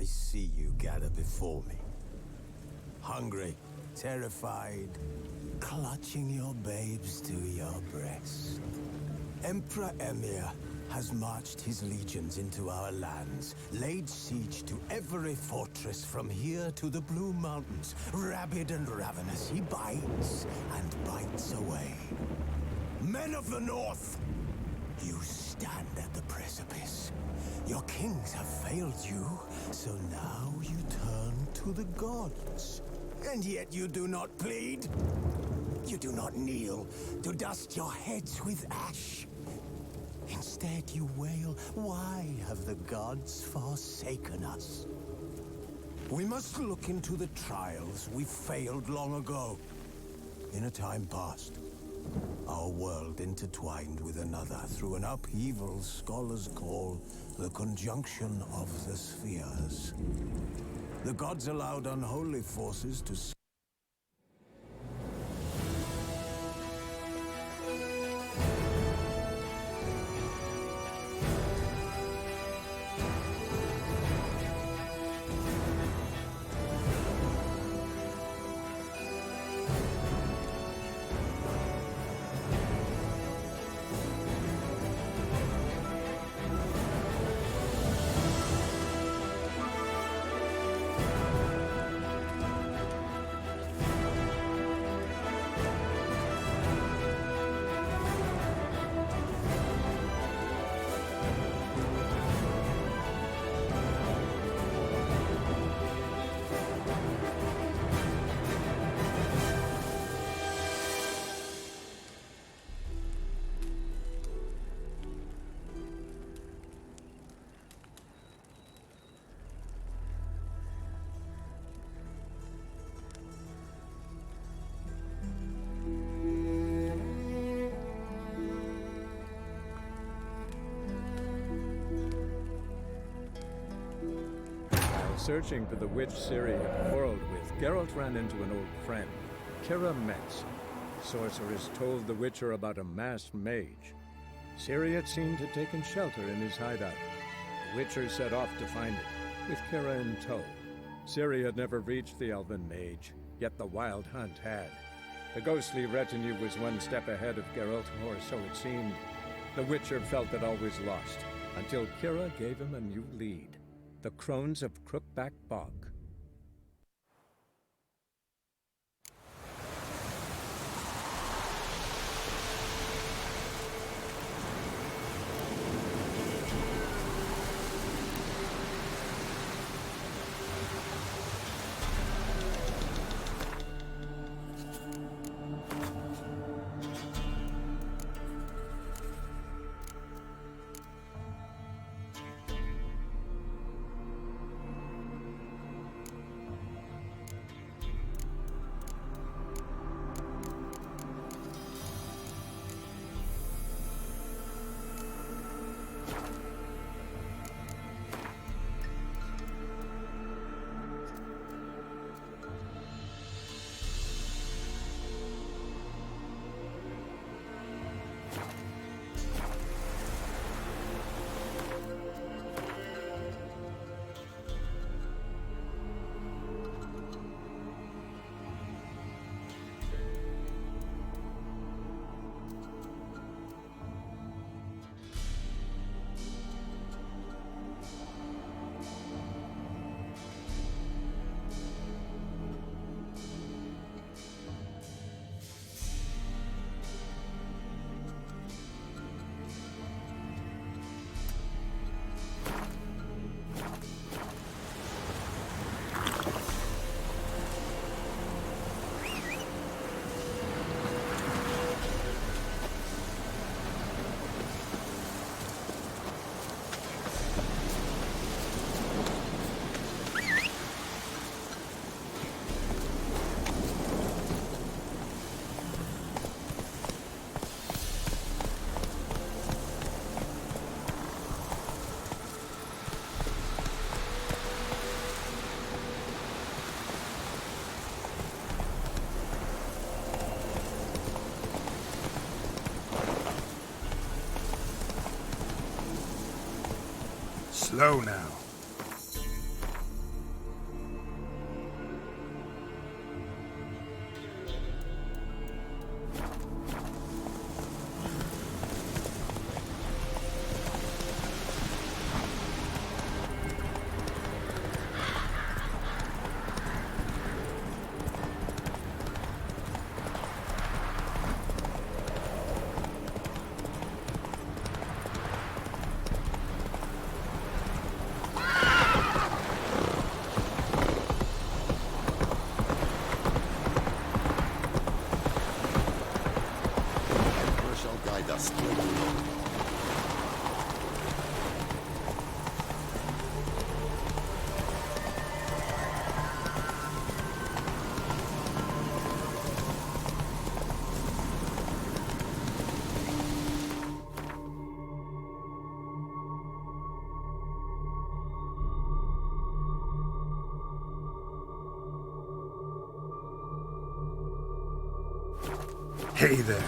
see you gather before me. Hungry, terrified, clutching your babes to your breast. Emperor Emir has marched his legions into our lands, laid siege to every fortress from here to the Blue Mountains. Rabid and ravenous, he bites and bites away. Men of the North, you stand at the precipice. Your kings have failed you, so now you turn to the gods. And yet you do not plead. You do not kneel to dust your heads with ash. Instead you wail, why have the gods forsaken us? We must look into the trials we failed long ago. In a time past, our world intertwined with another through an upheaval scholars call the conjunction of the spheres. The gods allowed unholy forces to Searching for the witch Ciri had quarreled with, Geralt ran into an old friend, Kira Metz. Sorceress told the Witcher about a masked mage. Ciri had seemed to have taken shelter in his hideout. The Witcher set off to find it, with Kira in tow. Ciri had never reached the elven mage, yet the wild hunt had. The ghostly retinue was one step ahead of Geralt, or so it seemed. The Witcher felt that all was lost, until Kira gave him a new lead. The Crones of Crookback Bog. Slow now. Hey there.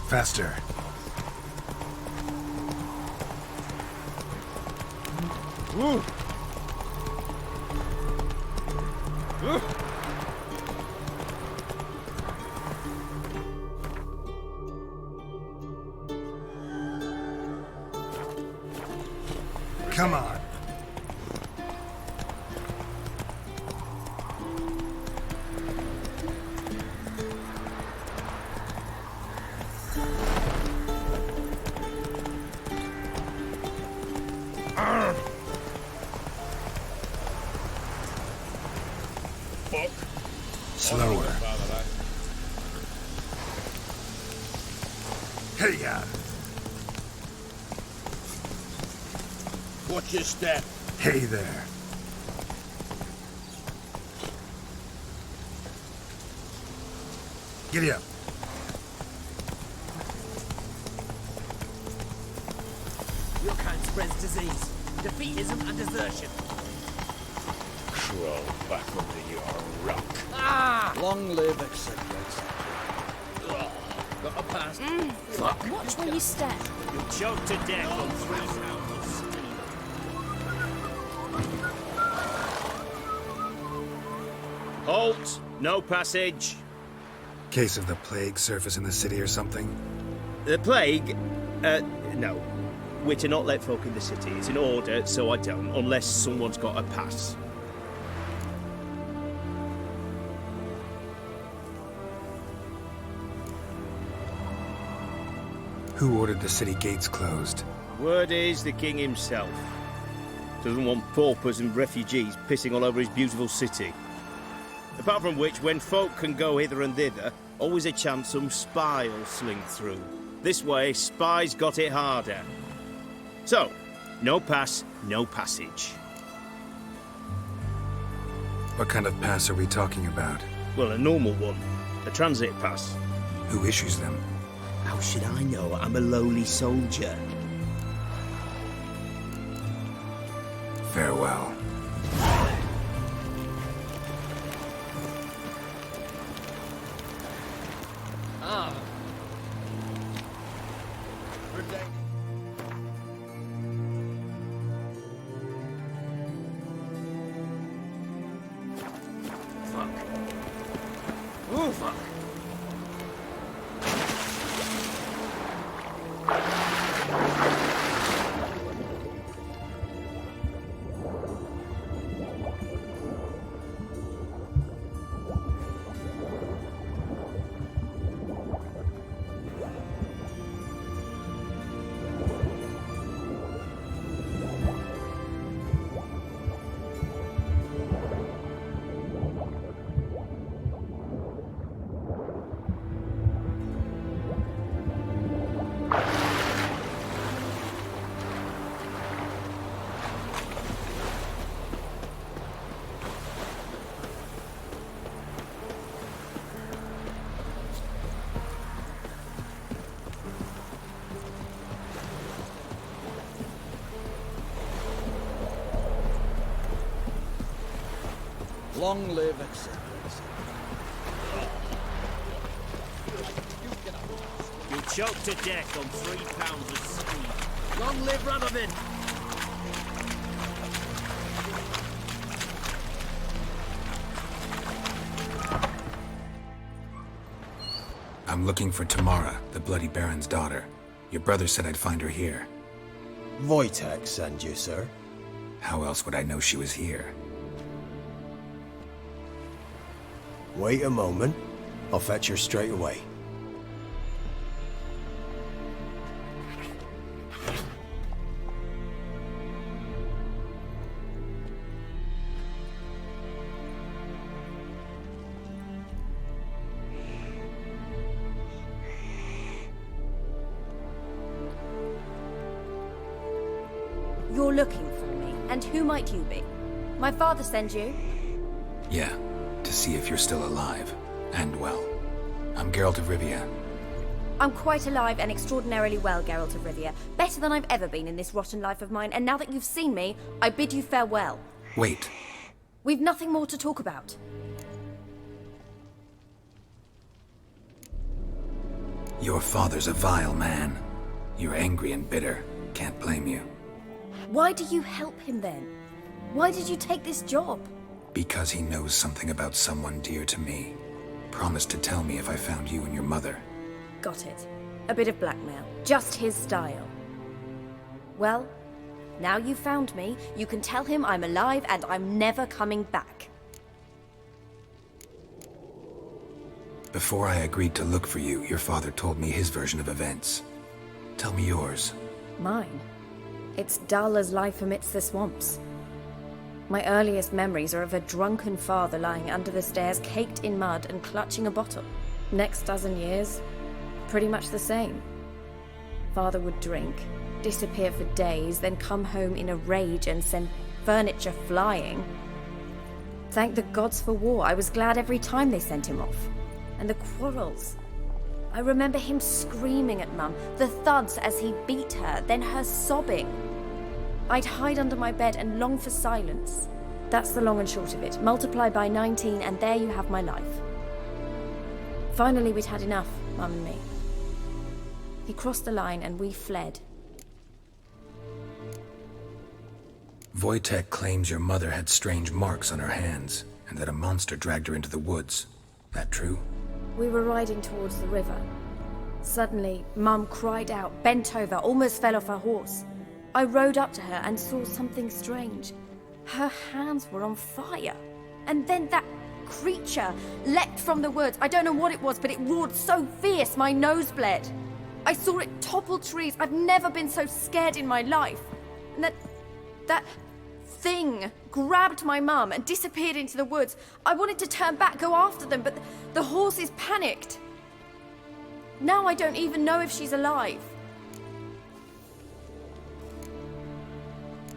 Faster. Woo! Come on. Slower. Hey, ya. Watch your step. Hey there. Giddy up. Your kind spreads disease, defeatism, and desertion. Crawl back under your rock. Ah! Long live etc. Got a pass. Fuck. Watch where you step. You'll choke to death on 3 pounds of steam. Halt! No passage. Case of the plague surface in the city or something? The plague? No. We're to not let folk in the city. It's an order, so I don't, unless someone's got a pass. Who ordered the city gates closed? Word is the king himself. Doesn't want paupers and refugees pissing all over his beautiful city. Apart from which, when folk can go hither and thither, always a chance some spy will sling through. This way, spies got it harder. So, no pass, no passage. What kind of pass are we talking about? Well, a normal one. A transit pass. Who issues them? How should I know? I'm a lowly soldier. Farewell. Oh, fuck. Long live etc. You'll choke to death on 3 pounds of steam. Long live Radovid! A I'm looking for Tamara, the Bloody Baron's daughter. Your brother said I'd find her here. Wojtek sent you, sir. How else would I know she was here? Wait a moment. I'll fetch her straight away. You're looking for me, and who might you be? My father sent you? Yeah, to see if you're still alive. And well. I'm Geralt of Rivia. I'm quite alive and extraordinarily well, Geralt of Rivia. Better than I've ever been in this rotten life of mine, and now that you've seen me, I bid you farewell. Wait. We've nothing more to talk about. Your father's a vile man. You're angry and bitter. Can't blame you. Why do you help him then? Why did you take this job? Because he knows something about someone dear to me. Promised to tell me if I found you and your mother. Got it. A bit of blackmail. Just his style. Well, now you've found me, you can tell him I'm alive and I'm never coming back. Before I agreed to look for you, your father told me his version of events. Tell me yours. Mine? It's dull as life amidst the swamps. My earliest memories are of a drunken father lying under the stairs, caked in mud and clutching a bottle. Next dozen years, pretty much the same. Father would drink, disappear for days, then come home in a rage and send furniture flying. Thank the gods for war. I was glad every time they sent him off. And the quarrels. I remember him screaming at Mum, the thuds as he beat her, then her sobbing. I'd hide under my bed and long for silence. That's the long and short of it. Multiply by 19 and there you have my life. Finally we'd had enough, Mum and me. He crossed the line and we fled. Wojtek claims your mother had strange marks on her hands, and that a monster dragged her into the woods. That true? We were riding towards the river. Suddenly, Mum cried out, bent over, almost fell off her horse. I rode up to her and saw something strange. Her hands were on fire. And then that creature leapt from the woods. I don't know what it was, but it roared so fierce my nose bled. I saw it topple trees. I've never been so scared in my life. And that thing grabbed my mum and disappeared into the woods. I wanted to turn back, go after them, but the horses panicked. Now I don't even know if she's alive.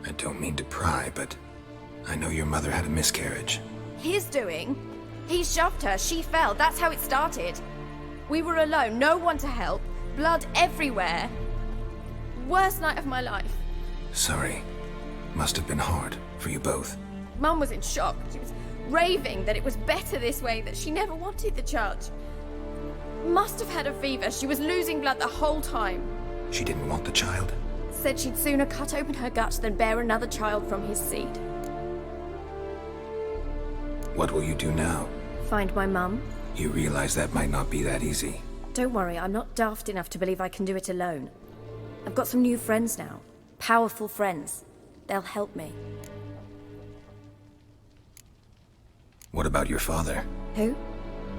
I don't mean to pry, but I know your mother had a miscarriage. His doing? He shoved her, she fell, that's how it started. We were alone, no one to help, blood everywhere. Worst night of my life. Sorry. Must have been hard for you both. Mum was in shock. She was raving that it was better this way, that she never wanted the charge. Must have had a fever. She was losing blood the whole time. She didn't want the child? Said she'd sooner cut open her gut than bear another child from his seed. What will you do now? Find my mum. You realize that might not be that easy. Don't worry, I'm not daft enough to believe I can do it alone. I've got some new friends now. Powerful friends. They'll help me. What about your father? Who?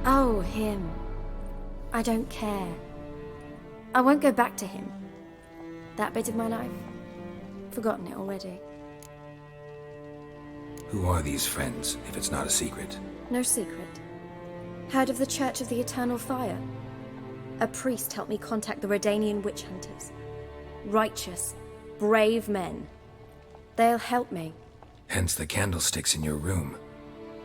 Oh, him. I don't care. I won't go back to him. That bit of my life. Forgotten it already. Who are these friends, if it's not a secret? No secret. Heard of the Church of the Eternal Fire? A priest helped me contact the Redanian witch hunters. Righteous, brave men. They'll help me. Hence the candlesticks in your room.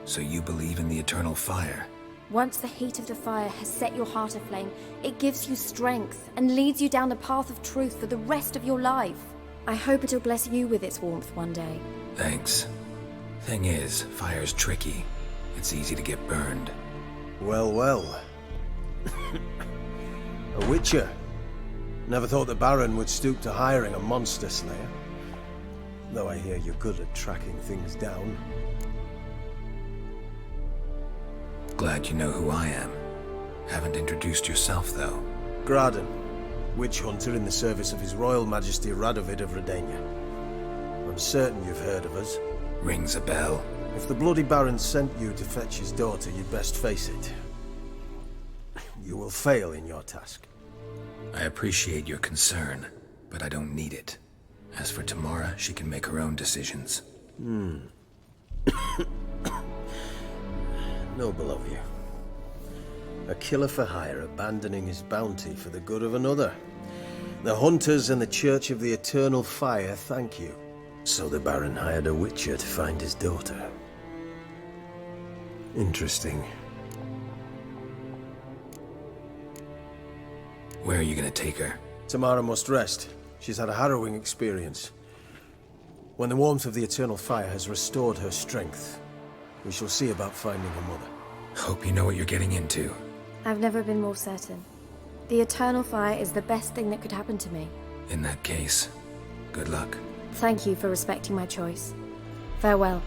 So you believe in the eternal fire? Once the heat of the fire has set your heart aflame, it gives you strength and leads you down the path of truth for the rest of your life. I hope it'll bless you with its warmth one day. Thanks. Thing is, fire's tricky. It's easy to get burned. Well, well. A witcher. Never thought the Baron would stoop to hiring a monster slayer. Though I hear you're good at tracking things down. Glad you know who I am. Haven't introduced yourself, though. Graden, witch hunter in the service of His Royal Majesty Radovid of Redania. I'm certain you've heard of us. Rings a bell. If the Bloody Baron sent you to fetch his daughter, you'd best face it. You will fail in your task. I appreciate your concern, but I don't need it. As for Tamara, she can make her own decisions. Noble of you. A killer for hire abandoning his bounty for the good of another. The hunters and the Church of the Eternal Fire thank you. So the Baron hired a witcher to find his daughter. Interesting. Where are you gonna take her? Tamara must rest. She's had a harrowing experience. When the warmth of the Eternal Fire has restored her strength, we shall see about finding her mother. Hope you know what you're getting into. I've never been more certain. The Eternal Fire is the best thing that could happen to me. In that case, good luck. Thank you for respecting my choice. Farewell.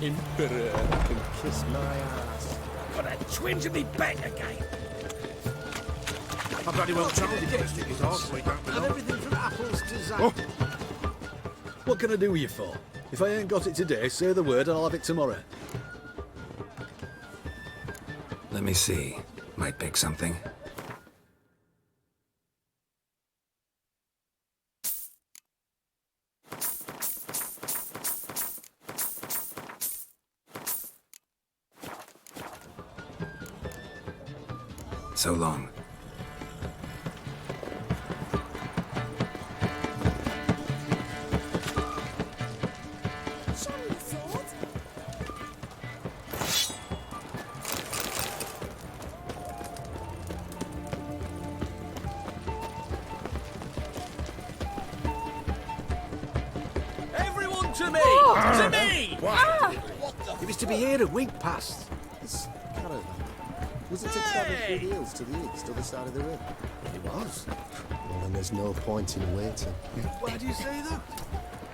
Emperor can kiss my ass. Got a twinge of me back again. I bloody well told you to stick his arse week up. And everything from apples to Zach. Oh. What can I do with you for? If I ain't got it today, say the word and I'll have it tomorrow. Let me see. Might pick something. So long. Everyone to me! To me! It was to be here a week past. This caravan. Was it to travel through the hills to the east, other side of the river? It was. Well, then there's no point in waiting. Why do you say that?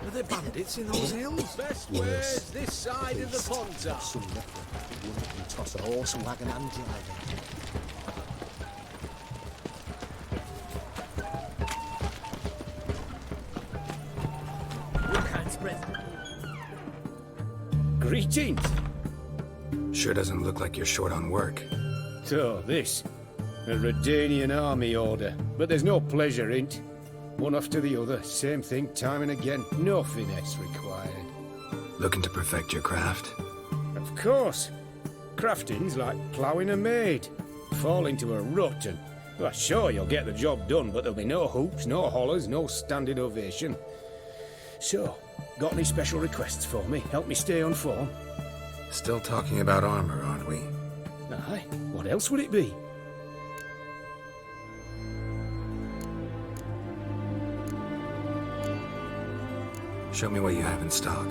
Are there bandits in those hills? Best Yes. ways this side of the Pontar. Some leper. One that can toss a horse, wagon and driver. Greetings. Sure doesn't look like you're short on work. So, this. A Redanian army order. But there's no pleasure in't. One after the other, same thing time and again. No finesse required. Looking to perfect your craft? Of course. Crafting's like ploughing a maid. Fall into a rut and... Well, sure, you'll get the job done, but there'll be no hoops, no hollers, no standing ovation. So, got any special requests for me? Help me stay on form? Still talking about armor, aren't we? Aye, what else would it be? Show me what you have in stock.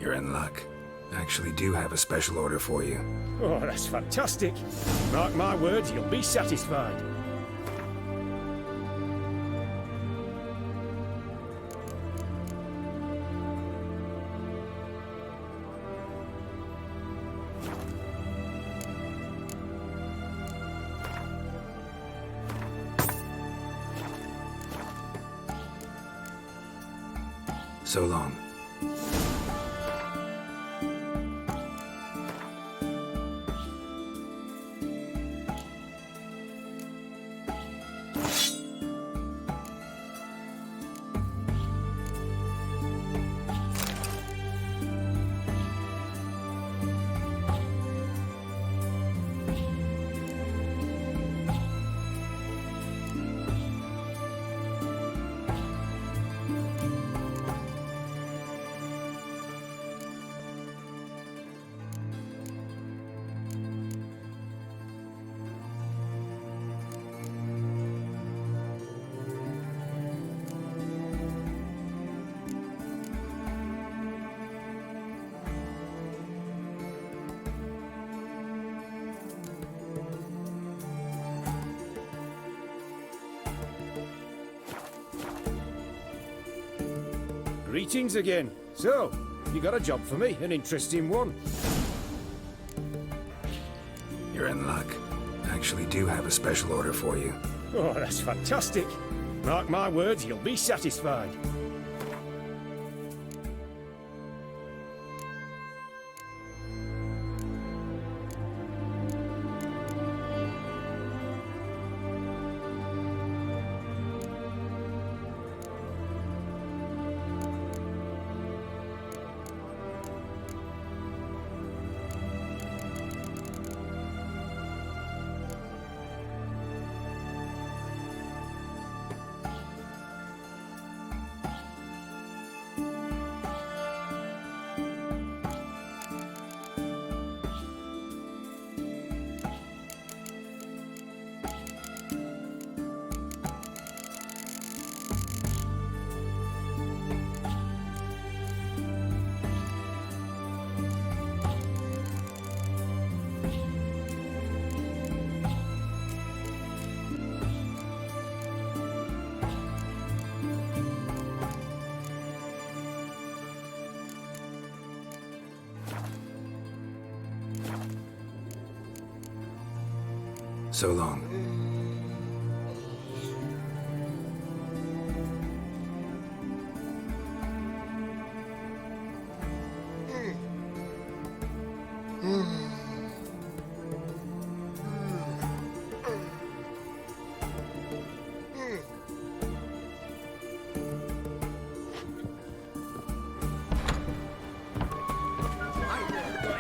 You're in luck. I actually do have a special order for you. Oh, that's fantastic. Mark my words, you'll be satisfied. So long. Greetings again. So, you got a job for me, an interesting one. You're in luck. I actually do have a special order for you. Oh, that's fantastic. Mark my words, you'll be satisfied. So long.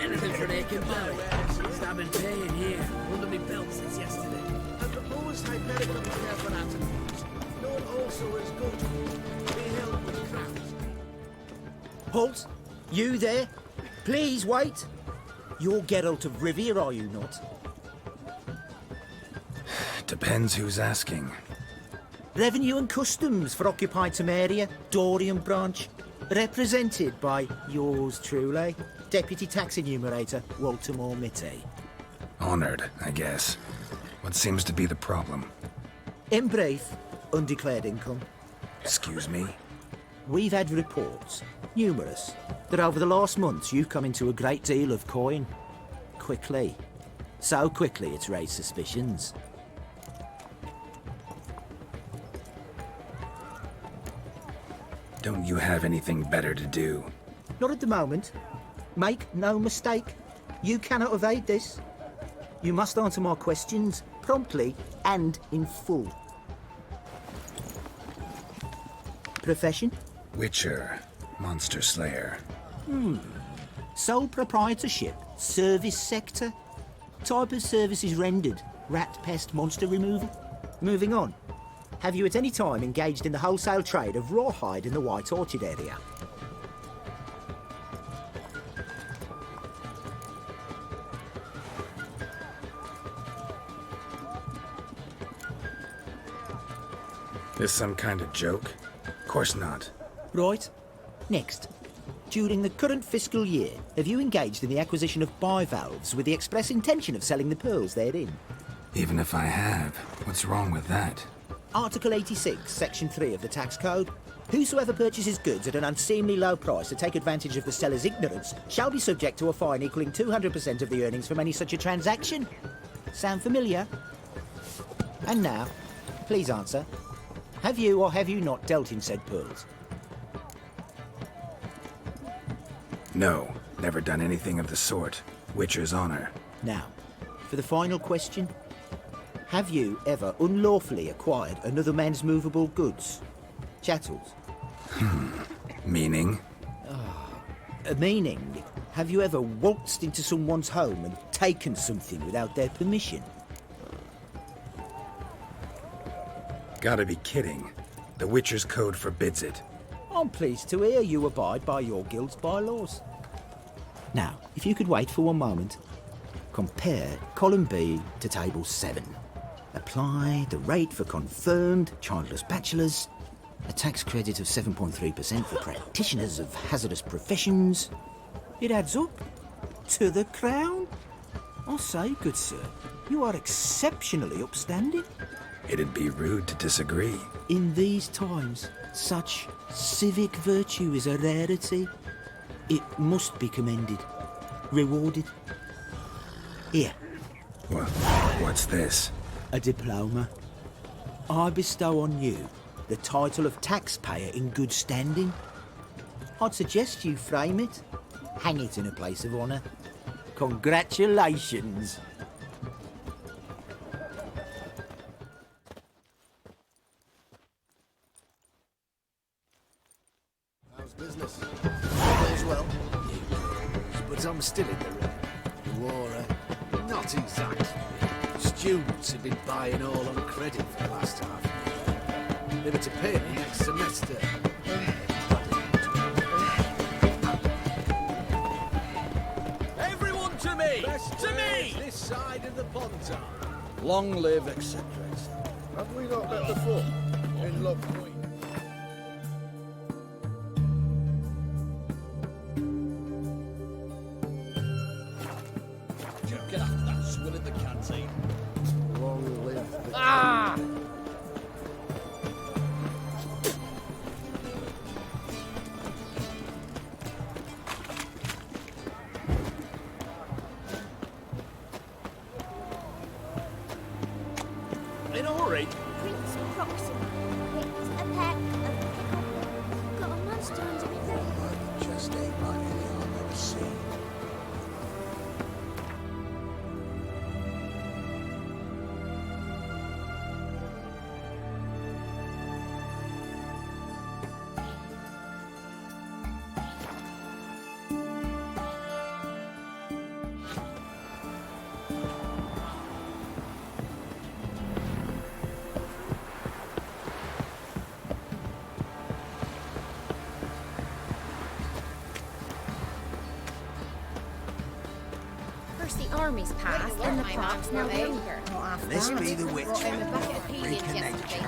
Anything for an aching belly. I've been paying here, under my belt since yesterday. I proposed hypericum care for antidotes, known also as goat. Be held with crowns. Halt! You there? Please wait! You're Geralt of Rivia, are you not? Depends who's asking. Revenue and Customs for occupied Temeria, Dorian branch. Represented by yours truly, Deputy Tax Enumerator Walter Mitty. Honored, I guess. What seems to be the problem? In brief, undeclared income. Excuse me? We've had reports, numerous, that over the last months you've come into a great deal of coin. Quickly. So quickly it's raised suspicions. Don't you have anything better to do? Not at the moment. Make no mistake. You cannot evade this. You must answer my questions promptly and in full. Profession? Witcher. Monster Slayer. Sole proprietorship? Service sector? Type of services rendered? Rat pest monster removal? Moving on. Have you at any time engaged in the wholesale trade of rawhide in the White Orchard area? This some kind of joke? Of course not. Right. Next. during the current fiscal year, have you engaged in the acquisition of bivalves with the express intention of selling the pearls therein? Even if I have, what's wrong with that? Article 86, Section 3 of the Tax Code. Whosoever purchases goods at an unseemly low price to take advantage of the seller's ignorance shall be subject to a fine equaling 200% of the earnings from any such a transaction. Sound familiar? And now, please answer. Have you or have you not dealt in said pearls? No, never done anything of the sort. Witcher's honor. Now, for the final question. Have you ever unlawfully acquired another man's movable goods? Chattels? Meaning? Meaning, have you ever waltzed into someone's home and taken something without their permission? Gotta be kidding. The Witcher's Code forbids it. I'm pleased to hear you abide by your guild's bylaws. Now, if you could wait for one moment, compare column B to table 7. Apply the rate for confirmed childless bachelors, a tax credit of 7.3% for practitioners of hazardous professions. It adds up to the crown. I say, good sir, you are exceptionally upstanding. It'd be rude to disagree. In these times, such civic virtue is a rarity. It must be commended, rewarded. Here. What's this? A diploma. I bestow on you the title of taxpayer in good standing. I'd suggest you frame it, hang it in a place of honour. Congratulations. How's business? All goes well. But I'm still in the ring. The war, not exactly. Students have been buying all on credit for the last half year. They were to pay me next semester. Everyone to me! Best To me! This side of the Pontar. Long live, etc., etc. Have we not met before? In Love Queen. Get after that swill in the canteen. Long live the Ah! In a hurry? Prince Proxima. It's a pack of... Got a monster underneath there. Just ain't like anything I've ever seen. First the armies passed, then the props, now we're here. This be the witch. Reconnection.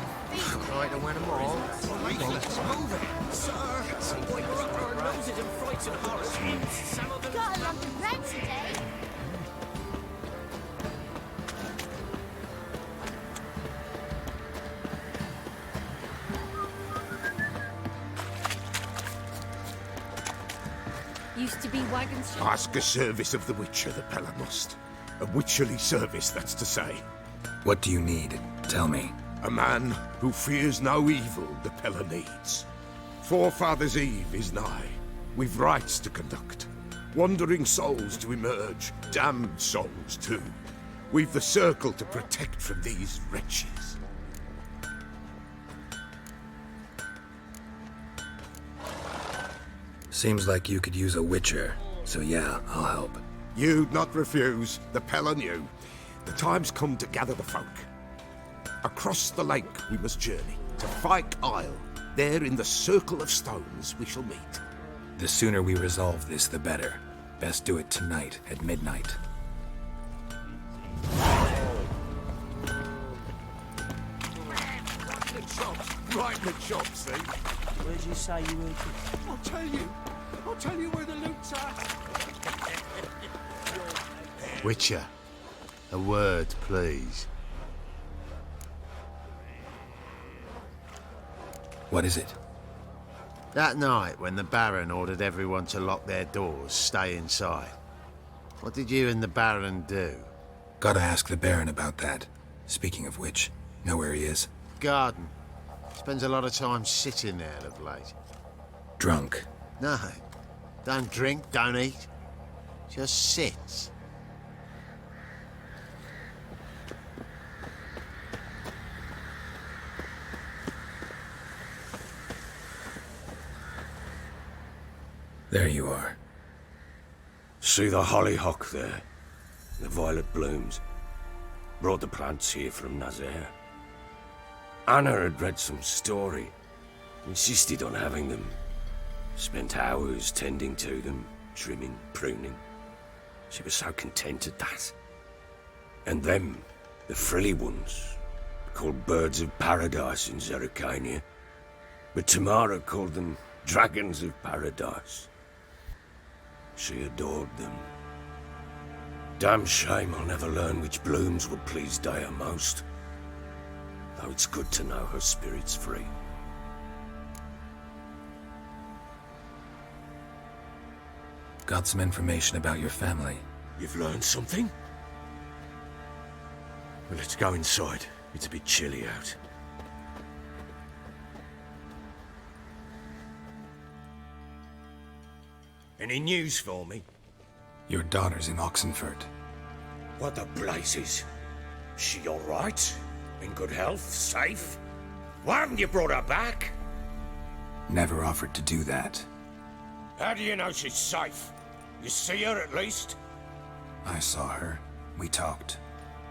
Try to win them all. Let's move it. Sir, we're up our noses in frights and horrors. Some of them... Got a lot of bread today. Used to be wagons. Ask a service of the Witcher, the Pella must. A witcherly service, that's to say. What do you need? Tell me. A man who fears no evil the Pella needs. Forefathers' Eve is nigh. We've rites to conduct. Wandering souls to emerge, damned souls too. We've the circle to protect from these wretches. Seems like you could use a witcher, so yeah, I'll help. You'd not refuse, the Pella knew. The time's come to gather the folk. Across the lake we must journey, to Fyke Isle. There in the circle of stones we shall meet. The sooner we resolve this, the better. Best do it tonight, at midnight. Right in the chops, see? Where'd you say you were? I'll tell you. I'll tell you where the loot's at. Witcher, a word, please. What is it? That night when the Baron ordered everyone to lock their doors, stay inside. What did you and the Baron do? Gotta ask the Baron about that. Speaking of which, know where he is? Garden. Spends a lot of time sitting there of late. Drunk. No. Don't drink, don't eat. Just sits. There you are. See the hollyhock there? The violet blooms. Brought the plants here from Nazaire. Anna had read some story. Insisted on having them. Spent hours tending to them, trimming, pruning. She was so content at that. And them, the frilly ones, called birds of paradise in Zerrikania. But Tamara called them dragons of paradise. She adored them. Damn shame I'll never learn which blooms would please Dea most. Though it's good to know her spirit's free. Got some information about your family. You've learned something? Well, let's go inside. It's a bit chilly out. Any news for me? Your daughter's in Oxenfurt. What the blazes? She all right? In good health? Safe? Why haven't you brought her back? Never offered to do that. How do you know she's safe? You see her at least? I saw her. We talked.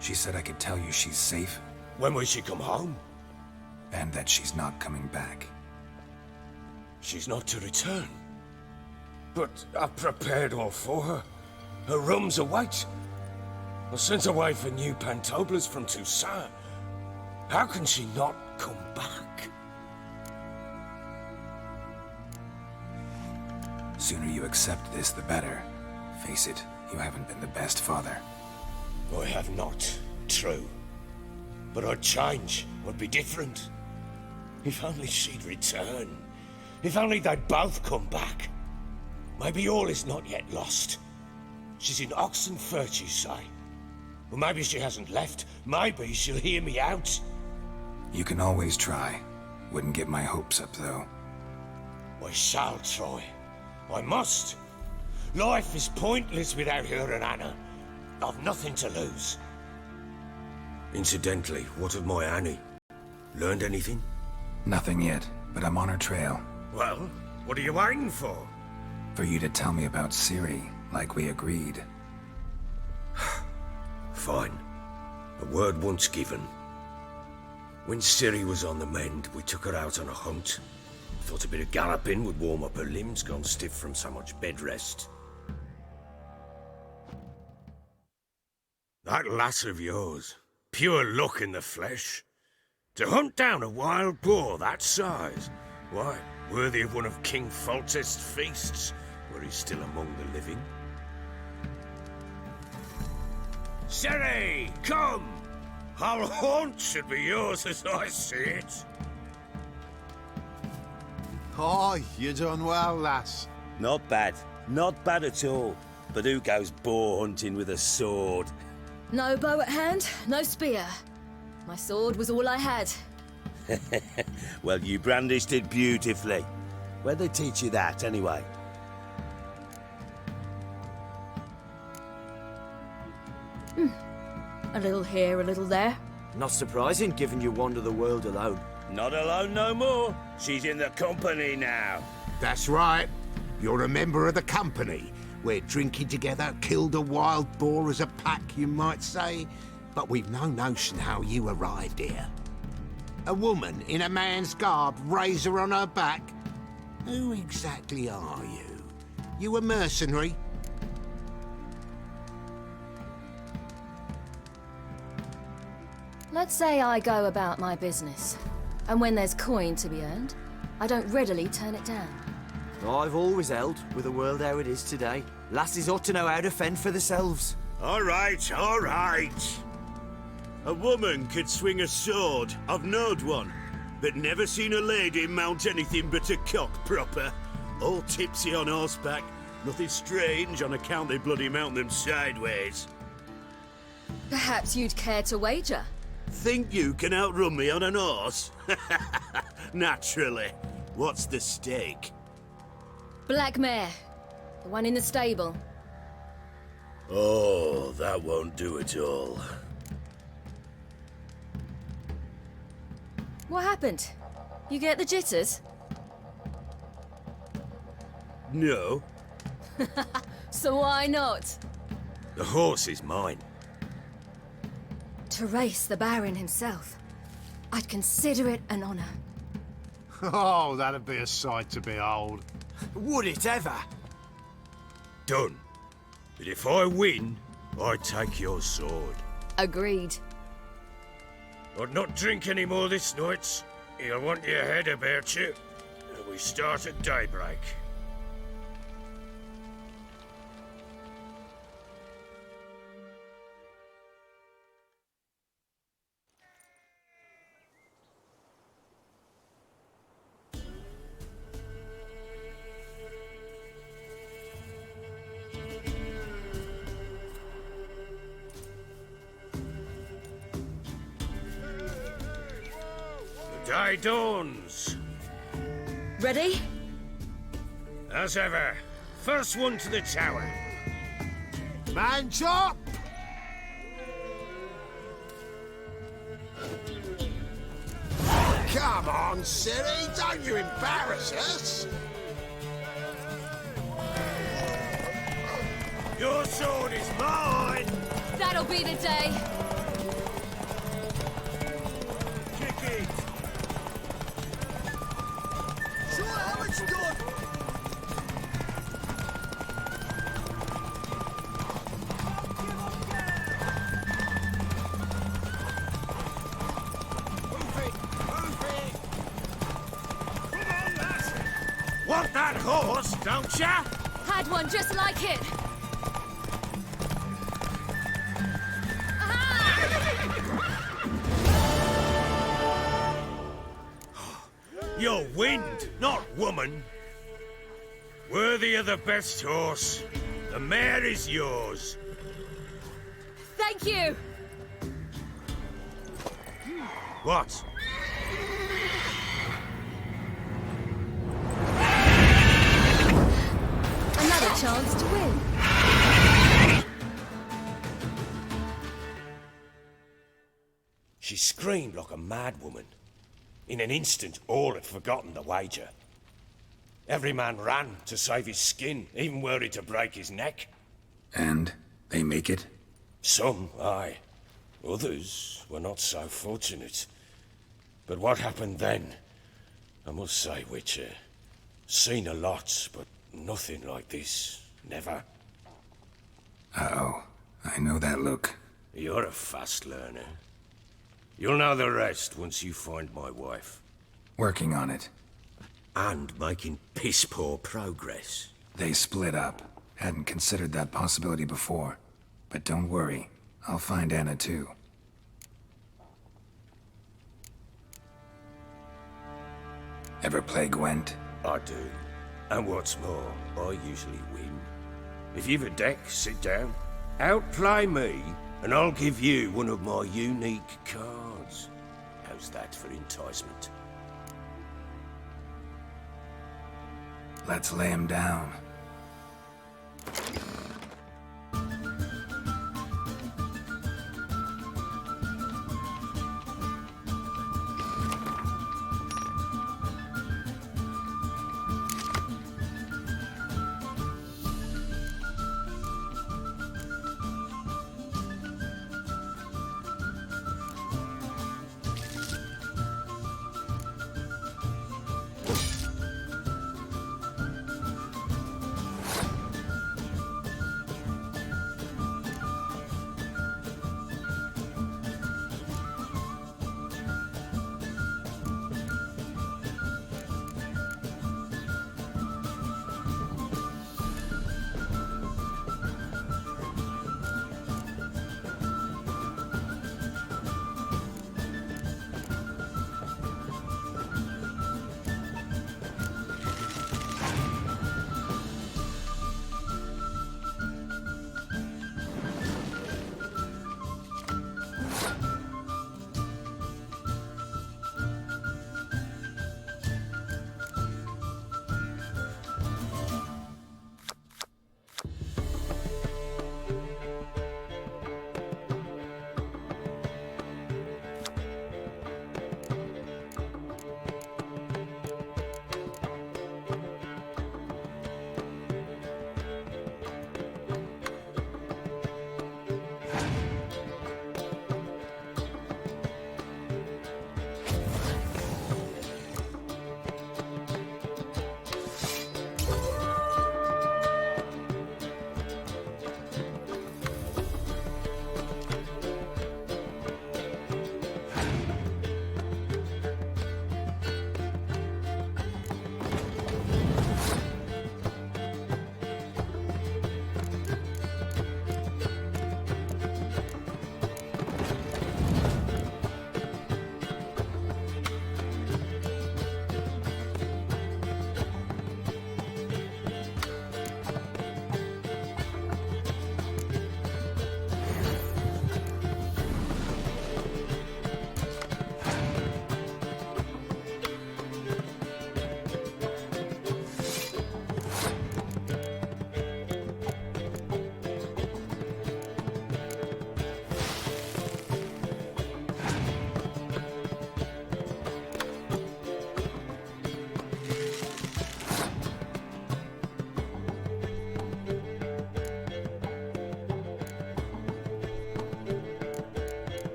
She said I could tell you she's safe. When will she come home? And that she's not coming back. She's not to return. But I've prepared all for her. Her rooms await. I sent away for new pantoblas from Toussaint. How can she not come back? Sooner you accept this, the better. Face it, you haven't been the best father. I have not, true. But I'd change, I'd be different. If only she'd return. If only they'd both come back. Maybe all is not yet lost. She's in Oxenfurt, you say? Well, maybe she hasn't left. Maybe she'll hear me out. You can always try. Wouldn't get my hopes up, though. I shall try. I must. Life is pointless without her and Anna. I've nothing to lose. Incidentally, what of my Annie? Learned anything? Nothing yet, but I'm on her trail. Well, what are you waiting for? For you to tell me about Ciri, like we agreed. Fine. A word once given. When Ciri was on the mend, we took her out on a hunt. Thought a bit of galloping would warm up her limbs, gone stiff from so much bed rest. That lass of yours, pure luck in the flesh. To hunt down a wild boar that size, why, worthy of one of King Foltest's feasts, where he's still among the living. Ciri, come! Our haunt should be yours as I see it. Aye, you done well, lass. Not bad. Not bad at all. But who goes boar hunting with a sword? No bow at hand, no spear. My sword was all I had. Well, you brandished it beautifully. Where'd they teach you that, anyway? A little here, a little there. Not surprising, given you wander the world alone. Not alone no more. She's in the company now. That's right. You're a member of the company. We're drinking together, killed a wild boar as a pack, you might say. But we've no notion how you arrived here. A woman in a man's garb, razor on her back. Who exactly are you? You a mercenary? Let's say I go about my business. And when there's coin to be earned, I don't readily turn it down. I've always held, with the world how it is today, lasses ought to know how to fend for themselves. All right, all right. A woman could swing a sword. I've knowed one. But never seen a lady mount anything but a cock proper. All tipsy on horseback. Nothing strange on account they bloody mount them sideways. Perhaps you'd care to wager? Think you can outrun me on an horse? Naturally. What's the stake? Black mare. The one in the stable. Oh, that won't do at all. What happened? You get the jitters? No. So why not? The horse is mine. To race the Baron himself. I'd consider it an honor. Oh, that'd be a sight to behold. Would it ever? Done. But if I win, I take your sword. Agreed. I'd not drink any more this night. You'll want your head about you. We start at daybreak. The day dawns. Ready? As ever. First one to the tower. Man chop! Come on, Siri, don't you embarrass us! Your sword is mine! That'll be the day. Kick it! Sure how it's done! Want that horse, don't ya? Had one just like it. You're wind, not woman. Worthy of the best horse. The mare is yours. Thank you. What? Another chance to win. She screamed like a mad woman. In an instant, all had forgotten the wager. Every man ran to save his skin, even were it to break his neck. And they make it? Some, aye. Others were not so fortunate. But what happened then? I must say, Witcher, seen a lot, but nothing like this. Never. Uh-oh. I know that look. You're a fast learner. You'll know the rest once you find my wife. Working on it. And making piss-poor progress. They split up. Hadn't considered that possibility before. But don't worry. I'll find Anna too. Ever play Gwent? I do. And what's more, I usually win. If you've a deck, sit down. Outplay me, and I'll give you one of my unique cards. How's that for enticement? Let's lay him down.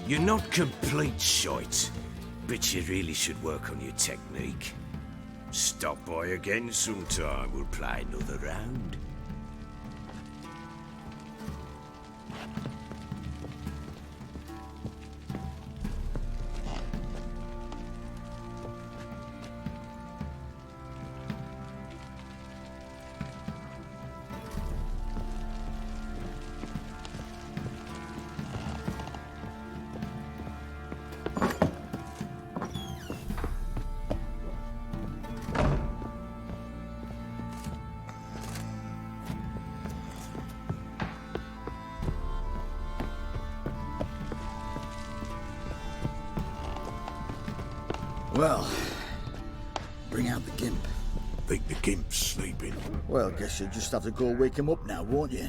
You're not complete shite, but you really should work on your technique. Stop by again sometime, we'll play another round. Well, bring out the gimp. Think the gimp's sleeping? Well, guess you'll just have to go wake him up now, won't you?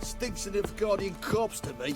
Stinks of the guardian corpse to me.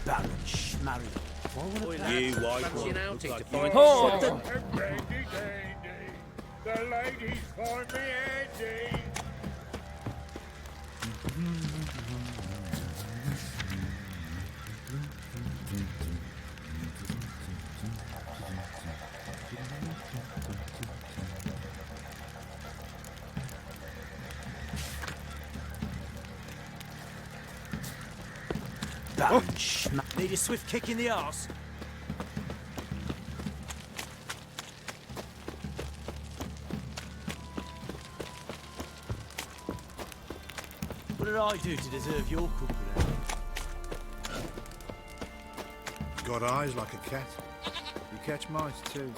Baron Schmarry. You white one. Outing Look to like find you- oh. The ladies find me handy. Baron Schmarry. Need a swift kick in the arse. What did I do to deserve your company? Got eyes like a cat. You catch mice too.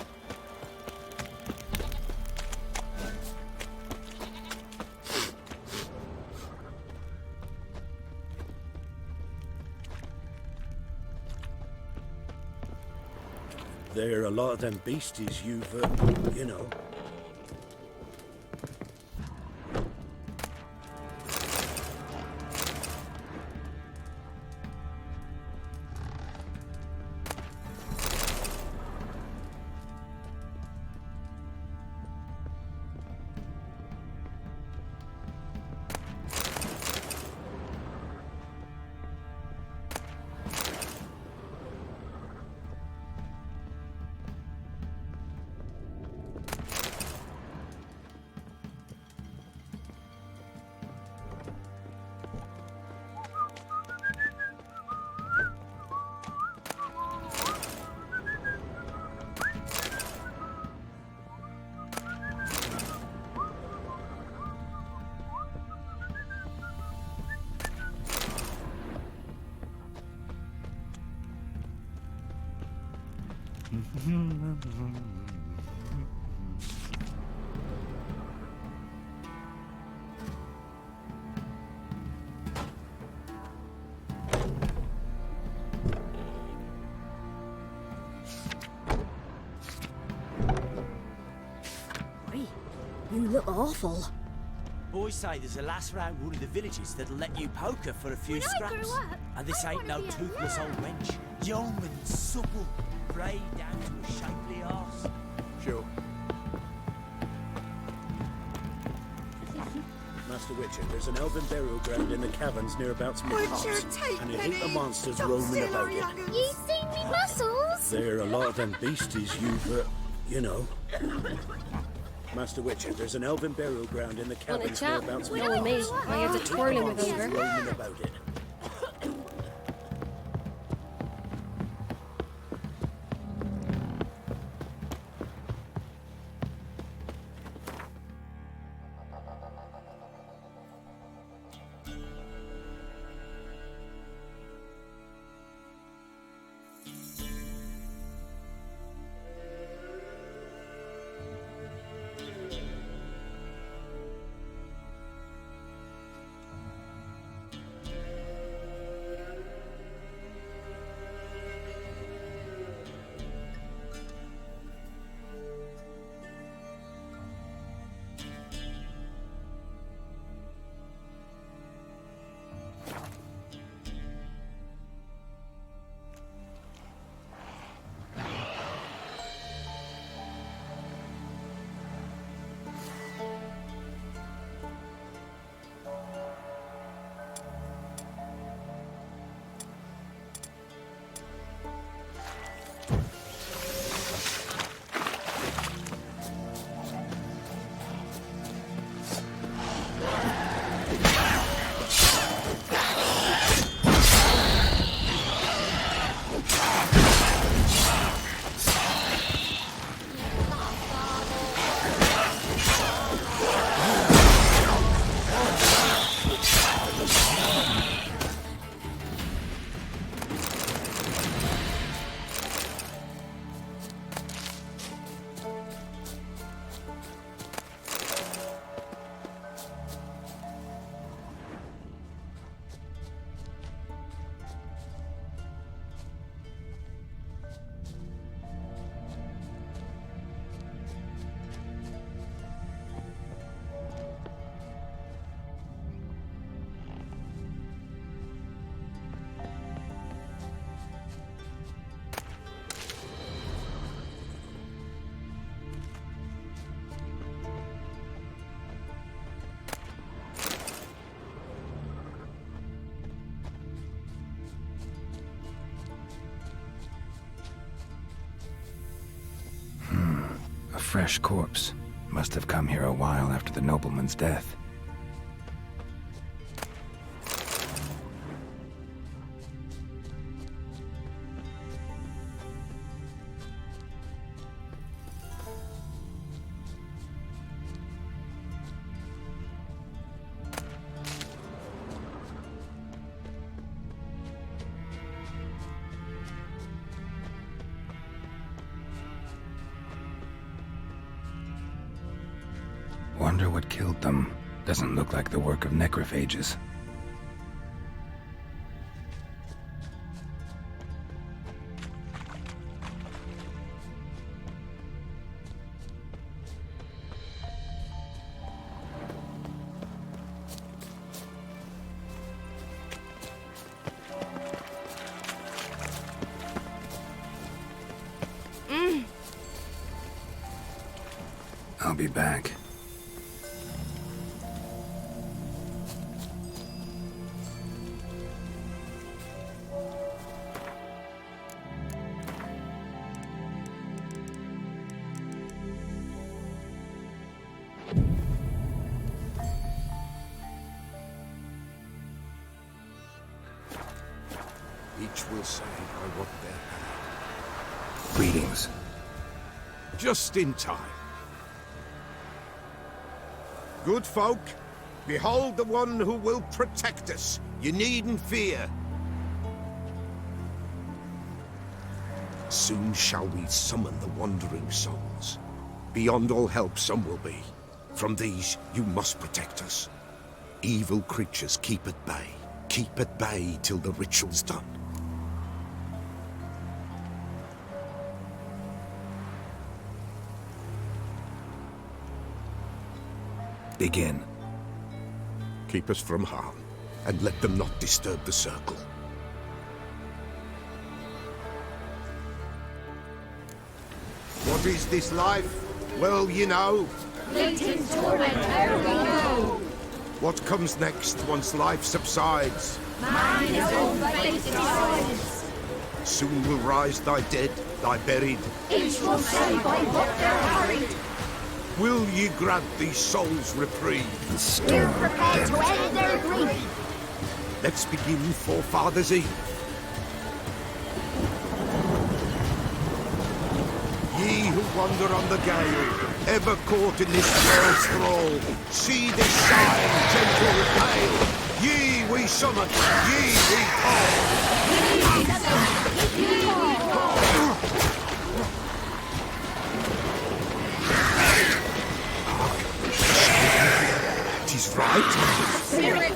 There are a lot of them beasties you've, you know. You look awful. Boys say there's a lass round one of the villages that'll let you poker for a few When I scraps. grow up, And this I ain't wanna no be a toothless lad. old wench. Young and supple, grey down to a shapely arse. Sure. Master Witcher, there's an elven burial ground in the caverns nearabouts Witcher, Midhouse, take and a me. heap of monsters Stop roaming stealing about our it. young'uns. You seen me muscles? There are a lot of them beasties you know. Master Witcher, there's an elven burial ground in the Want a caverns chat? nearabouts No, with me. I had to twirling with Monsters Ogre. roaming about it. A fresh corpse. Must have come here a while after the nobleman's death. Wonder what killed them. Doesn't look like the work of necrophages. I'll be back. Each will say I want their hand. Greetings. Just in time. Good folk, behold the one who will protect us. You needn't fear. Soon shall we summon the wandering souls. Beyond all help some will be. From these you must protect us. Evil creatures keep at bay. Keep at bay till the ritual's done. Begin. Keep us from harm, and let them not disturb the circle. What is this life? Well, you know. Fleeting torment, ere we go. What comes next once life subsides? Man is all fate decides. Soon will rise thy dead, thy buried. Each will say by what they're harried. Will ye grant these souls reprieve? We're prepared to end their grief. Let's begin Forefathers' Eve. Ye who wander on the gale, ever caught in this world's thrall, see this sign, gentle and pale. Ye we summon, ye we call. Tis right. Spirit,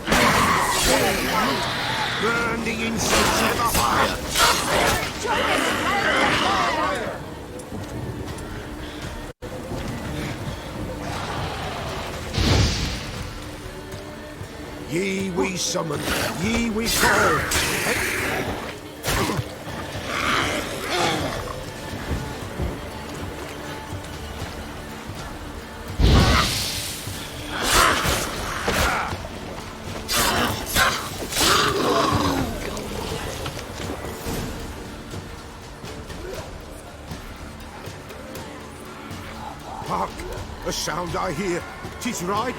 burn the incense ever higher. Ye we summon, ye we call. Hark! A sound I hear. 'Tis right.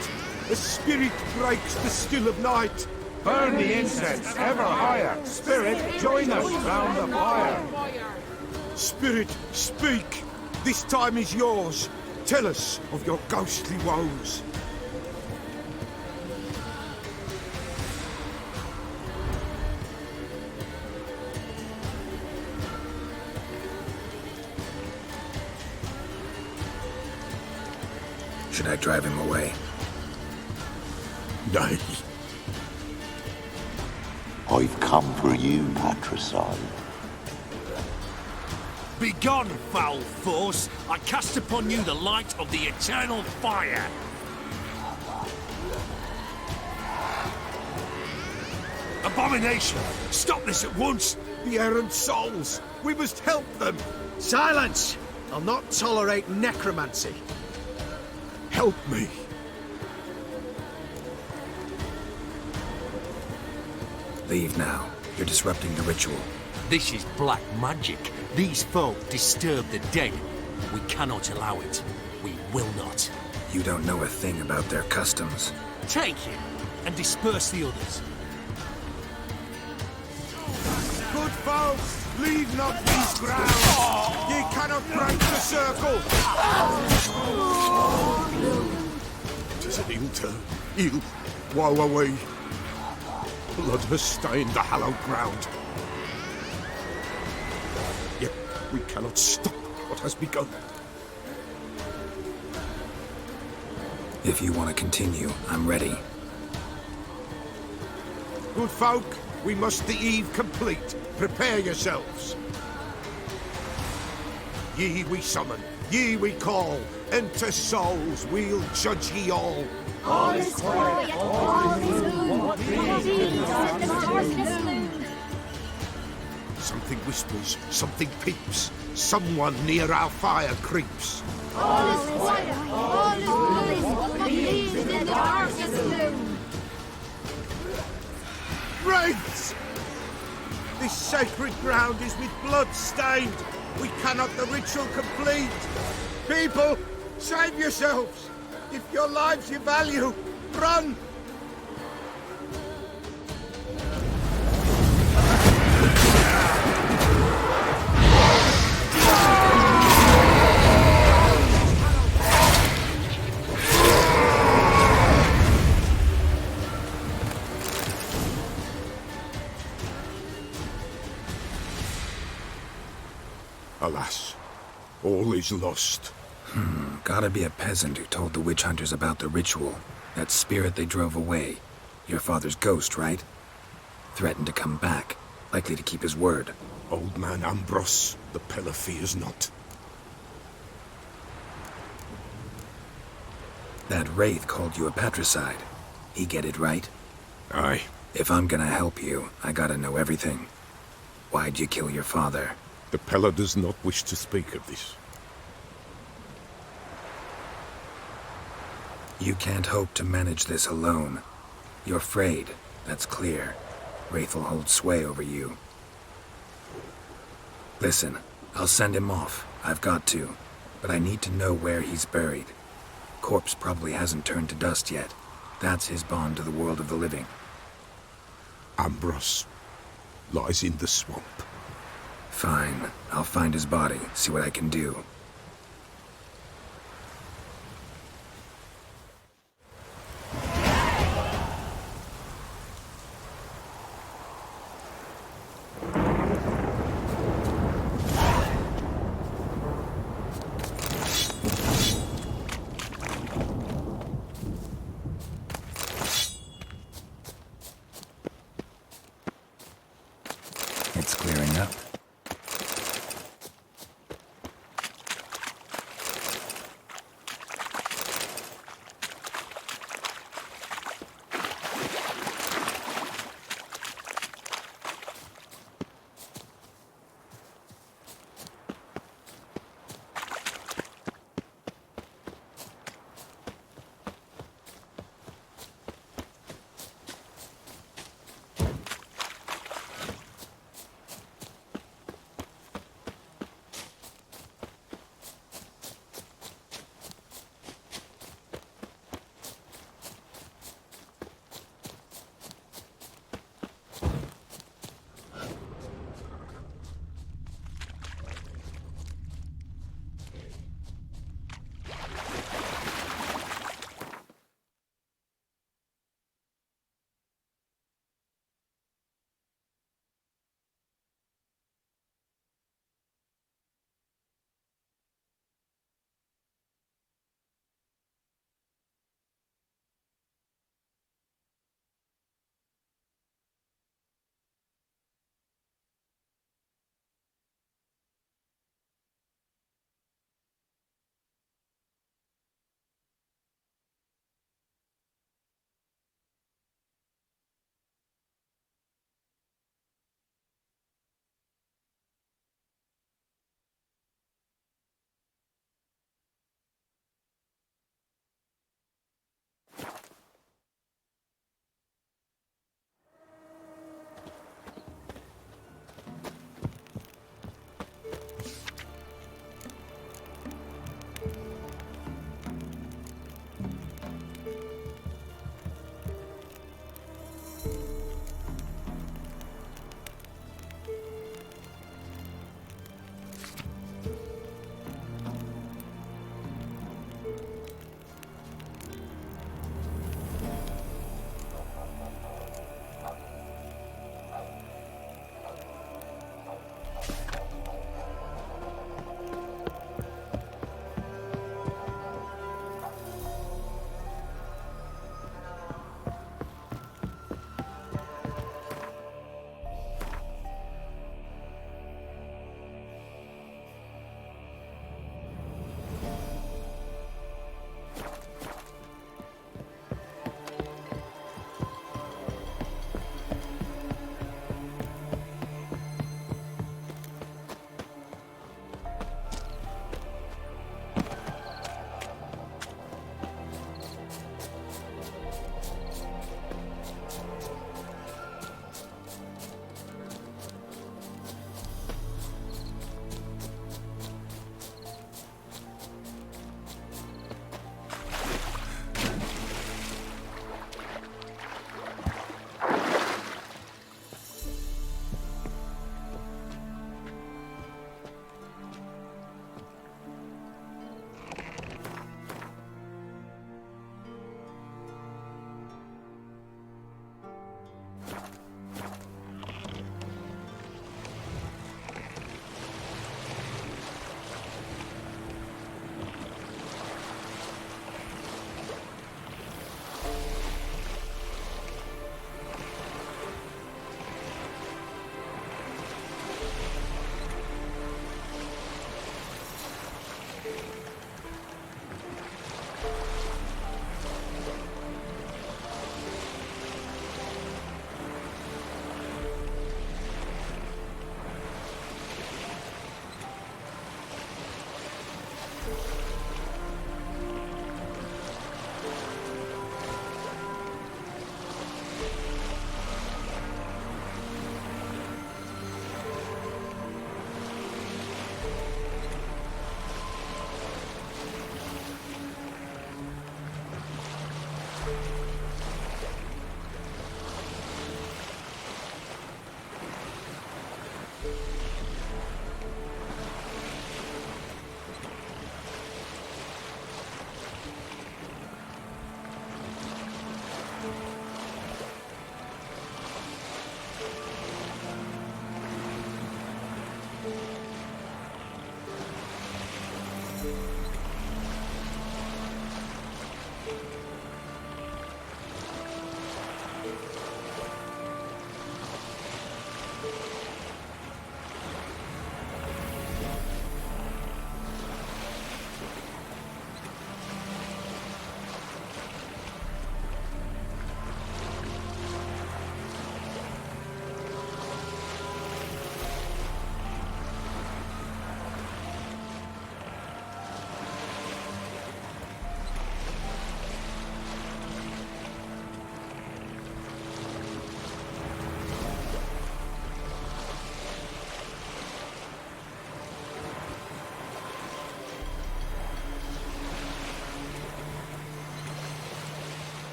A spirit breaks the still of night. Burn the incense ever higher. Spirit, join us round the fire. Spirit, speak. This time is yours. Tell us of your ghostly woes. Should I drive him away? Nay. I've come for you, patricide. Begone, foul force! I cast upon you the light of the eternal fire! Abomination! Stop this at once! The errant souls! We must help them! Silence! I'll not tolerate necromancy. Help me! Leave now. You're disrupting the ritual. This is black magic. These folk disturb the dead. We cannot allow it. We will not. You don't know a thing about their customs. Take him and disperse the others. Good folks, leave not these grounds! Ye cannot break the circle! 'Tis an ill turn. Ill. Woe away. Blood has stained the hallowed ground. Yet we cannot stop what has begun. If you want to continue, I'm ready. Good folk, we must the eve complete. Prepare yourselves. Ye we summon, ye we call. Enter souls, we'll judge ye all. All is quiet, all is gloom. Something whispers, something peeps. Someone near our fire creeps. All is quiet, all is gloom. Believe in the darkest gloom. Wraiths! This sacred ground is with blood stained. We cannot the ritual complete. People, save yourselves. If your lives you value, run! Alas, all is lost. Gotta be a peasant who told the witch hunters about the ritual. That spirit they drove away. Your father's ghost, right? Threatened to come back. Likely to keep his word. Old man Ambrose, the Pella fears not. That wraith called you a patricide. He get it right? Aye. If I'm gonna help you, I gotta know everything. Why'd you kill your father? The Pella does not wish to speak of this. You can't hope to manage this alone. You're afraid, that's clear. Wraith will hold sway over you. Listen, I'll send him off. I've got to. But I need to know where he's buried. Corpse probably hasn't turned to dust yet. That's his bond to the world of the living. Ambrose lies in the swamp. Fine. I'll find his body, see what I can do. It's clearing up.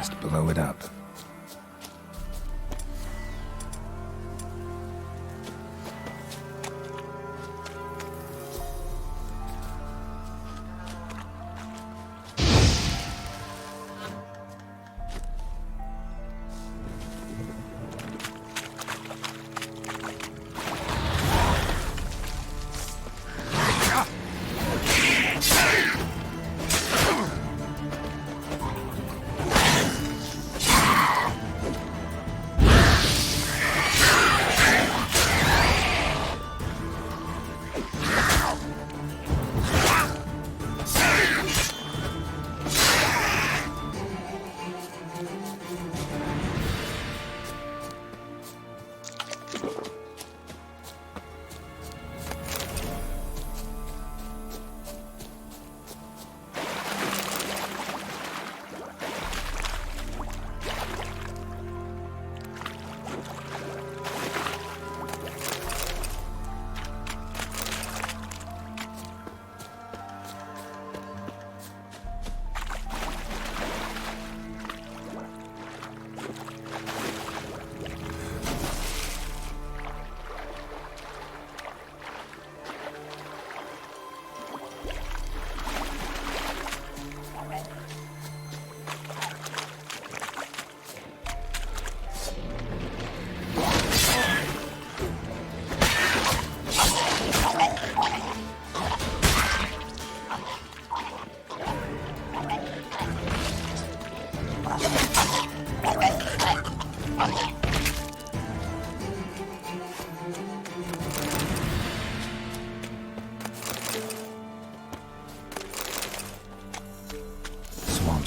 Just blow it up.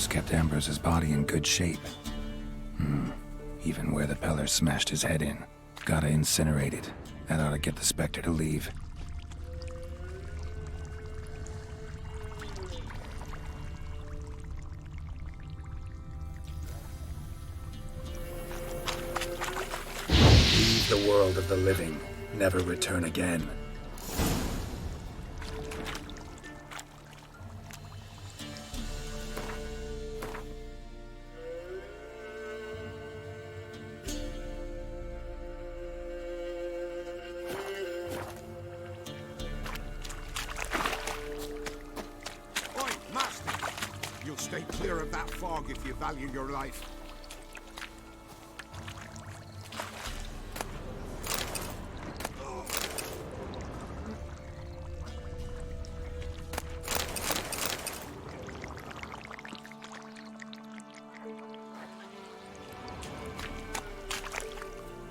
Kept Ambrose's body in good shape. Even where the Peller smashed his head in. Gotta incinerate it. That ought to get the Spectre to leave. Leave the world of the living. Never return again. Stay clear of that fog if you value your life.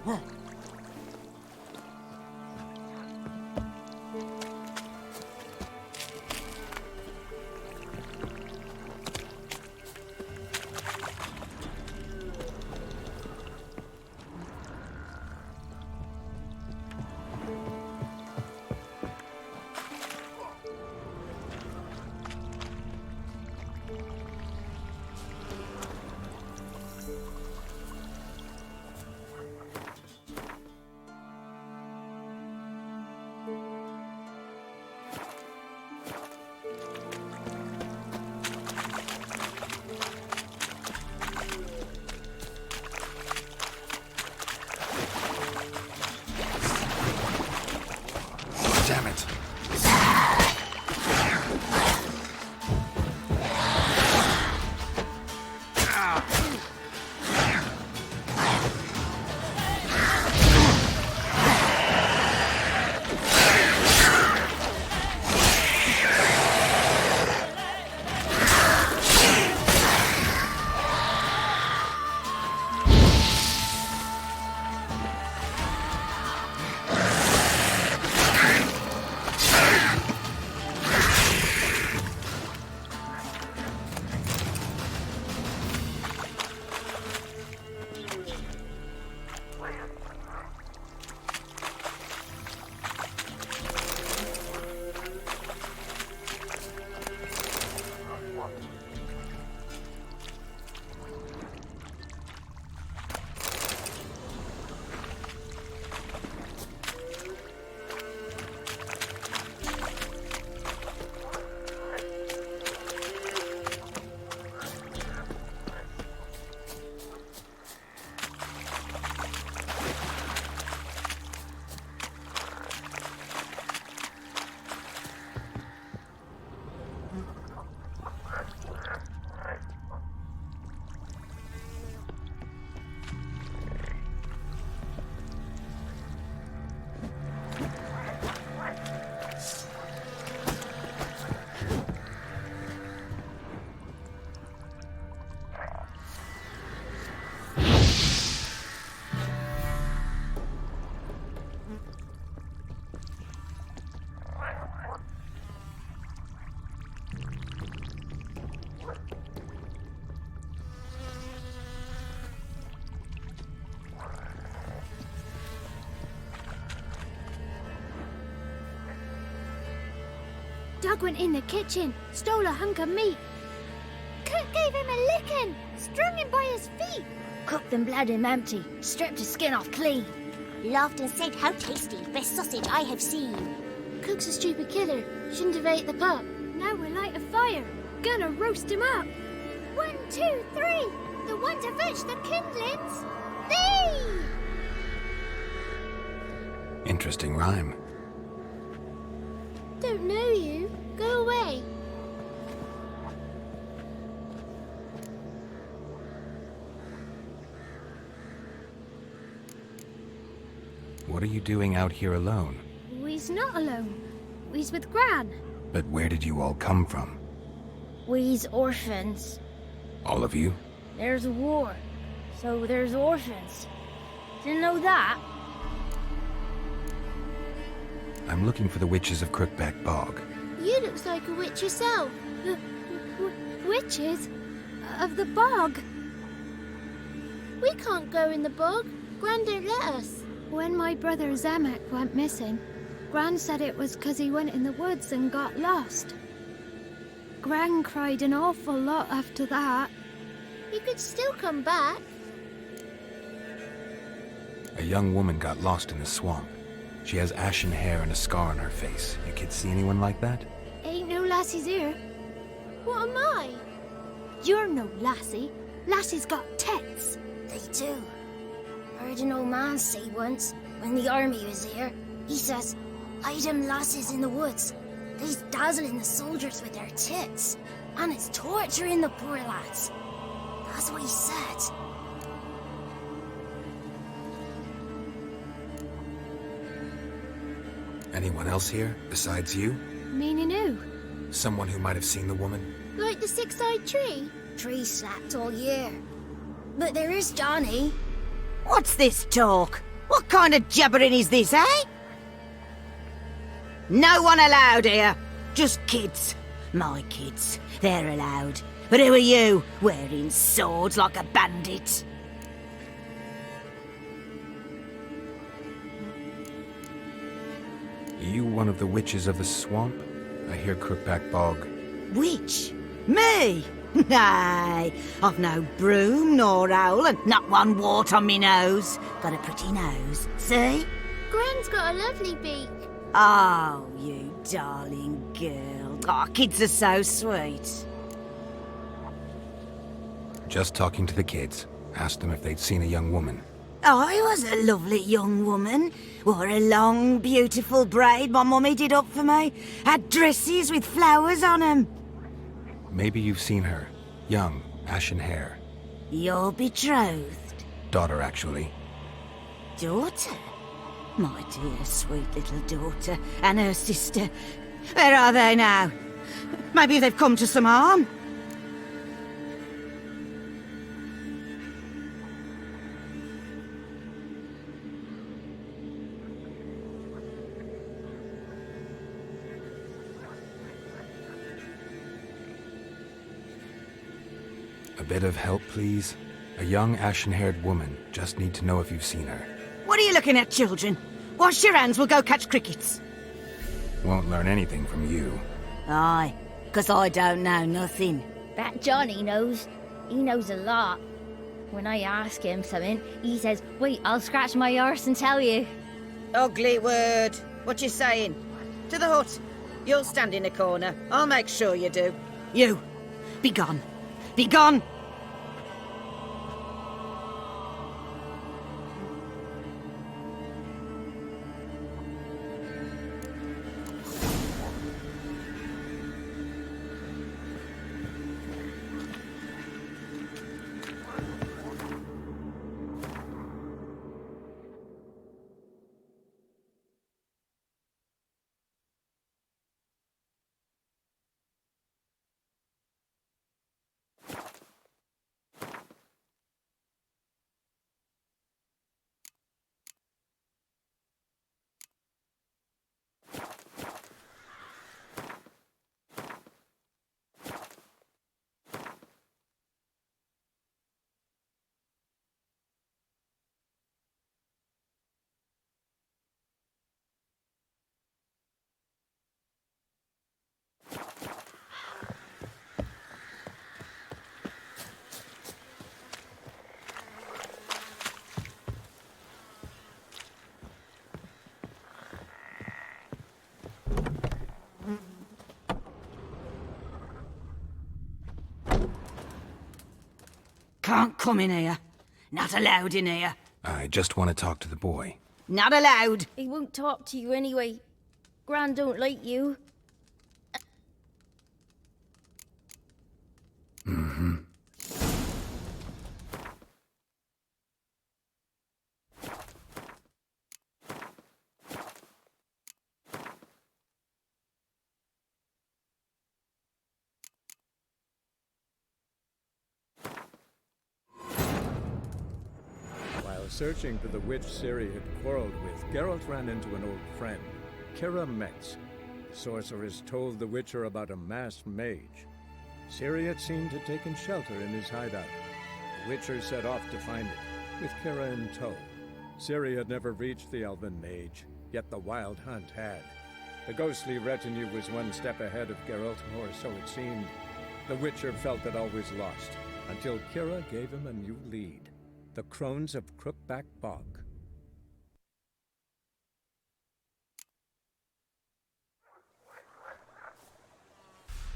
Whoa. Doug went in the kitchen, stole a hunk of meat. Cook gave him a licking, strung him by his feet. Cooked and bled him empty, stripped his skin off clean. Laughed and said, "How tasty, best sausage I have seen." Cook's a stupid killer, shouldn't have ate the pup. Now we'll light a fire, gonna roast him up. 1, 2, 3, the one to fetch the kindlings. Thee! Interesting rhyme. Don't know you. Go away. What are you doing out here alone? We's not alone. We's with Gran. But where did you all come from? We's orphans. All of you? There's a war, so there's orphans. Didn't know that? I'm looking for the witches of Crookback Bog. You looks like a witch yourself. Witches? Of the bog? We can't go in the bog. Gran don't let us. When my brother Zemek went missing, Gran said it was 'cause he went in the woods and got lost. Gran cried an awful lot after that. He could still come back. A young woman got lost in the swamp. She has ashen hair and a scar on her face. You kids see anyone like that? Ain't no lassies here. What am I? You're no lassie. Lassie's got tits. They do. Heard an old man say once, when the army was here, he says, "Hide them lasses in the woods. They's dazzling the soldiers with their tits, and it's torturing the poor lads." That's what he said. Anyone else here, besides you? Meaning who? Someone who might have seen the woman? Like the six-eyed tree? Tree slapped all year. But there is Johnny. What's this talk? What kind of jabbering is this, eh? No one allowed here. Just kids. My kids. They're allowed. But who are you, wearing swords like a bandit? Are you one of the witches of the swamp? I hear Crookback Bog. Witch? Me? Nay, I've no broom nor owl and not one wart on me nose. Got a pretty nose, see? Gran's got a lovely beak. Oh, you darling girl. Oh, kids are so sweet. Just talking to the kids. Asked them if they'd seen a young woman. I was a lovely young woman. Wore a long, beautiful braid my mummy did up for me. Had dresses with flowers on 'em. Maybe you've seen her. Young, ashen hair. Your betrothed? Daughter, actually. Daughter? My dear, sweet little daughter. And her sister. Where are they now? Maybe they've come to some harm. A bit of help, please? A young, ashen-haired woman. Just need to know if you've seen her. What are you looking at, children? Wash your hands, we'll go catch crickets. Won't learn anything from you. Aye, 'cause I don't know nothing. That Johnny knows. He knows a lot. When I ask him something, he says, "Wait, I'll scratch my arse and tell you." Ugly word. What you saying? To the hut. You'll stand in a corner. I'll make sure you do. You, be gone. Be gone! can't come in here. Not allowed in here. I just want to talk to the boy. Not allowed. He won't talk to you anyway. Gran don't like you. Mm-hmm. While searching for the witch Ciri had quarreled with, Geralt ran into an old friend, Kira Metz. The sorceress told the Witcher about a masked mage. Ciri had seemed to have taken shelter in his hideout. The Witcher set off to find it, with Kira in tow. Ciri had never reached the elven mage, yet the wild hunt had. The ghostly retinue was one step ahead of Geralt, or so it seemed. The Witcher felt that all was lost, until Kira gave him a new lead. The Crones of Crookback Bog.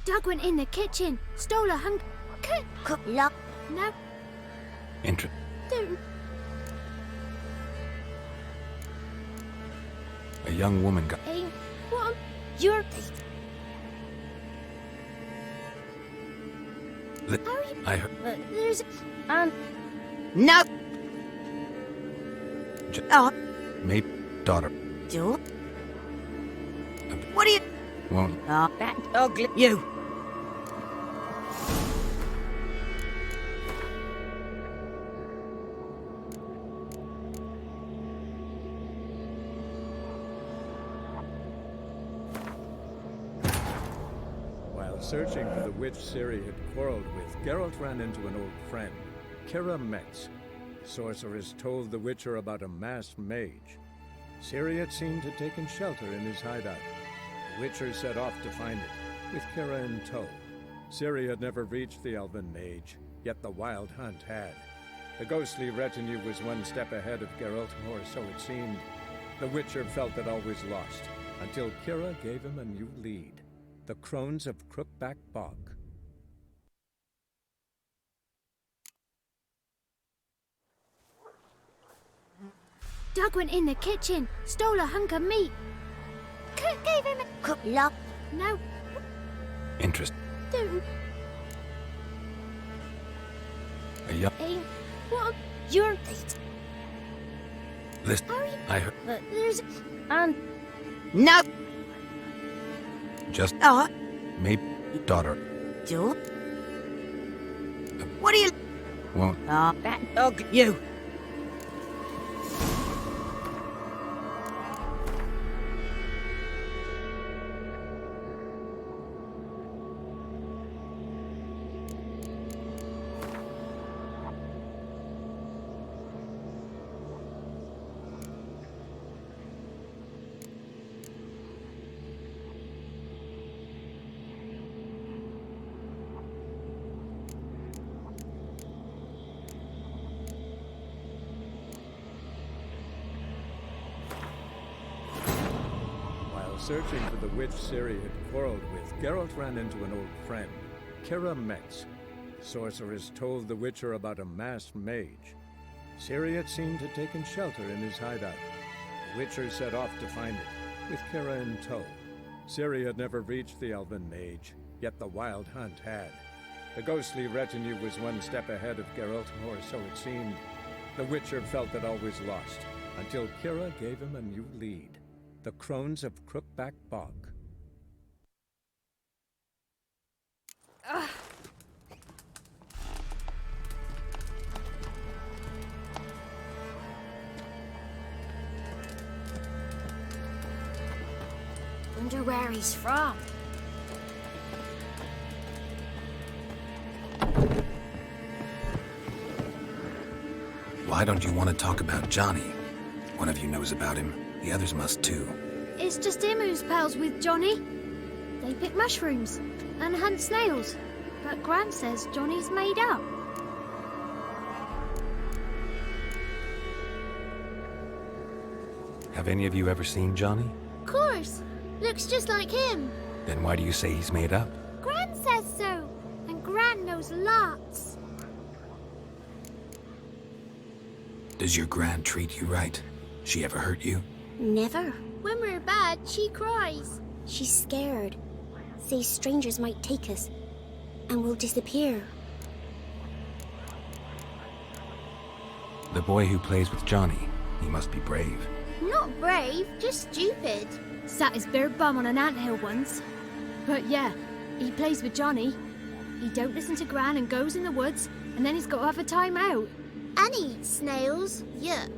Doug went in the kitchen, stole a cook lock. No, don't. A young woman got... Hey, what? You're... I heard... There's... No! Maybe daughter. Do? What are you... Won't... that ugly... You! While searching for the witch Ciri had quarreled with, Geralt ran into an old friend, Kira Metz. The sorceress told the Witcher about a masked mage. Ciri had seemed to have taken shelter in his hideout. The Witcher set off to find it, with Kira in tow. Ciri had never reached the elven mage, yet the wild hunt had. The ghostly retinue was one step ahead of Geralt, or so it seemed. The Witcher felt that all was lost, until Kira gave him a new lead. The Crones of Crookback Bog. Doug went in the kitchen, stole a hunk of meat. Cook gave him a cook lock. No, Interest. don't. A young... Hey, what? You're... Listen, I heard... There's... No! Just... Maybe daughter. Do? What are you... Won't... that ugly... You! Searching for the witch Ciri had quarreled with, Geralt ran into an old friend, Kira Metz. The sorceress told the Witcher about a masked mage. Ciri had seemed to have taken shelter in his hideout. The Witcher set off to find it, with Kira in tow. Ciri had never reached the elven mage, yet the wild hunt had. The ghostly retinue was one step ahead of Geralt, or so it seemed. The Witcher felt that all was lost, until Kira gave him a new lead. The Crones of Crookback Bog. Wonder where he's from. Why don't you want to talk about Johnny? One of you knows about him. The others must too. It's just him who's pals with Johnny. They pick mushrooms and hunt snails. But Gran says Johnny's made up. Have any of you ever seen Johnny? Of course. Looks just like him. Then why do you say he's made up? Gran says so. And Gran knows lots. Does your gran treat you right? She ever hurt you? Never. When we're bad, she cries. She's scared. Says strangers might take us, and we'll disappear. The boy who plays with Johnny, he must be brave. Not brave, just stupid. Sat his bare bum on an anthill once. But yeah, he plays with Johnny. He don't listen to Gran and goes in the woods, and then he's got to have a time out. And he eats snails. Yuck.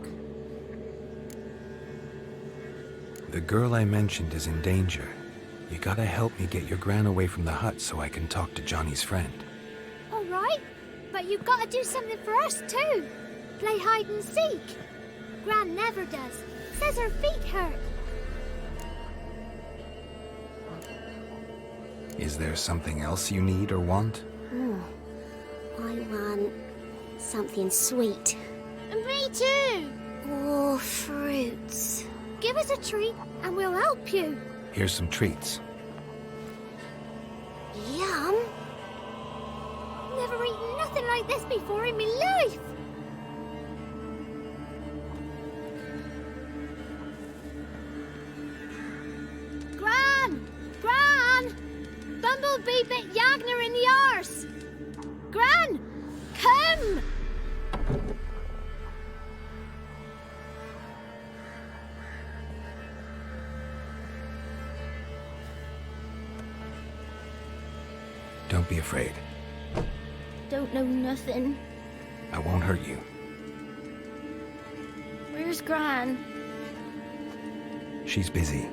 The girl I mentioned is in danger. You gotta help me get your gran away from the hut so I can talk to Johnny's friend. All right, but you've got to do something for us too. Play hide and seek. Gran never does. Says her feet hurt. Is there something else you need or want? I want something sweet. And me too. Oh, fruits. Give us a treat and we'll help you. Here's some treats. Yum. Never eaten nothing like this before in my life. Gran! Gran! Bumblebee bit Yagner in the arse. Gran! Come! Don't be afraid. Don't know nothing. I won't hurt you. Where's Gran? She's busy.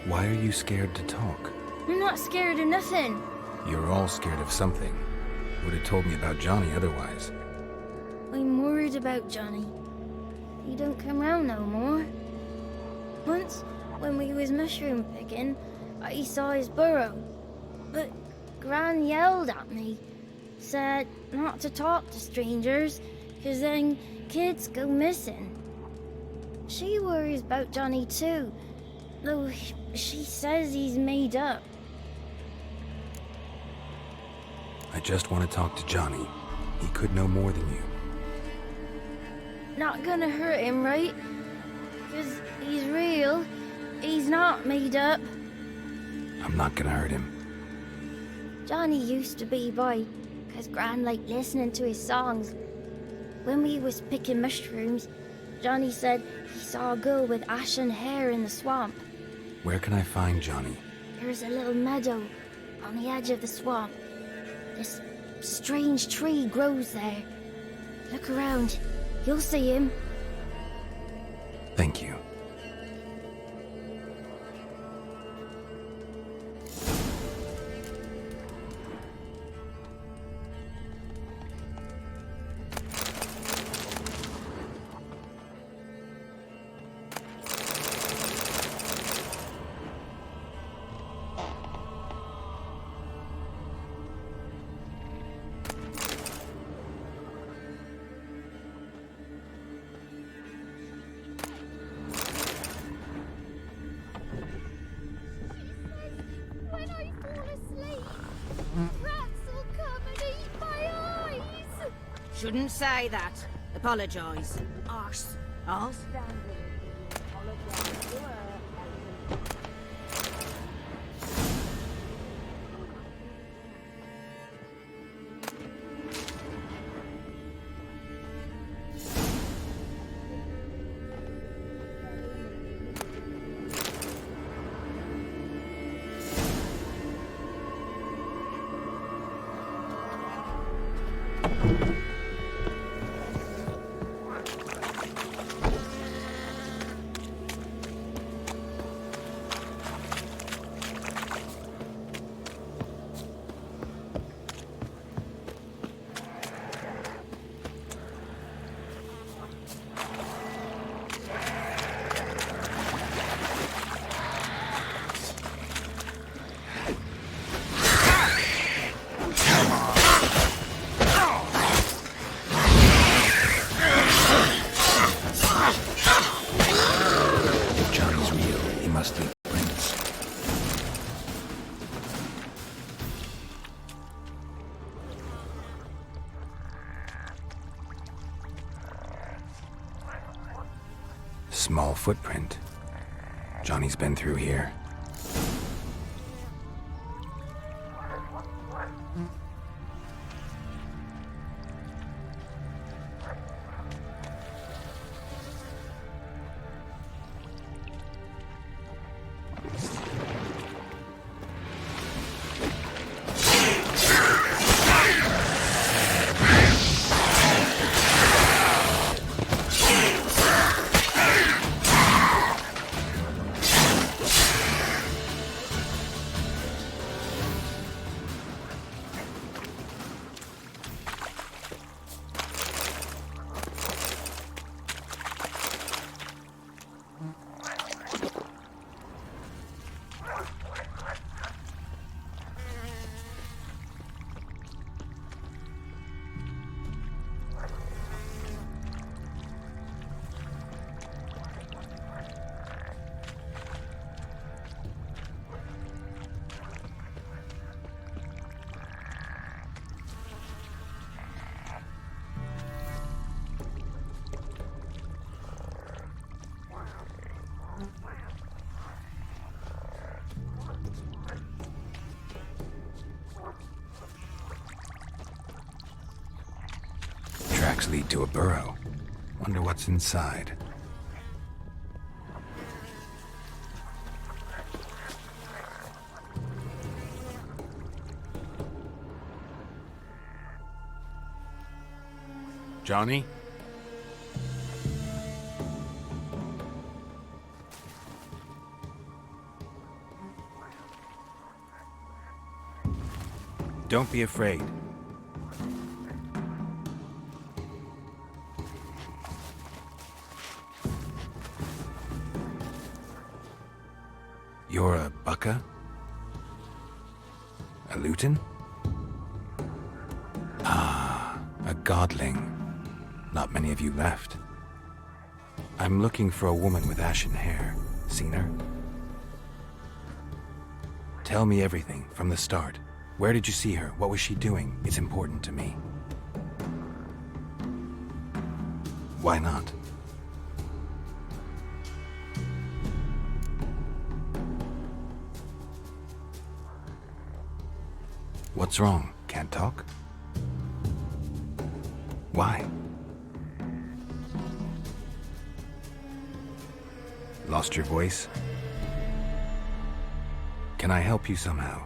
Why are you scared to talk? I'm not scared of nothing. You're all scared of something. Would have told me about Johnny otherwise. I'm worried about Johnny. He don't come round no more. Once, when we was mushroom picking, I saw his burrow. But Gran yelled at me. Said not to talk to strangers, 'cause then kids go missing. She worries about Johnny too, though she says he's made up. I just want to talk to Johnny. He could know more than you. Not gonna hurt him, right? 'Cause he's real. He's not made up. I'm not gonna hurt him. Johnny used to be by, 'cause Gran liked listening to his songs. When we was picking mushrooms, Johnny said he saw a girl with ashen hair in the swamp. Where can I find Johnny? There's a little meadow on the edge of the swamp. This strange tree grows there. Look around. You'll see him. Thank you. When I fall asleep, rats will come and eat my eyes. Shouldn't say that. Apologise. Arse. Arse? Small footprint. Johnny's been through here. Tracks lead to a burrow. Wonder what's inside. Johnny? Don't be afraid. You're a bucka? A luton? Ah, a godling. Not many of you left. I'm looking for a woman with ashen hair. Seen her? Tell me everything from the start. Where did you see her? What was she doing? It's important to me. Why not? What's wrong? Can't talk? Why? Lost your voice? Can I help you somehow?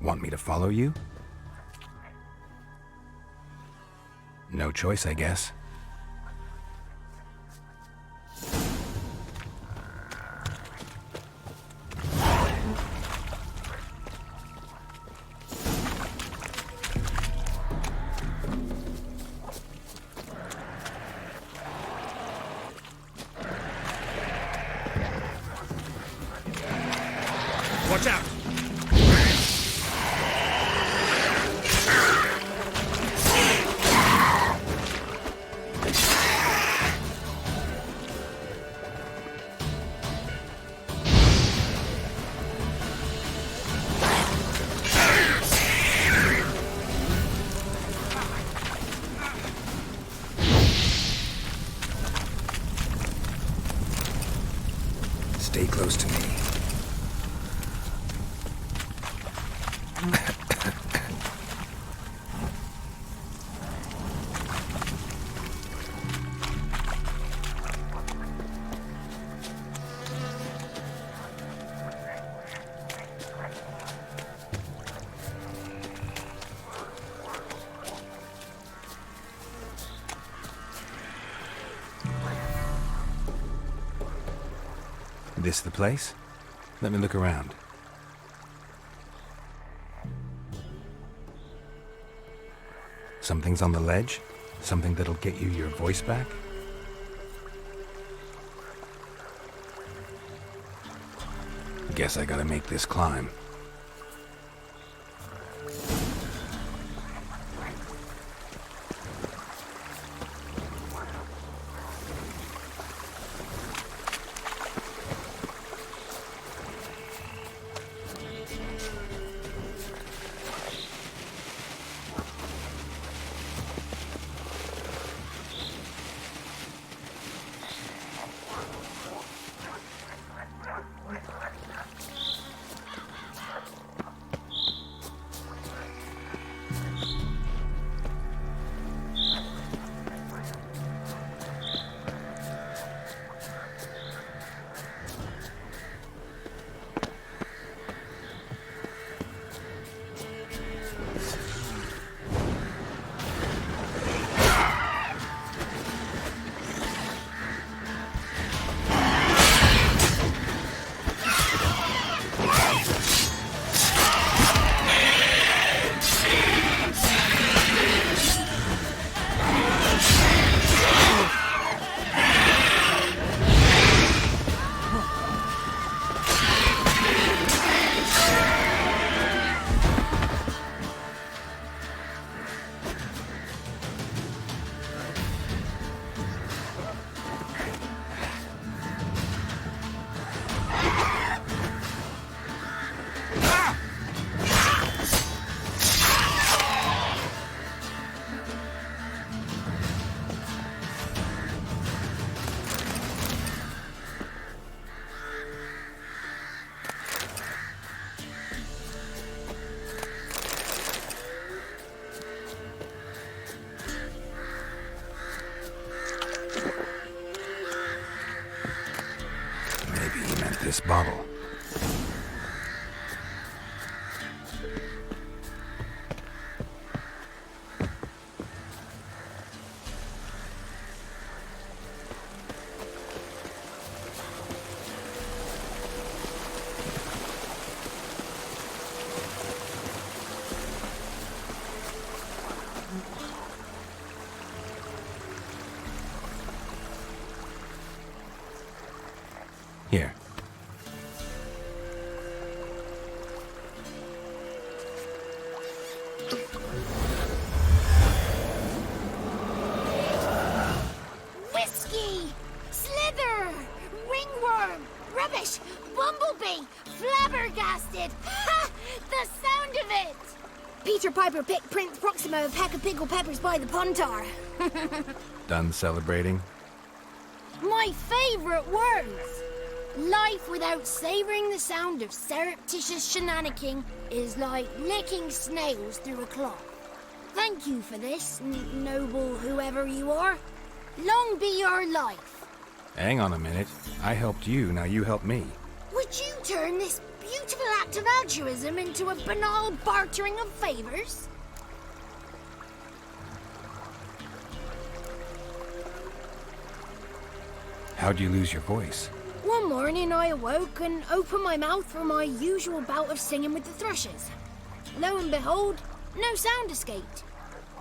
Want me to follow you? No choice, I guess. Watch out! Stay close to me. This the place? Let me look around. Something's on the ledge? Something that'll get you your voice back? Guess I gotta make this climb. this bottle. Here. Whiskey! Slither! Ringworm! Rubbish! Bumblebee! Flabbergasted! Ha! The sound of it! Peter Piper picked Prince Proximo a pack of pickled peppers by the Pontar. Done celebrating? My favourite words! Life without savouring the sound of surreptitious shenanigans is like licking snails through a cloth. Thank you for this, noble whoever you are. Long be your life. Hang on a minute. I helped you, now you help me. Would you turn this beautiful act of altruism into a banal bartering of favours? How'd you lose your voice? One morning I awoke and opened my mouth for my usual bout of singing with the thrushes. Lo and behold, no sound escaped.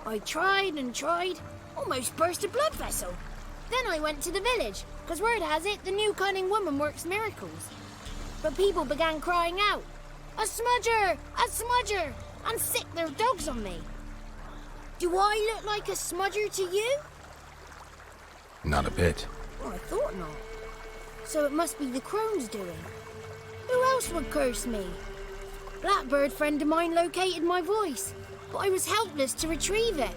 I tried and tried, almost burst a blood vessel. Then I went to the village, because word has it the new cunning woman works miracles. But people began crying out, "A smudger! A smudger!" and sicked their dogs on me. Do I look like a smudger to you? Not a bit. Well, I thought not. So it must be the crone's doing. Who else would curse me? Blackbird friend of mine located my voice, but I was helpless to retrieve it.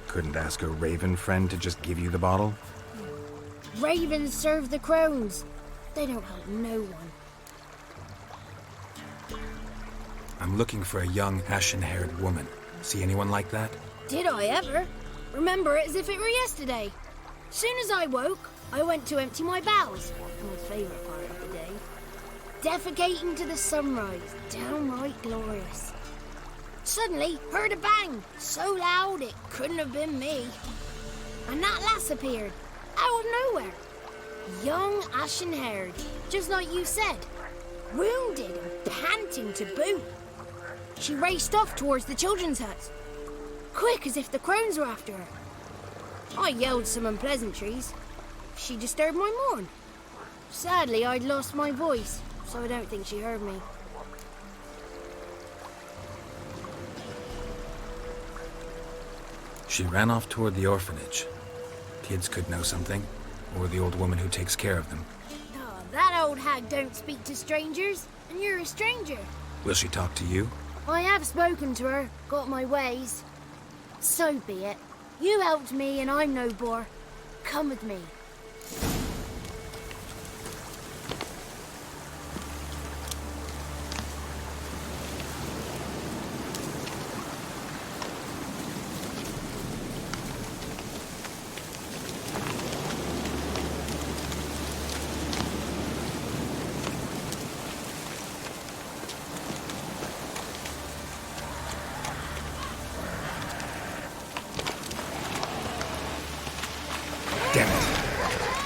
Couldn't ask a raven friend to just give you the bottle? Ravens serve the crones. They don't help no one. I'm looking for a young, ashen-haired woman. See anyone like that? Did I ever? Remember it as if it were yesterday. Soon as I woke, I went to empty my bowels. My favourite part of the day. Defecating to the sunrise. Downright glorious. Suddenly, heard a bang. So loud it couldn't have been me. And that lass appeared. Out of nowhere. Young, ashen-haired. Just like you said. Wounded and panting to boot. She raced off towards the children's huts. Quick as if the crones were after her. I yelled some unpleasantries. She disturbed my morn. Sadly, I'd lost my voice, so I don't think she heard me. She ran off toward the orphanage. Kids could know something, or the old woman who takes care of them. Oh, that old hag don't speak to strangers, and you're a stranger. Will she talk to you? I have spoken to her, got my ways. So be it. You helped me, and I'm no bore. Come with me. Damn it.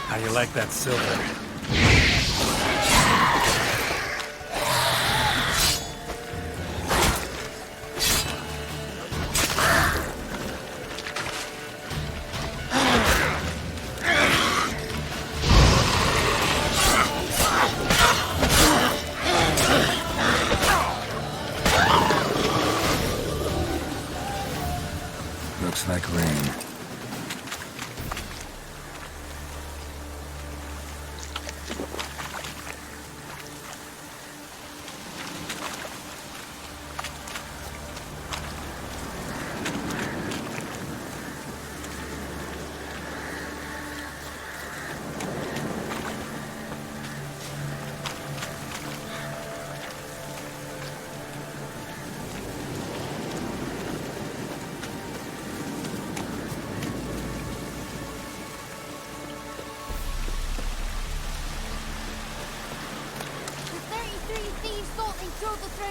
How do you like that silver? Looks like rain.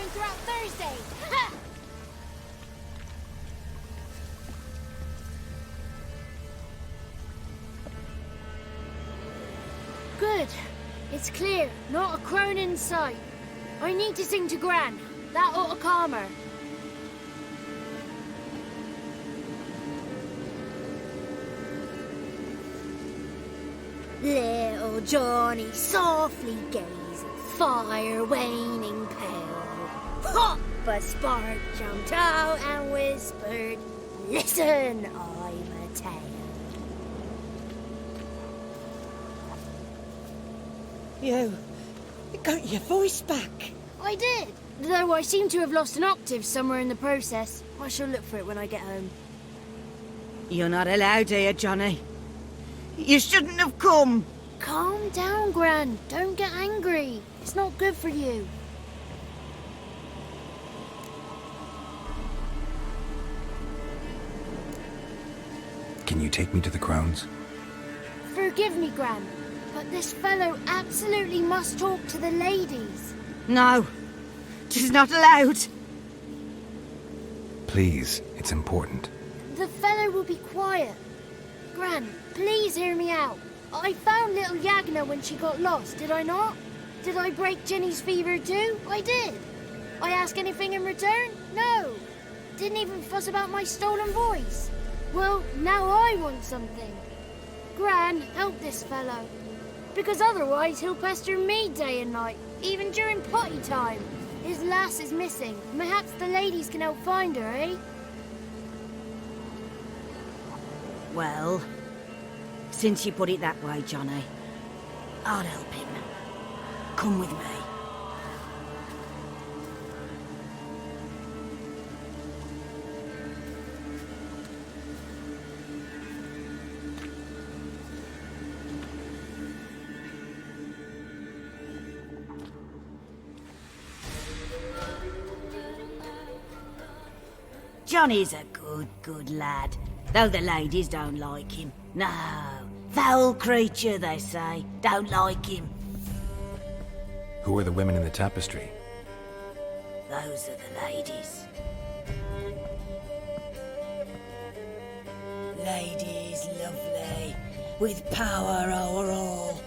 going throughout Thursday. Ha! Good. It's clear. Not a crone in sight. I need to sing to Gran. That ought to calm her. Little Johnny softly gazed, fire waning pale. Hop! A spark jumped out and whispered, "Listen, I'm a tale." You got your voice back. I did. Though I seem to have lost an octave somewhere in the process. I shall look for it when I get home. You're not allowed here, Johnny. You shouldn't have come. Calm down, Gran. Don't get angry. It's not good for you. Can you take me to the crones? Forgive me, Gran, but this fellow absolutely must talk to the ladies. No, she's not allowed. Please, it's important. The fellow will be quiet. Gran, please hear me out. I found little Yagna when she got lost, did I not? Did I break Jenny's fever too? I did. I ask anything in return? No. Didn't even fuss about my stolen voice. Well, now I want something. Gran, help this fellow. Because otherwise he'll pester me day and night, even during potty time. His lass is missing. Perhaps the ladies can help find her, eh? Well, since you put it that way, Johnny, I'll help him. Come with me. Johnny's a good lad, though the ladies don't like him. No, foul creature, they say. Don't like him. Who are the women in the tapestry? Those are the ladies. Ladies lovely, with power o'er all.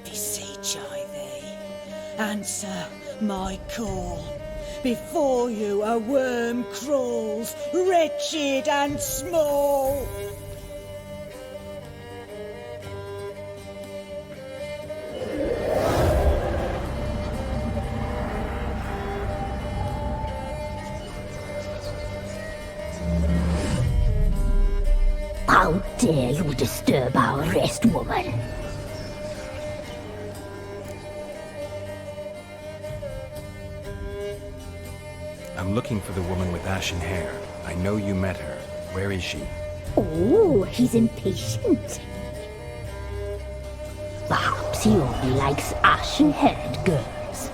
Beseech I thee, answer my call. Before you a worm crawls, wretched and small. How dare you disturb our rest, woman? I'm looking for the woman with ashen hair. I know you met her. Where is she? Oh, he's impatient. Perhaps he only likes ashen-haired girls.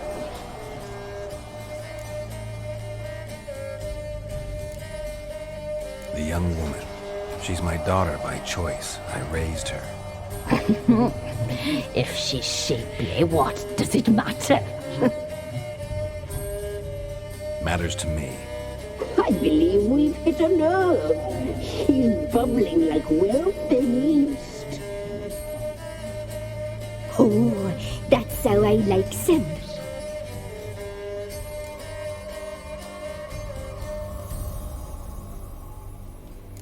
The young woman. She's my daughter by choice. I raised her. If she's shapely, what does it matter? Matters to me. I believe we've hit a nerve. He's bubbling like well-fed yeast. Oh, that's how I like him.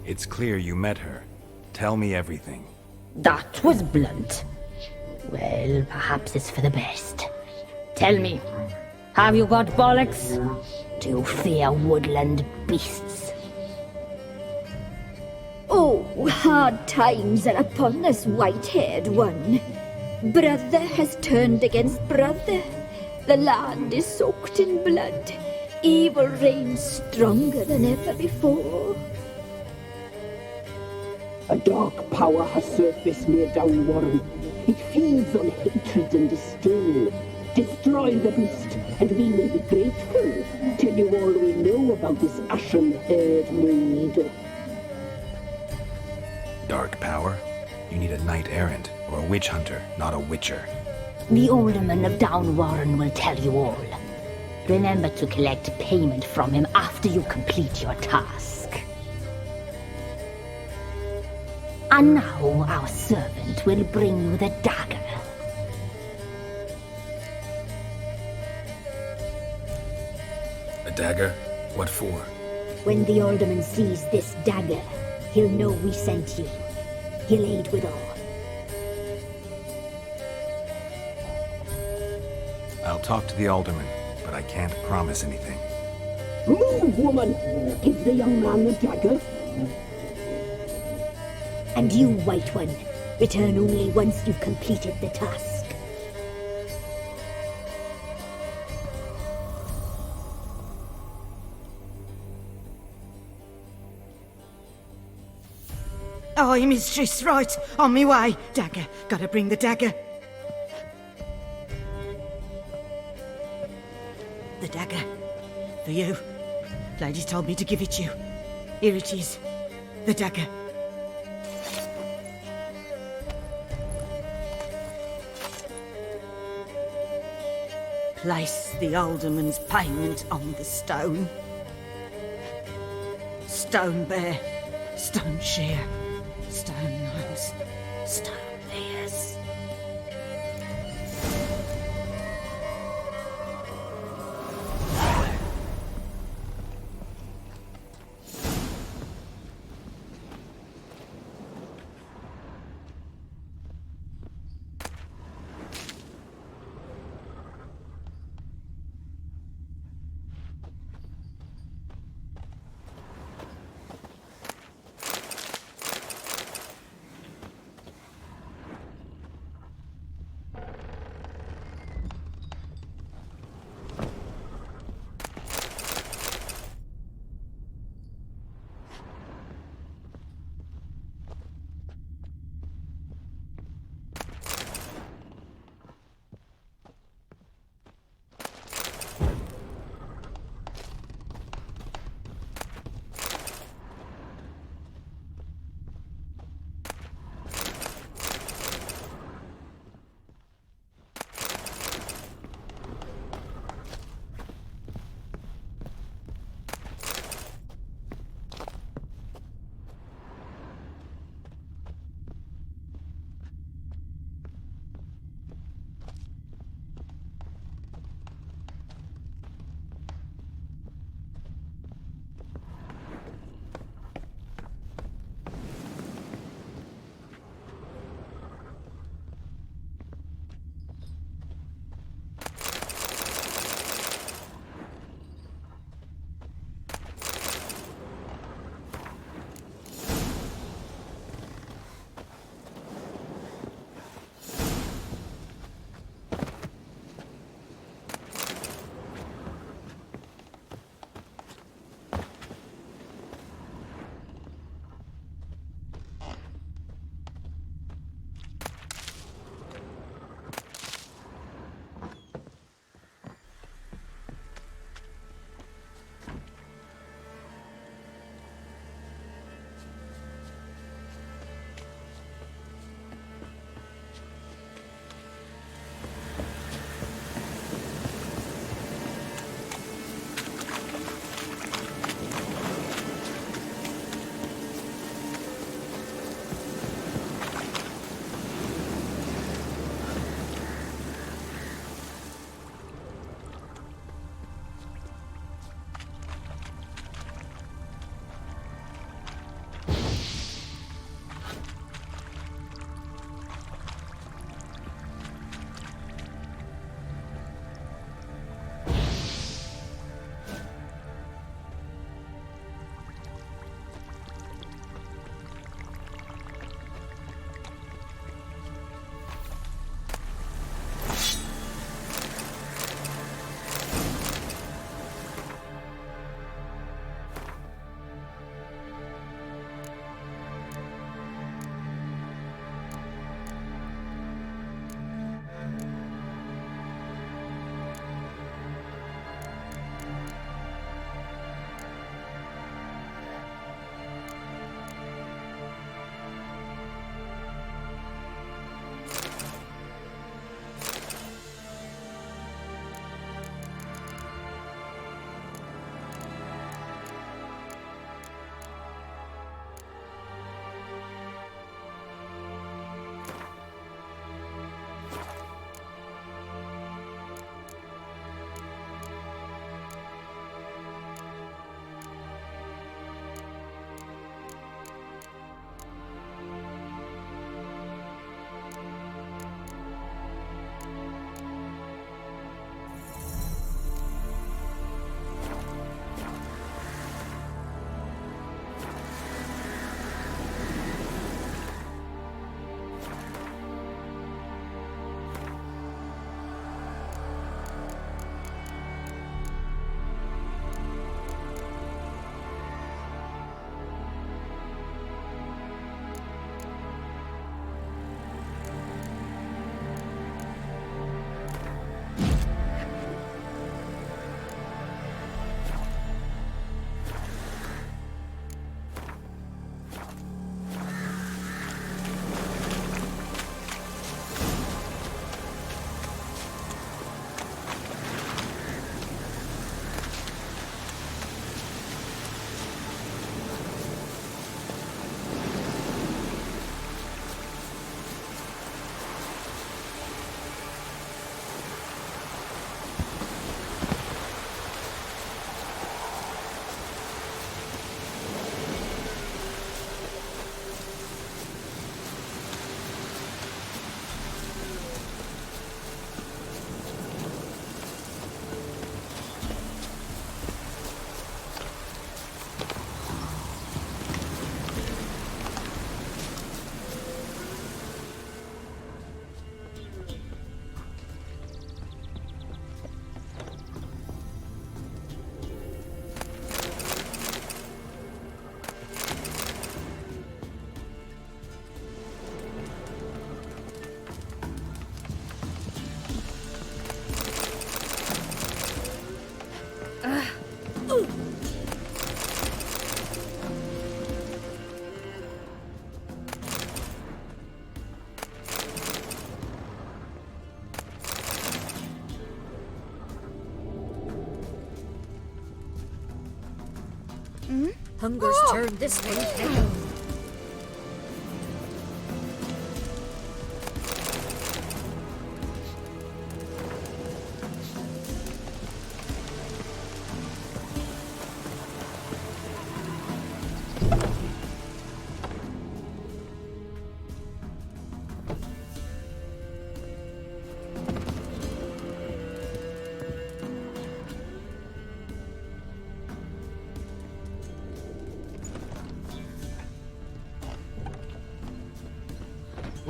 It's clear you met her. Tell me everything. That was blunt. Well, perhaps it's for the best. Tell me, have you got bollocks? Do you fear woodland beasts? Oh, hard times are upon this white-haired one. Brother has turned against brother. The land is soaked in blood. Evil reigns stronger than ever before. A dark power has surfaced near Downwarren. It feeds on hatred and disdain. Destroy the beast, and we may be grateful. Tell you all we know about this ashen-haired maid. Dark power? You need a knight-errant, or a witch-hunter, not a witcher. The alderman of Downwarren will tell you all. Remember to collect payment from him after you complete your task. And now our servant will bring you the dagger. A dagger? What for? When the alderman sees this dagger, he'll know we sent you. He'll aid with all. I'll talk to the alderman, but I can't promise anything. Move, woman! Give the young man the dagger. And you, White One, return only once you've completed the task. Aye, mistress, right. On me way. Dagger. Gotta bring the dagger. The dagger. For you. Lady told me to give it you. Here it is. The dagger. Place the alderman's payment on the stone. Stone bear. Stone shear. Stone knives. Stone bears. hunger's turned this thing fickle.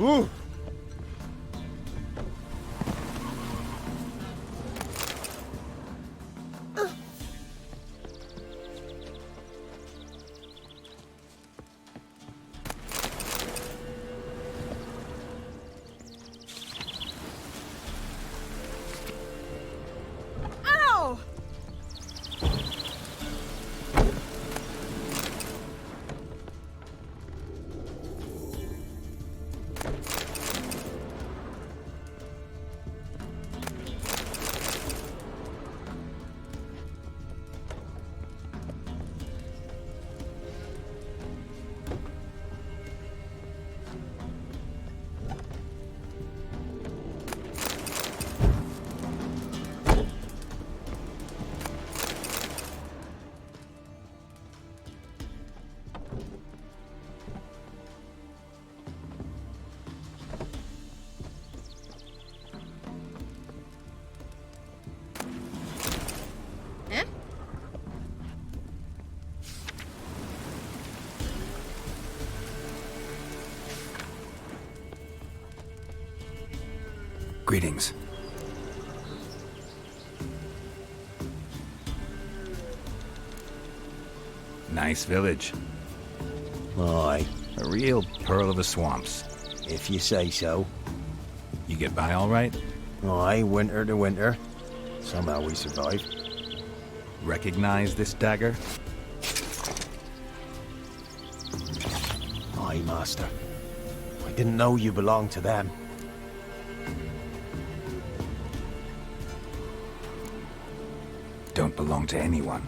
Ooh! Ow! Greetings. Nice village. Aye. A real pearl of the swamps. If you say so. You get by all right? Aye, winter to winter. Somehow we survive. Recognize this dagger? Aye, master. I didn't know you belonged to them. Don't belong to anyone.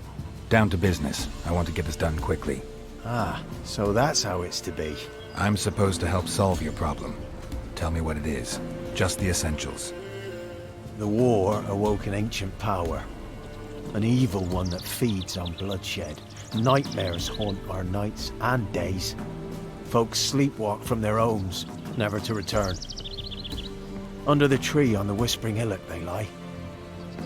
Down to business. I want to get this done quickly. Ah, so that's how it's to be. I'm supposed to help solve your problem. Tell me what it is. Just the essentials. The war awoke an ancient power. An evil one that feeds on bloodshed. Nightmares haunt our nights and days. Folks sleepwalk from their homes, never to return. Under the tree on the Whispering Hillock they lie.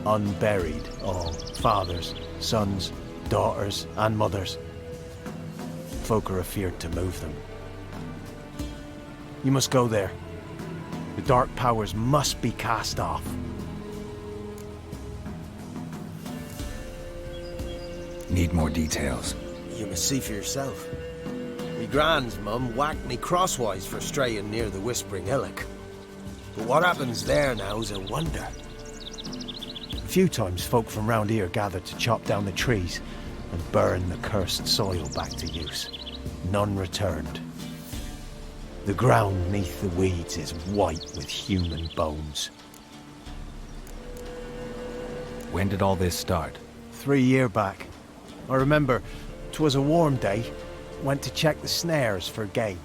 Unburied, all. Fathers, sons, daughters, and mothers. Folk are afeard to move them. You must go there. The dark powers must be cast off. Need more details. You must see for yourself. Me grand's mum whacked me crosswise for straying near the Whispering Hillock. But what happens there now's a wonder. A few times folk from round here gathered to chop down the trees and burn the cursed soil back to use. None returned. The ground neath the weeds is white with human bones. When did all this start? 3 years back. I remember 'twas a warm day. Went to check the snares for game.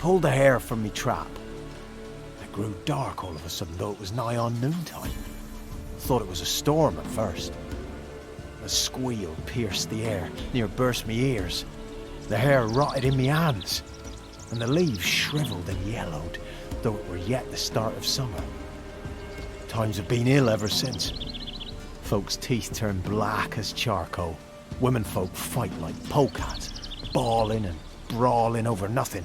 Pulled the hair from me trap. It grew dark all of a sudden, though it was nigh on noontime. Thought it was a storm at first. A squeal pierced the air, near burst me ears. The hair rotted in me hands, and the leaves shriveled and yellowed, though it were yet the start of summer. Times have been ill ever since. Folks' teeth turn black as charcoal. Womenfolk fight like polecats, bawling and brawling over nothing.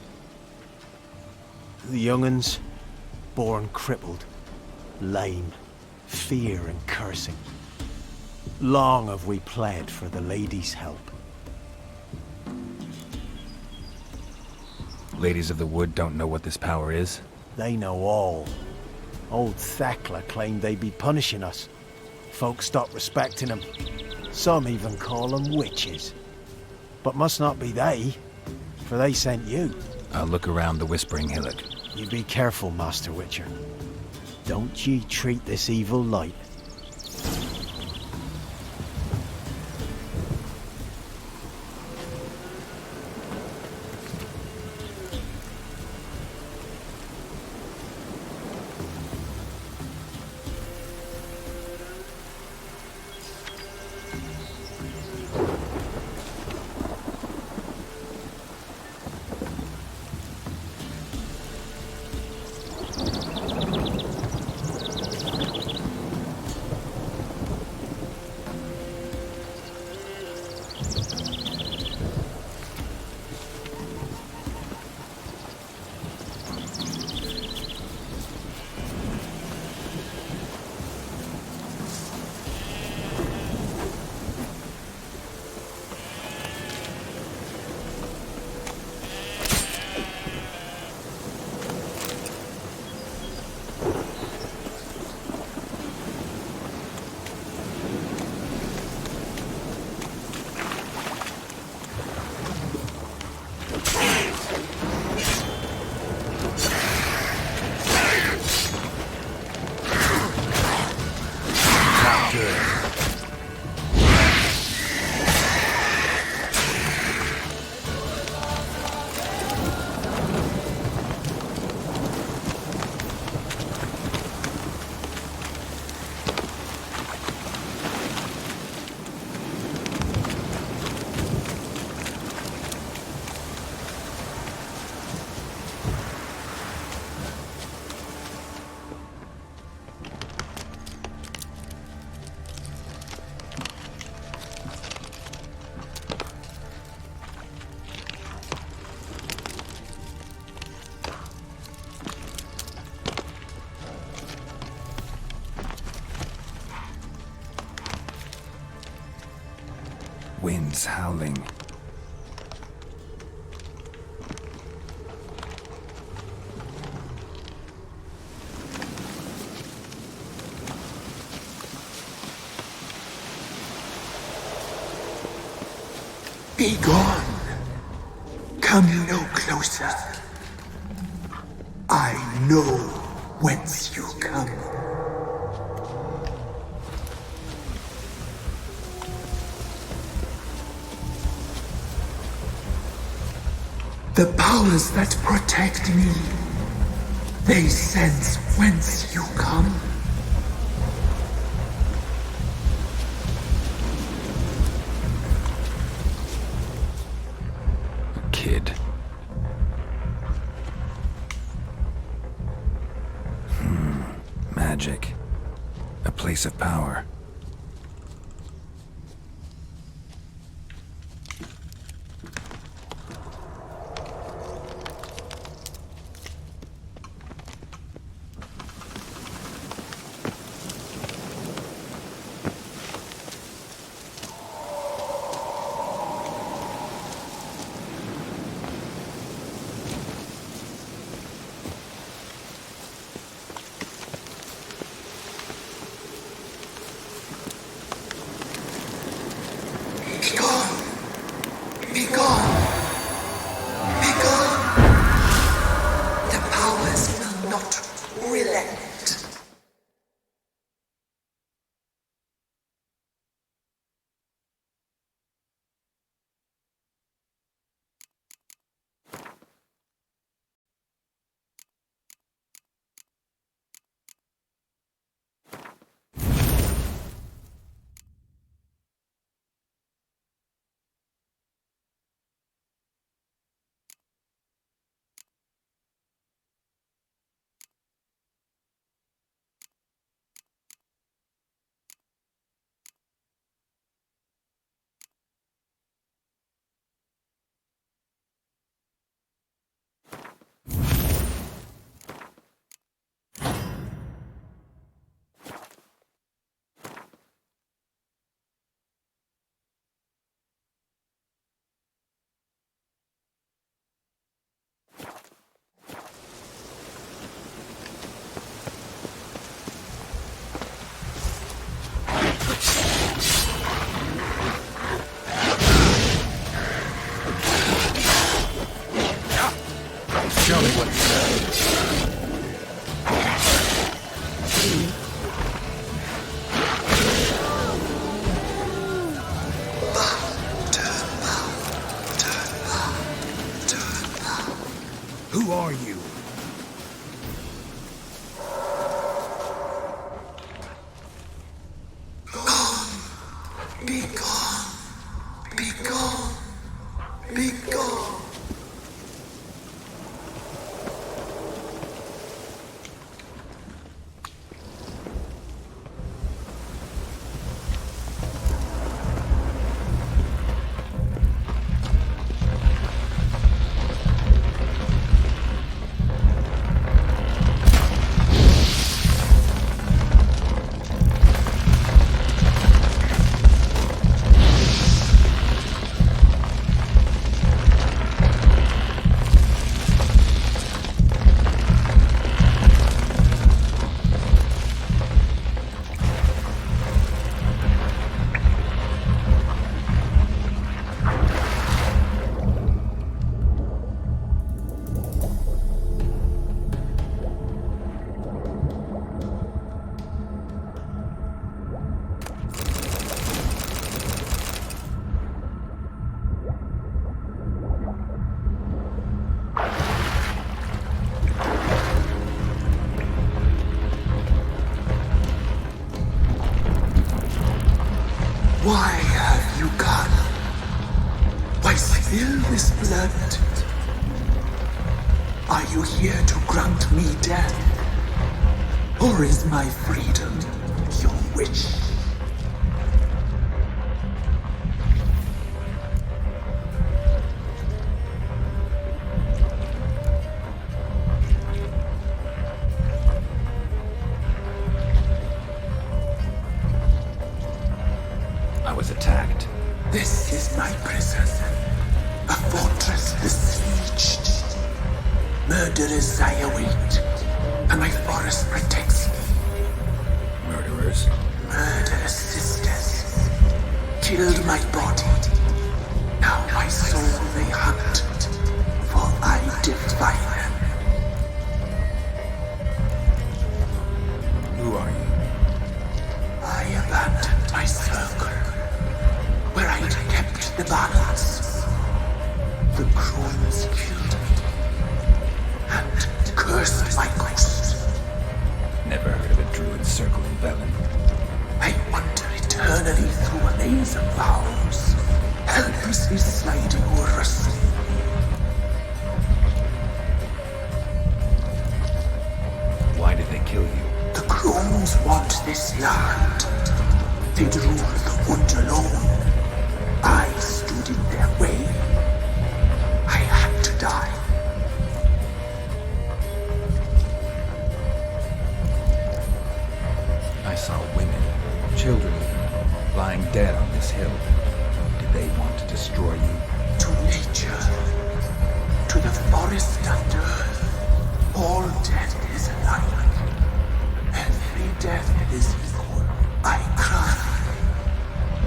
The young'uns, born crippled, lame, fear and cursing. Long have we pled for the lady's help. Ladies of the Wood don't know what this power is? They know all. Old Thekla claimed they'd be punishing us. Folks stopped respecting them. Some even call them witches. But must not be they, for they sent you. I'll look around the Whispering Hillock. You be careful, Master Witcher. Don't ye treat this evil light. Winds howling. Be gone. Come no closer. I know whence you come. The powers that protect me, they sense whence you come. Kid. Magic. A place of power. Be gone. Be gone. Be gone. The powers will not relent. Show me what's Who are you? Gone. Be gone. Be gone. Be gone. Why have you gone? Why spill this blood? Are you here to grant me death? Or is my freedom your wish? I was attacked. This is my prison. A fortress besieged. Murderers I await, and my forest protects me. Murderers? Murderous sisters killed my body. Now my soul they hunt, for I defy them. Who are you? I abandoned my circle, where I'd kept the balance. The crones killed me, and cursed my ghost. Never heard of a druid circle in Velen. I wander eternally through a maze of vows, helplessly sliding over a sea. Why did they kill you? The crones want this land. They'd rule the wood alone. I stood in their way. I had to die. I saw women, children, lying dead on this hill. Did they want to destroy you? To nature, to the forest and earth, all death is alike. Every death is equal. I cry.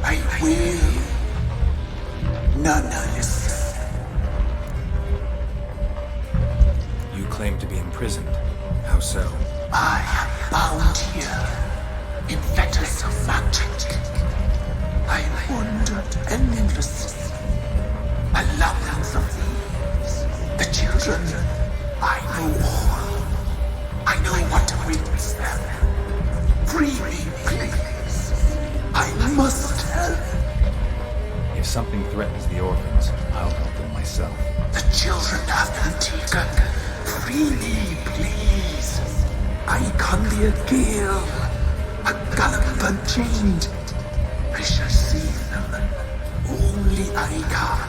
I wail. None listen. You claim to be imprisoned. How so? I am bound here in fetters of magic. I wandered endlessly. A labyrinth of thieves. The children, I know all. I know what awaits them. Free me, please. I must help. If something threatens the orphans, I'll help them myself. The children have been taken. Free me, please. I can be a gale, a gallop unchained. I shall save them. Only I can.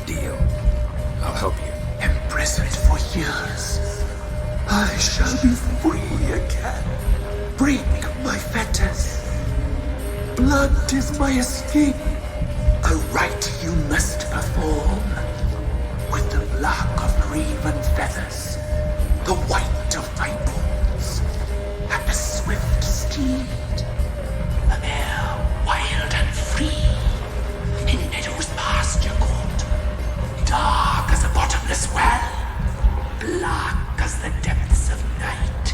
Deal. I'll help you. Imprisoned for years, I shall be free again. Break my fetters. Blood is my escape. A rite you must perform. With the black of raven feathers, the white of my bones, and a swift steed. A mare wild and free, in meadows pasture court. Dark as a bottomless well, black as the depths of night.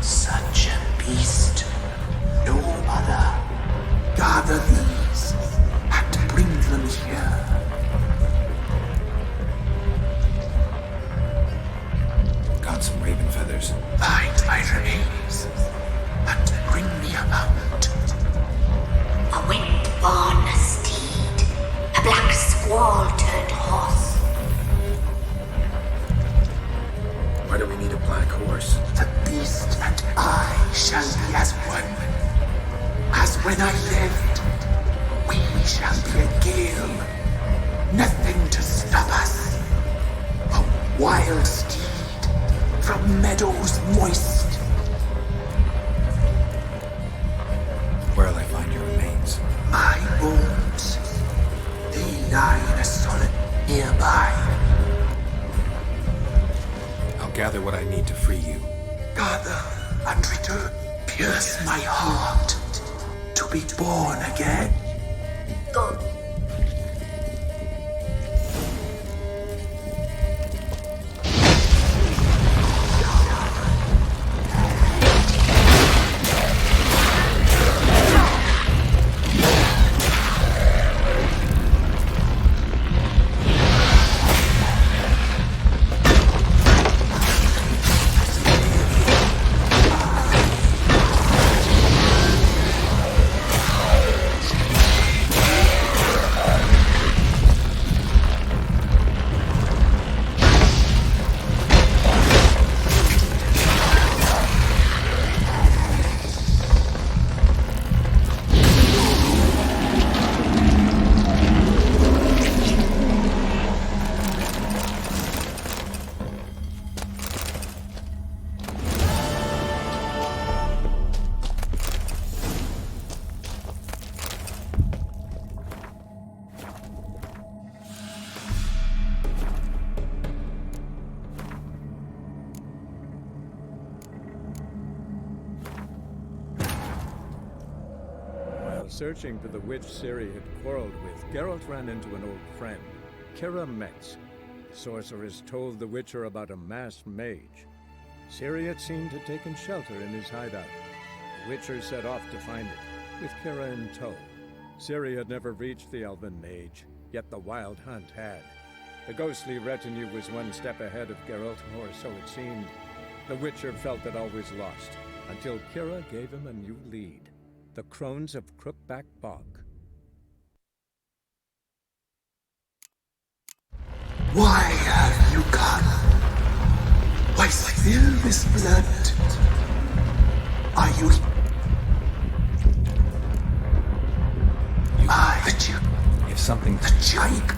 Such a beast, no other. Gather these and bring them here. Got some raven feathers. Find my remains and bring me a mount. A wind-born steed, a black squall-turned horse. Why do we need a black horse? The beast and I shall be as one. As when I lived, we shall be a gale. Nothing to stop us. A wild steed from meadows moist. Where'll I find your remains? My bones, they lie in a solid nearby. I'll gather what I need to free you. Gather and return. Pierce my heart to be born again. Go. While searching for the witch Ciri had quarreled with, Geralt ran into an old friend, Kira Metz. The sorceress told the Witcher about a masked mage. Ciri had seemed to have taken shelter in his hideout. The Witcher set off to find it, with Kira in tow. Ciri had never reached the elven mage, yet the Wild Hunt had. The ghostly retinue was one step ahead of Geralt, or so it seemed. The Witcher felt that all was lost, until Kira gave him a new lead. The Crones of Crookback Bog. Why have you come? Why spill this blood? Are you... If something... The giant...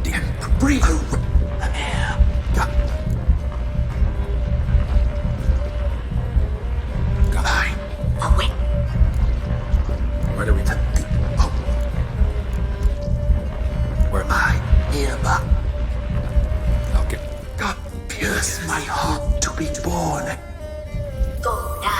The emperor... Where do we... Where am I? Here, but... Okay. God pierce my heart to be born. Go now.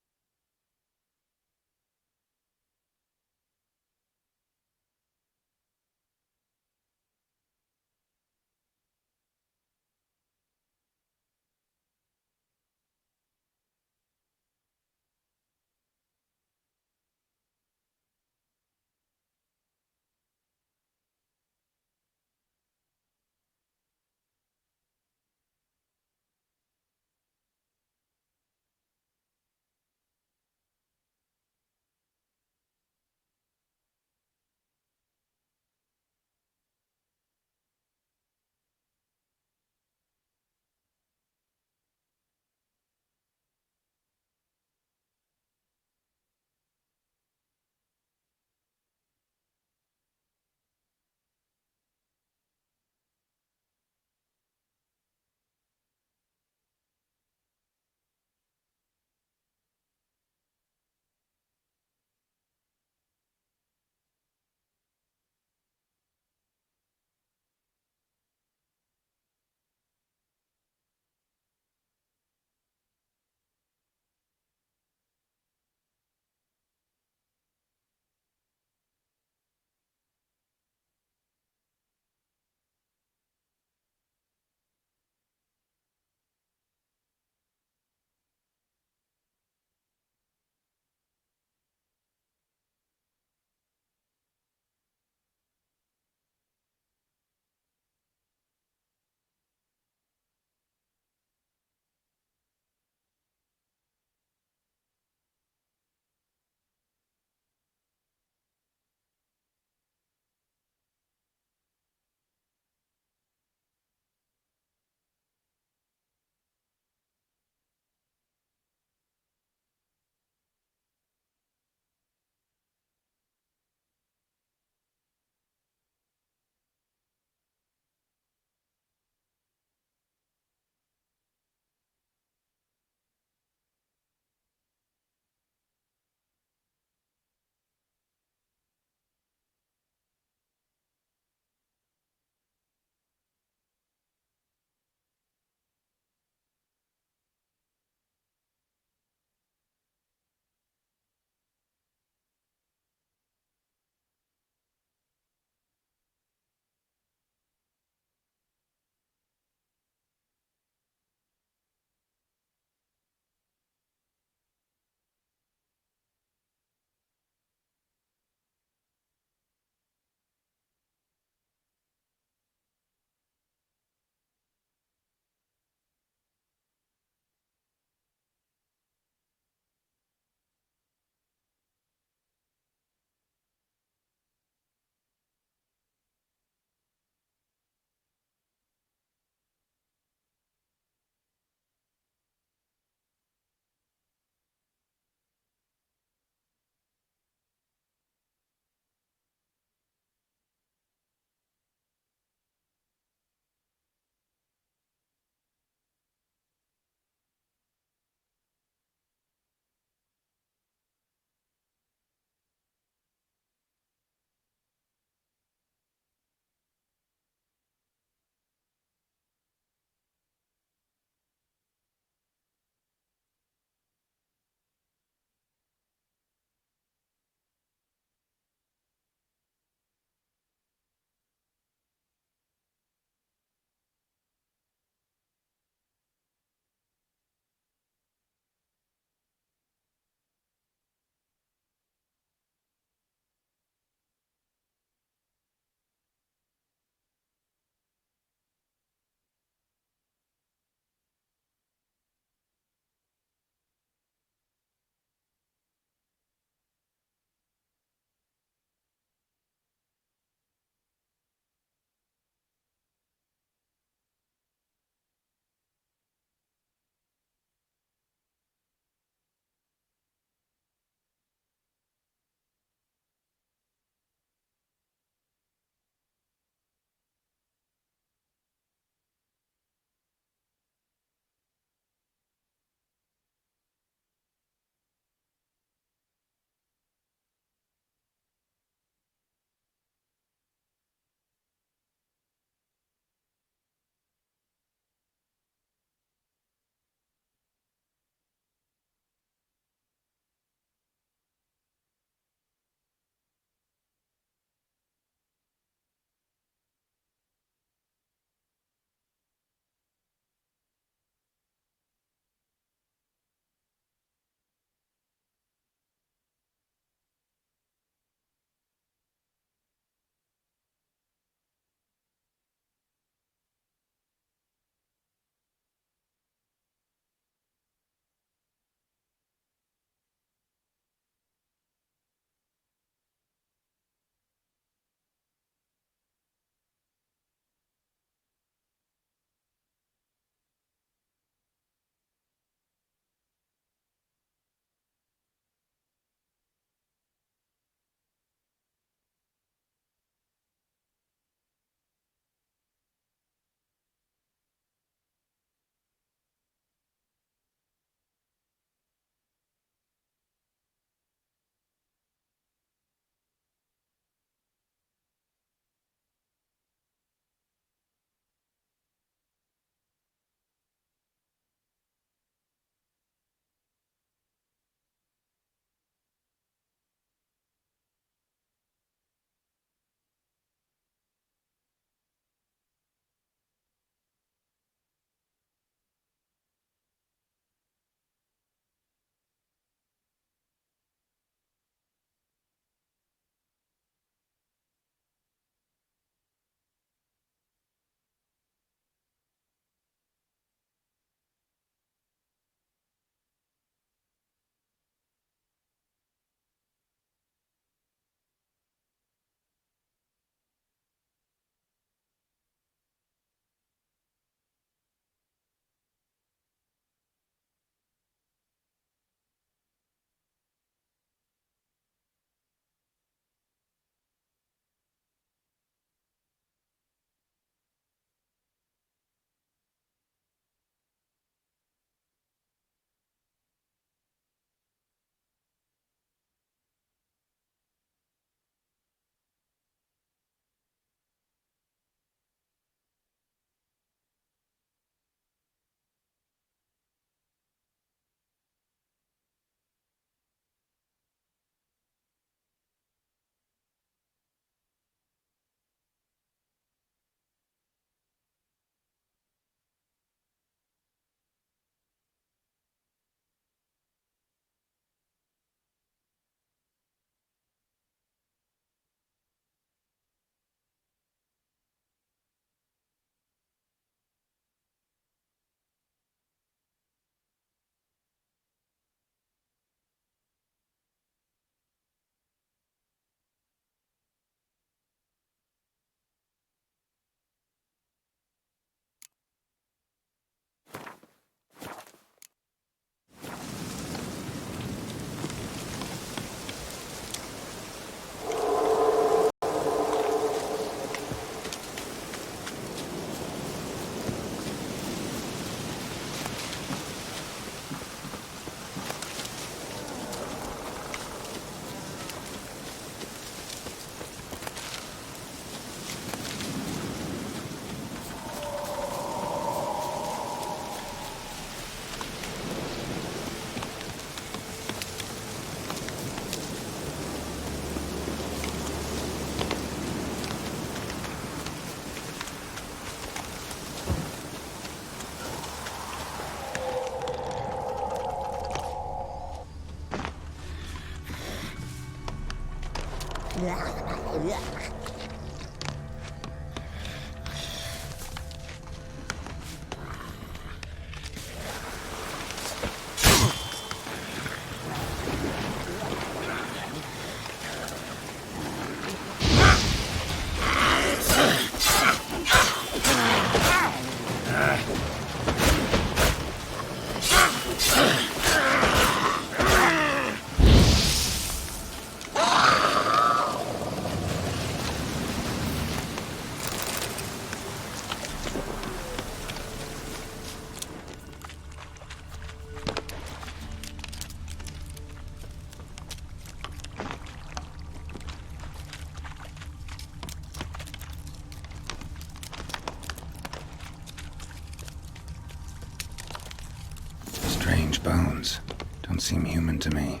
Strange bones. Don't seem human to me.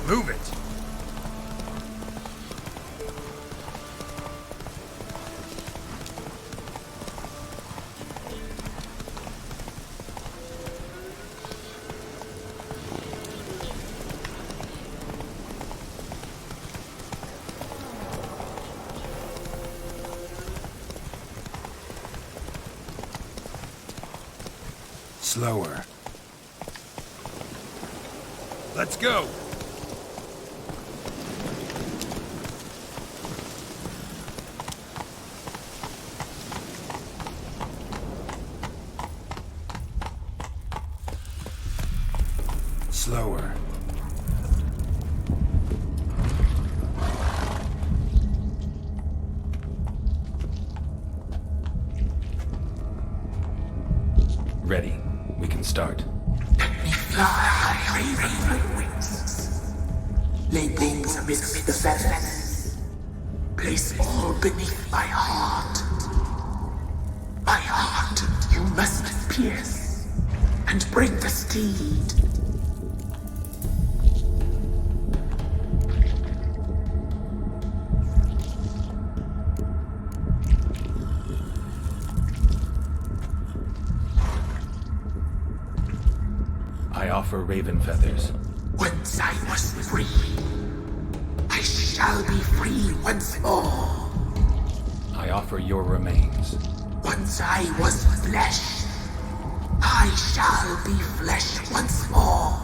Move it! Slower. Let's go! Slower. Ready. We can start. Fly, raven wings. Lay things amidst the feathers. Place all beneath my heart. My heart you must pierce and bring the steed. I offer raven feathers. Once I was free, I shall be free once more. I offer your remains. Once I was flesh, I shall be flesh once more.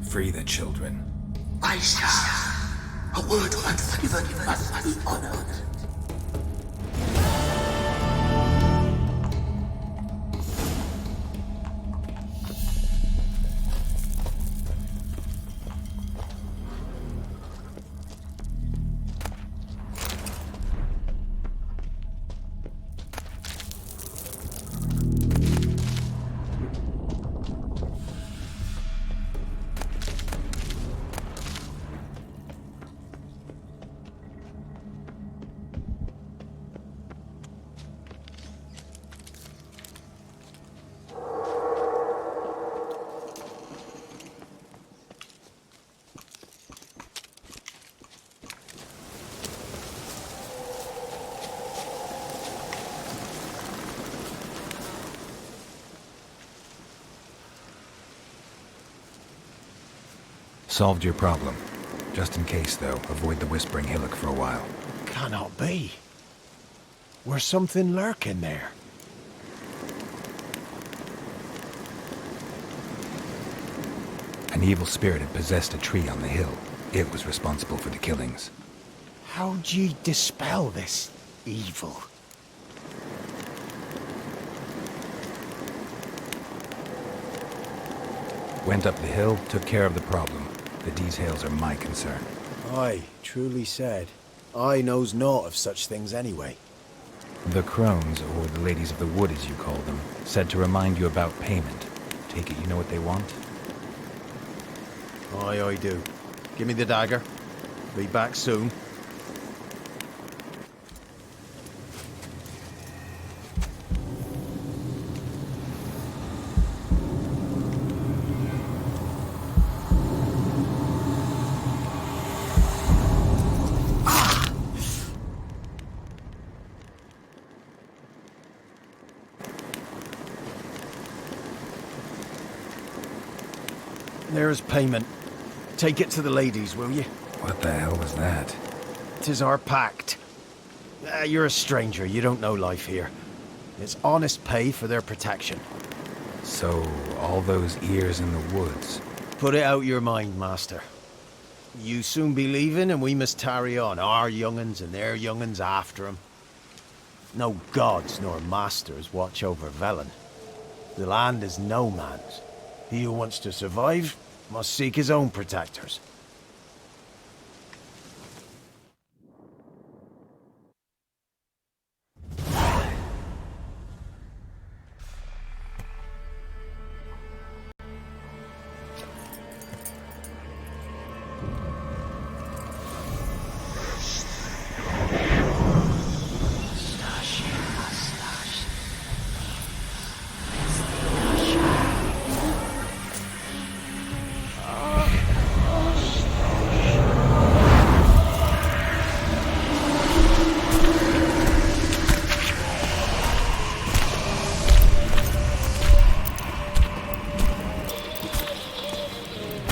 Free the children. I shall. A word once given must be honored. Solved your problem. Just in case, though, avoid the Whispering Hillock for a while. Cannot be. Where's something lurking there? An evil spirit had possessed a tree on the hill. It was responsible for the killings. How'd ye dispel this evil? Went up the hill, took care of the problem. The details are my concern. Aye, truly said. I knows naught of such things anyway. The crones, or the ladies of the wood as you call them, said to remind you about payment. Take it you know what they want? Aye, I do. Give me the dagger. Be back soon. There's payment. Take it to the ladies, will you? What the hell was that? 'Tis our pact. You're a stranger, you don't know life here. It's honest pay for their protection. So, all those ears in the woods. Put it out your mind, master. You soon be leaving and we must tarry on, our young'uns and their young'uns after 'em. No gods nor masters watch over Velen. The land is no man's. He who wants to survive must seek his own protectors.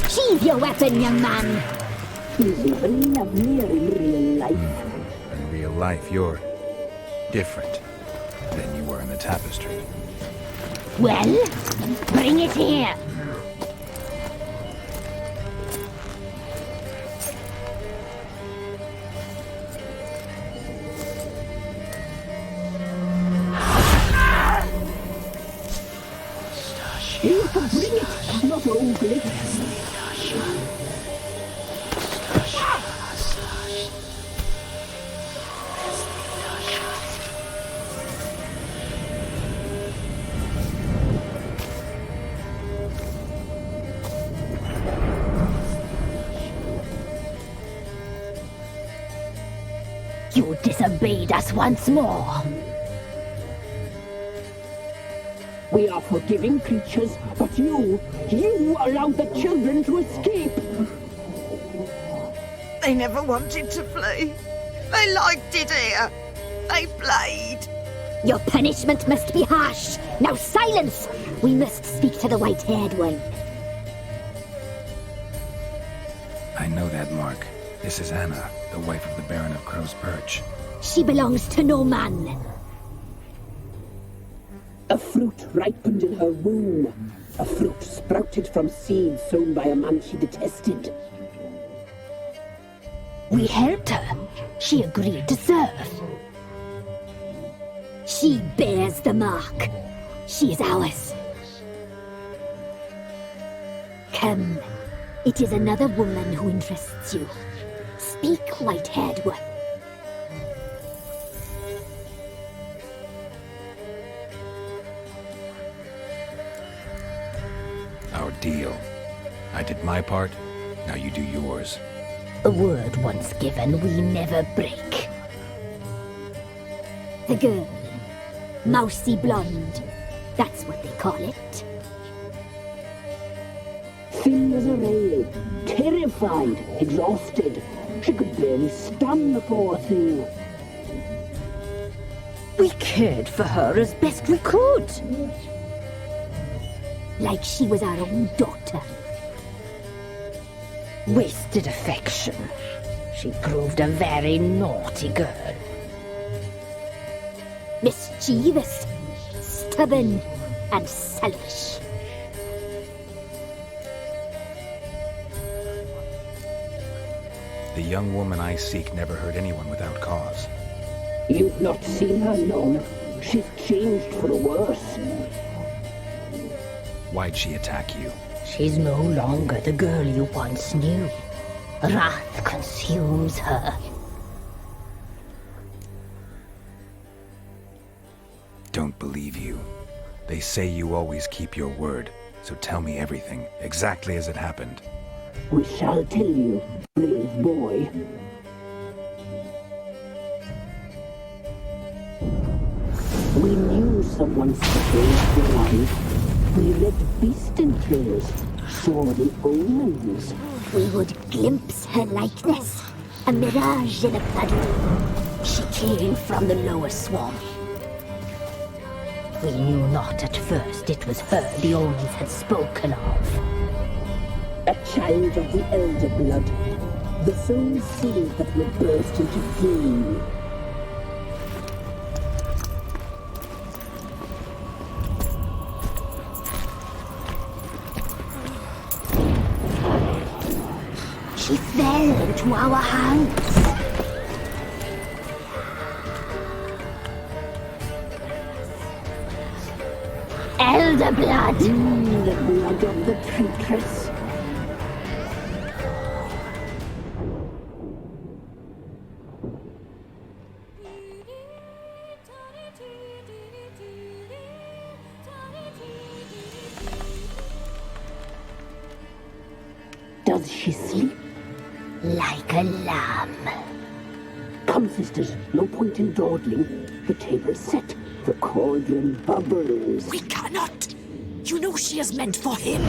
Sheathe your weapon, young man. He's even lovelier in real life. In real life, you're different than you were in the tapestry. Well, bring it here. You can bring it, not ugly. You disobeyed us once more. We are forgiving creatures, but you allowed the children to escape. They never wanted to flee. They liked it here. They played. Your punishment must be harsh. Now silence! We must speak to the white-haired one. I know that mark. This is Anna, the wife of the Baron of Crow's Perch. She belongs to no man. A fruit ripened in her womb. A fruit sprouted from seeds sown by a man she detested. We helped her. She agreed to serve. She bears the mark. She is ours. Come. It is another woman who interests you. Speak, white-haired one. Our deal. I did my part, now you do yours. A word once given, we never break. The girl. Mousy blonde. That's what they call it. Thin as a rail, terrified, exhausted. She could barely stand, the poor thing. We cared for her as best we could. Like she was our own daughter. Wasted affection. She proved a very naughty girl. Mischievous, stubborn, and selfish. The young woman I seek never hurt anyone without cause. You've not seen her long. She's changed for the worse. Why'd she attack you? She's no longer the girl you once knew. Wrath consumes her. Don't believe you. They say you always keep your word, so tell me everything, exactly as it happened. We shall tell you, brave boy. We knew someone supposed to alive. We read beast tales, saw the omens. We would glimpse her likeness, a mirage in a puddle. She came from the lower swamp. We knew not at first it was her the omens had spoken of. A child of the elder blood, the soul seed that will burst into flame. She fell into our hands. Elder blood! The blood of the traitress. Does she sleep? Like a lamb. Come, sisters, no point in dawdling. The table's set. The cauldron bubbles. We cannot! You know she is meant for him!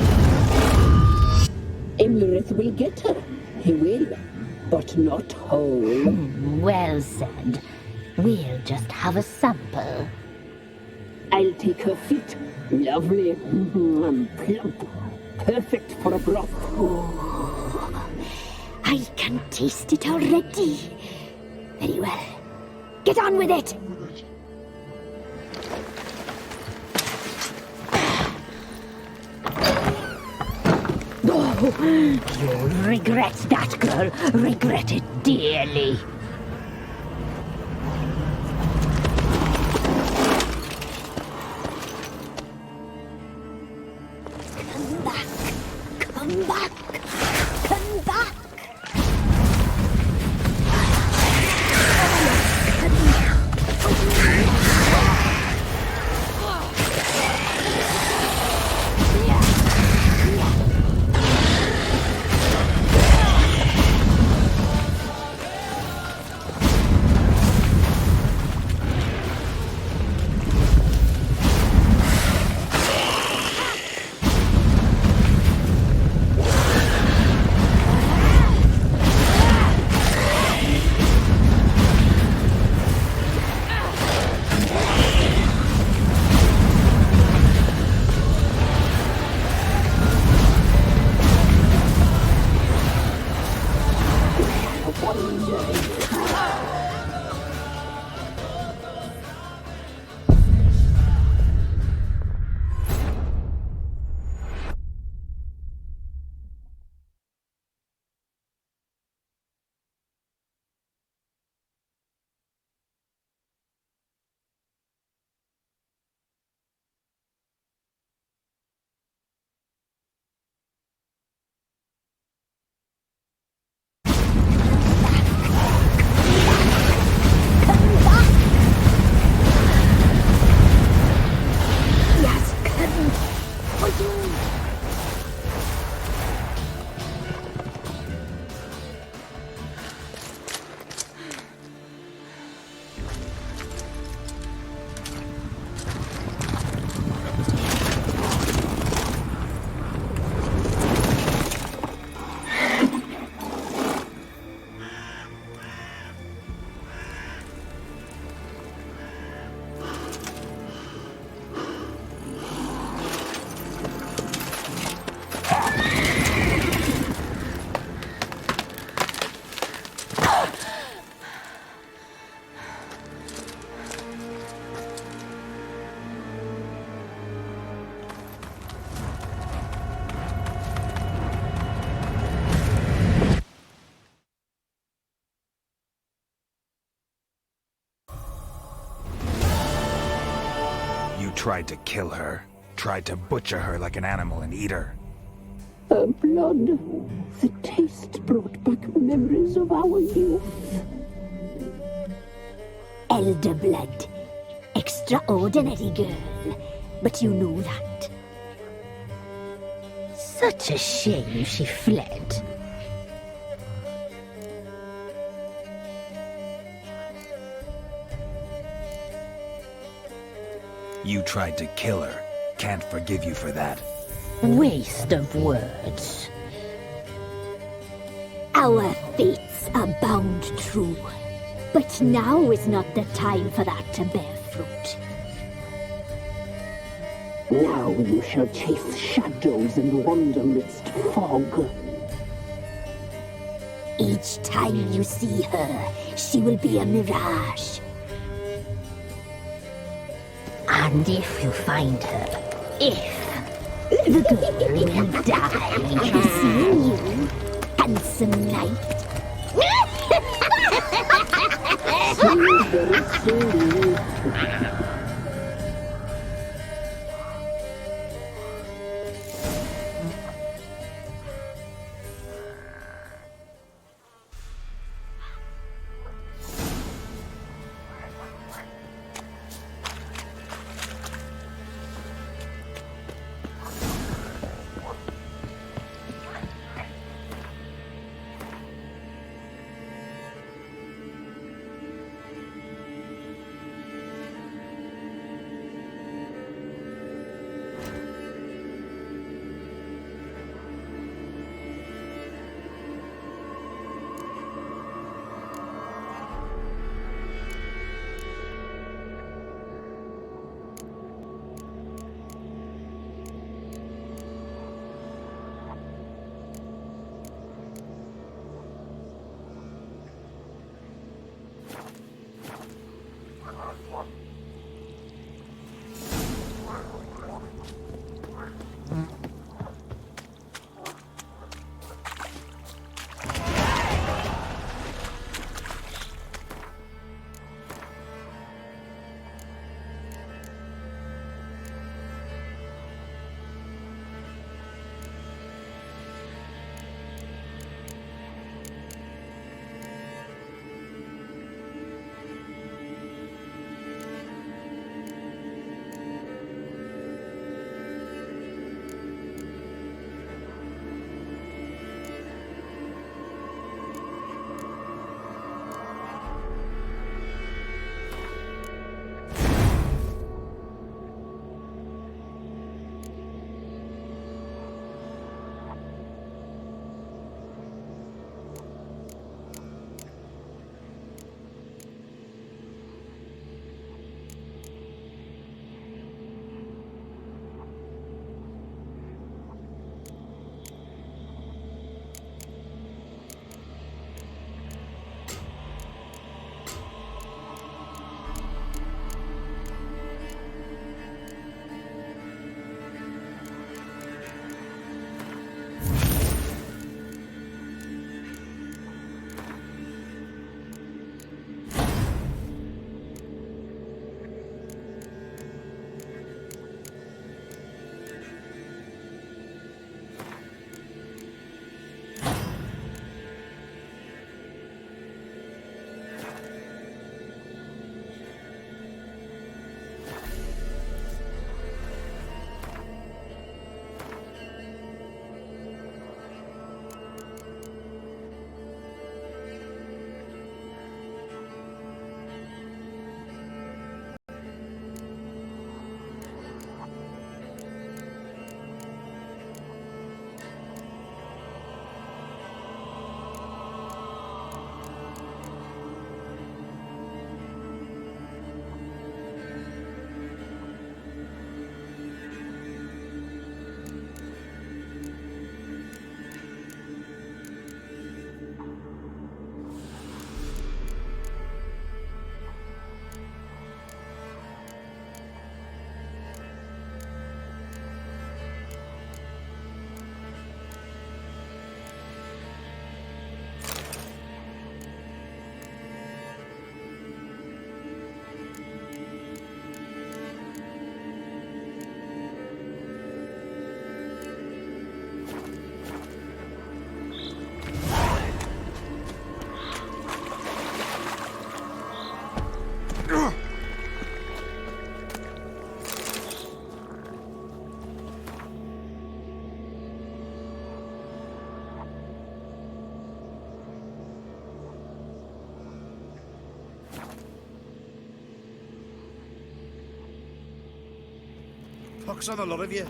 Emurith will get her. He will, but not whole. Well said. We'll just have a sample. I'll take her feet. Lovely. Plump. Perfect for a broth. I can taste it already. Very well. Get on with it! You'll regret that, girl. Regret it dearly. Come back. Come back. Come back. tried to kill her. Tried to butcher her like an animal and eat her. Her blood, the taste brought back memories of our youth. Elder blood. Extraordinary girl. But you knew that. Such a shame she fled. You tried to kill her. Can't forgive you for that. Waste of words. Our fates are bound true. But now is not the time for that to bear fruit. Now you shall chase shadows and wander midst fog. Each time you see her, she will be a mirage. And if you find her, the girl will die. Seeing you, handsome knight. Pox on the lot of you.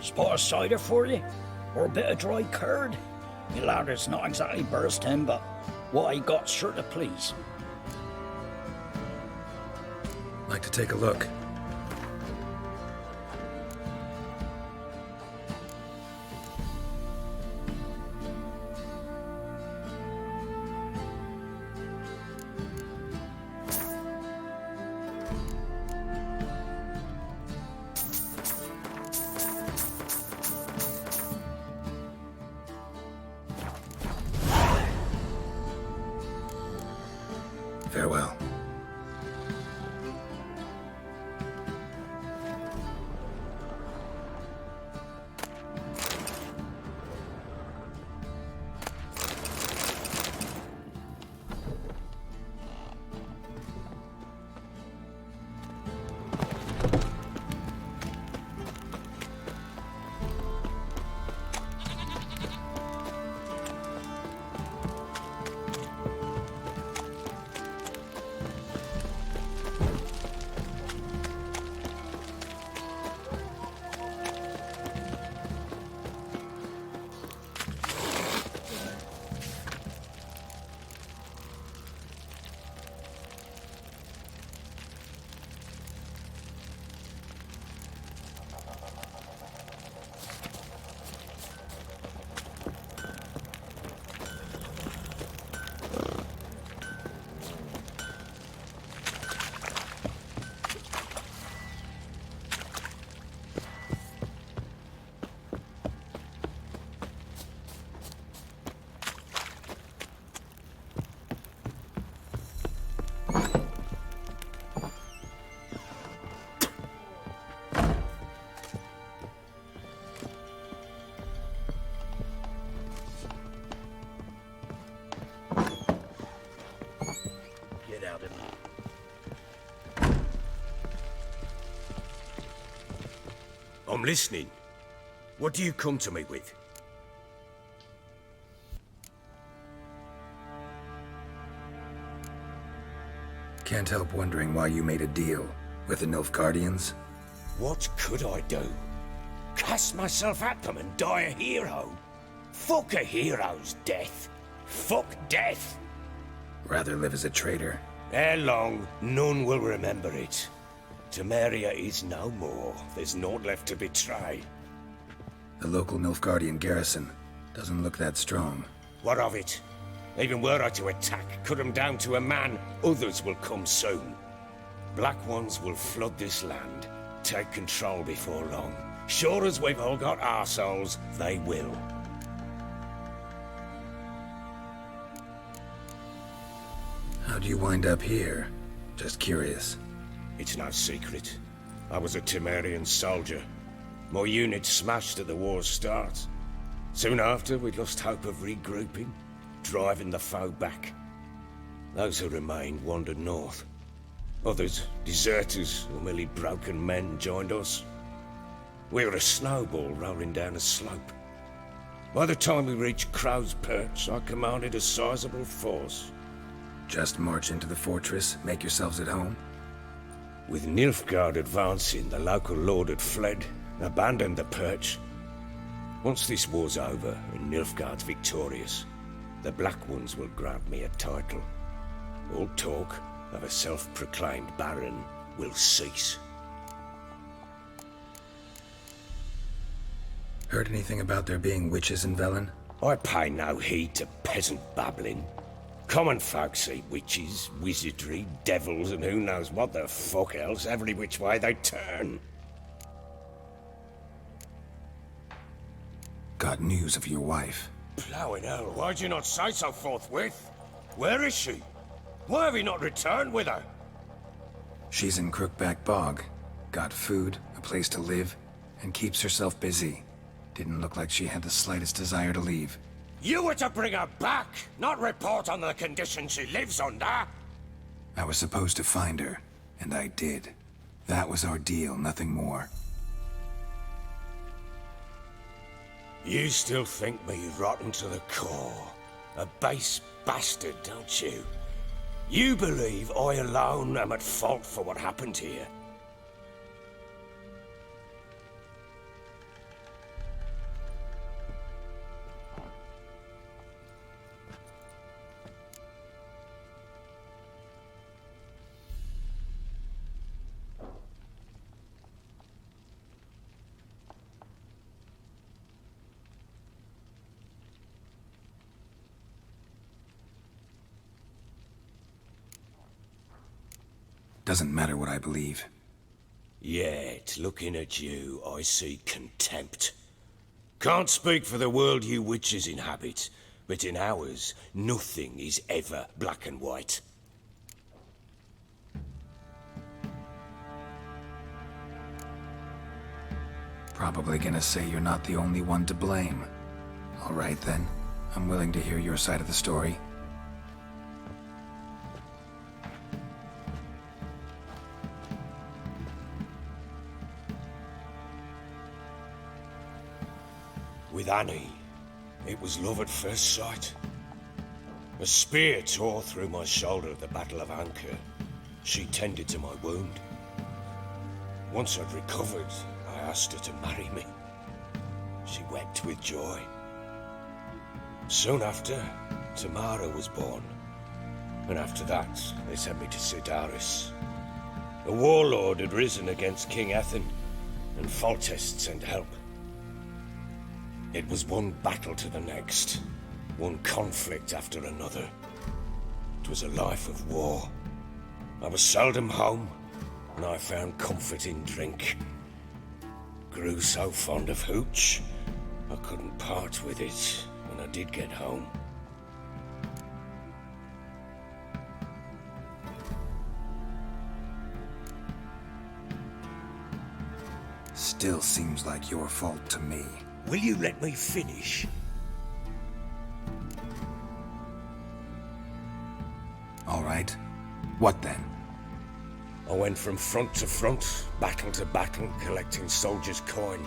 Spot of cider for you? Or a bit of dry curd? Me lad, it's not exactly bursting, but what I got's sure to please. Like to take a look. Farewell. I'm listening. What do you come to me with? Can't help wondering why you made a deal with the Nilfgaardians. What could I do? Cast myself at them and die a hero? Fuck a hero's death. Fuck death. Rather live as a traitor. Ere long, none will remember it. Temeria is no more. There's naught left to betray. The local Nilfgaardian garrison doesn't look that strong. What of it? Even were I to attack, cut them down to a man, others will come soon. Black Ones will flood this land, take control before long. Sure as we've all got arseholes, they will. How'd you wind up here? Just curious. It's no secret. I was a Temerian soldier. My unit smashed at the war's start. Soon after, we lost hope of regrouping, driving the foe back. Those who remained wandered north. Others, deserters or merely broken men, joined us. We were a snowball rolling down a slope. By the time we reached Crow's Perch, I commanded a sizable force. Just march into the fortress, make yourselves at home? With Nilfgaard advancing, the local lord had fled, abandoned the Perch. Once this war's over and Nilfgaard's victorious, the Black Ones will grant me a title. All talk of a self-proclaimed baron will cease. Heard anything about there being witches in Velen? I pay no heed to peasant babbling. Common folk see witches, wizardry, devils, and who knows what the fuck else every which way they turn. Got news of your wife. Blowing hell, why'd you not say so forthwith? Where is she? Why have you not returned with her? She's in Crookback Bog. Got food, a place to live, and keeps herself busy. Didn't look like she had the slightest desire to leave. You were to bring her back, not report on the conditions she lives under. I was supposed to find her, and I did. That was our deal, nothing more. You still think me rotten to the core. A base bastard, don't you? You believe I alone am at fault for what happened here. Doesn't matter what I believe. Yet, looking at you, I see contempt. Can't speak for the world you witches inhabit, but in ours, nothing is ever black and white. Probably gonna say you're not the only one to blame. All right then, I'm willing to hear your side of the story. With Annie, it was love at first sight. A spear tore through my shoulder at the Battle of Anchor. She tended to my wound. Once I'd recovered, I asked her to marry me. She wept with joy. Soon after, Tamara was born. And after that, they sent me to Sidaris. A warlord had risen against King Ethan, and Foltest sent help. It was one battle to the next, one conflict after another. It was a life of war. I was seldom home, and I found comfort in drink. Grew so fond of hooch, I couldn't part with it when I did get home. Still seems like your fault to me. Will you let me finish? All right. What then? I went from front to front, battle to battle, collecting soldiers' coin,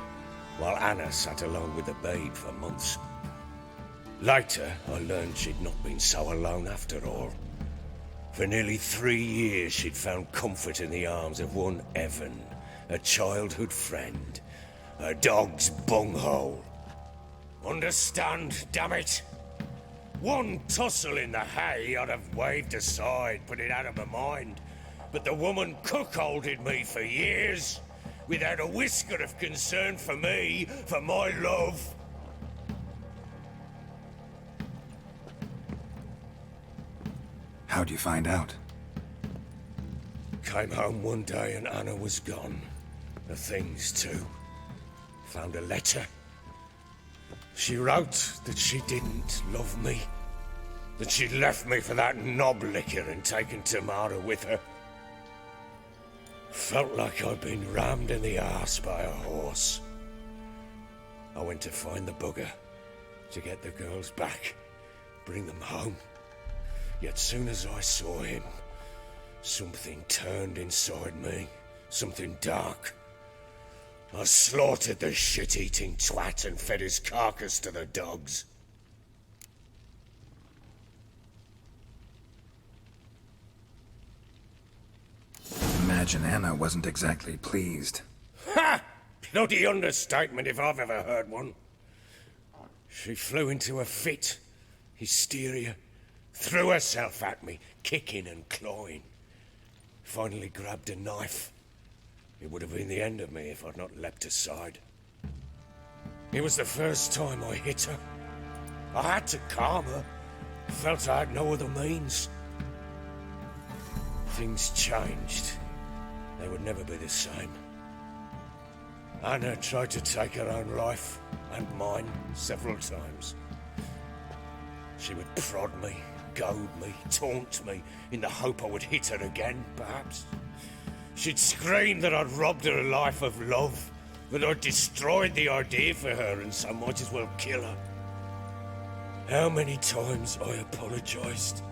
while Anna sat alone with the babe for months. Later, I learned she'd not been so alone after all. For nearly 3 years, she'd found comfort in the arms of one Evan, a childhood friend. A dog's bunghole. Understand, damn it? One tussle in the hay I'd have waved aside, put it out of my mind. But the woman cuckolded me for years, without a whisker of concern for me, for my love. How'd you find out? Came home one day and Anna was gone. The things too. Found a letter. She wrote that she didn't love me. That she'd left me for that knob licker and taken Tamara with her. Felt like I'd been rammed in the arse by a horse. I went to find the bugger, to get the girls back, bring them home. Yet soon as I saw him, something turned inside me, something dark. I slaughtered the shit-eating twat and fed his carcass to the dogs. Imagine Anna wasn't exactly pleased. Ha! Bloody understatement if I've ever heard one. She flew into a fit, hysteria, threw herself at me, kicking and clawing. Finally grabbed a knife. It would have been the end of me if I'd not leapt aside. It was the first time I hit her. I had to calm her. Felt I had no other means. Things changed. They would never be the same. Anna tried to take her own life, and mine, several times. She would prod me, goad me, taunt me, in the hope I would hit her again, perhaps. She'd scream that I'd robbed her life of love, that I'd destroyed the idea for her and so might as well kill her. How many times I apologised.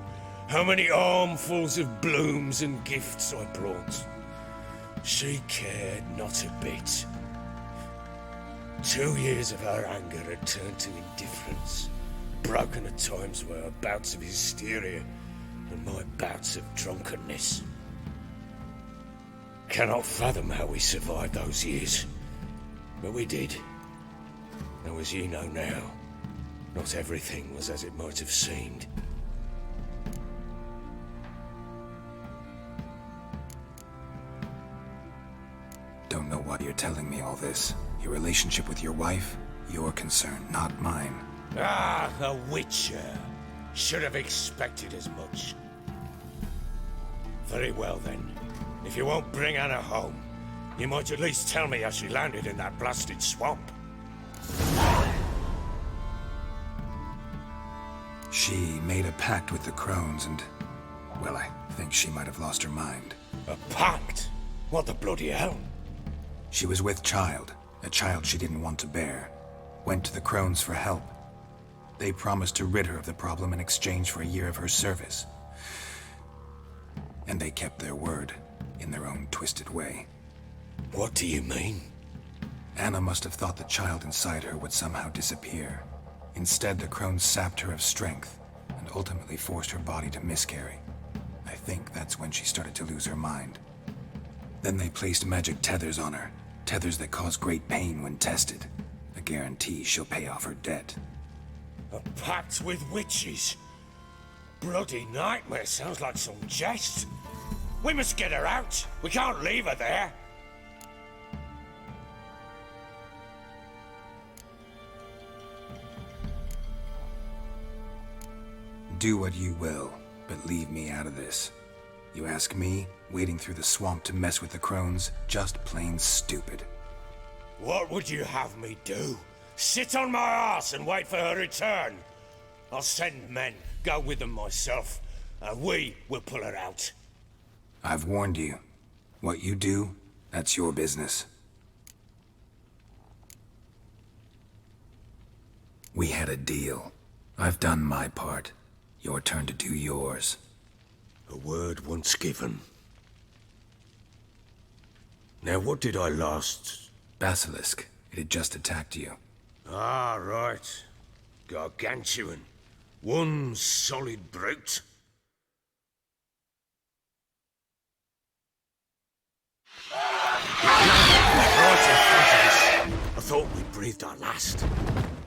How many armfuls of blooms and gifts I brought. She cared not a bit. 2 years of her anger had turned to indifference, broken at times by her bouts of hysteria and my bouts of drunkenness. Cannot fathom how we survived those years, but we did. Though as you know now, not everything was as it might have seemed. Don't know why you're telling me all this. Your relationship with your wife? Your concern, not mine. Ah, the Witcher. Should have expected as much. Very well then. If you won't bring Anna home, you might at least tell me how she landed in that blasted swamp. She made a pact with the crones and... well, I think she might have lost her mind. A pact? What the bloody hell? She was with child, a child she didn't want to bear. Went to the crones for help. They promised to rid her of the problem in exchange for a year of her service. And they kept their word, in their own twisted way. What do you mean? Anna must have thought the child inside her would somehow disappear. Instead, the crones sapped her of strength, and ultimately forced her body to miscarry. I think that's when she started to lose her mind. Then they placed magic tethers on her, tethers that cause great pain when tested. A guarantee she'll pay off her debt. A pact with witches? Bloody nightmare, sounds like some jest. We must get her out. We can't leave her there. Do what you will, but leave me out of this. You ask me, wading through the swamp to mess with the crones, just plain stupid. What would you have me do? Sit on my ass and wait for her return? I'll send men, go with them myself, and we will pull her out. I've warned you. What you do, that's your business. We had a deal. I've done my part. Your turn to do yours. A word once given. Now, what did I last... Basilisk. It had just attacked you. Ah, right. Gargantuan. One solid brute. Right in front of us. I thought we breathed our last.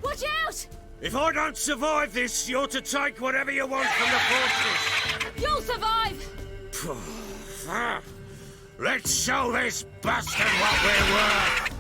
Watch out! If I don't survive this, you're to take whatever you want from the fortress. You'll survive! Let's show this bastard what we're worth.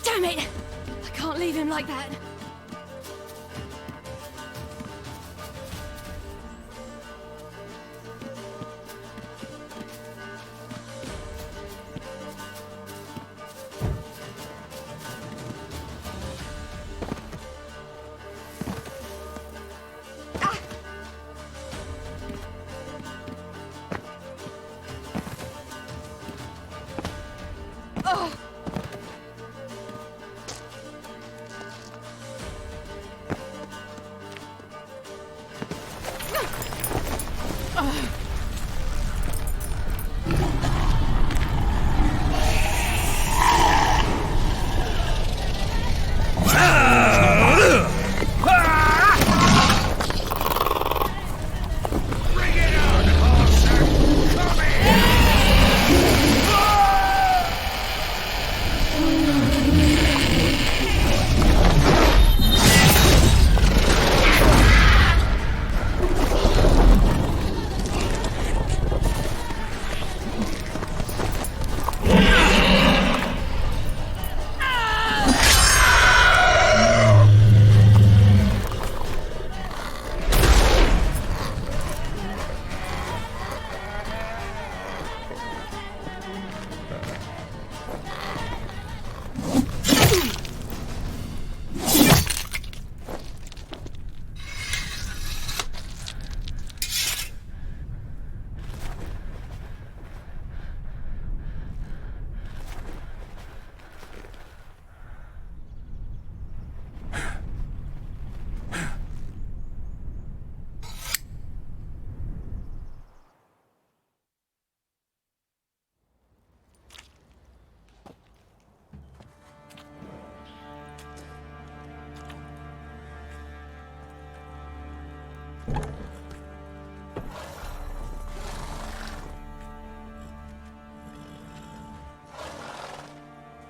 Damn it! I can't leave him like that.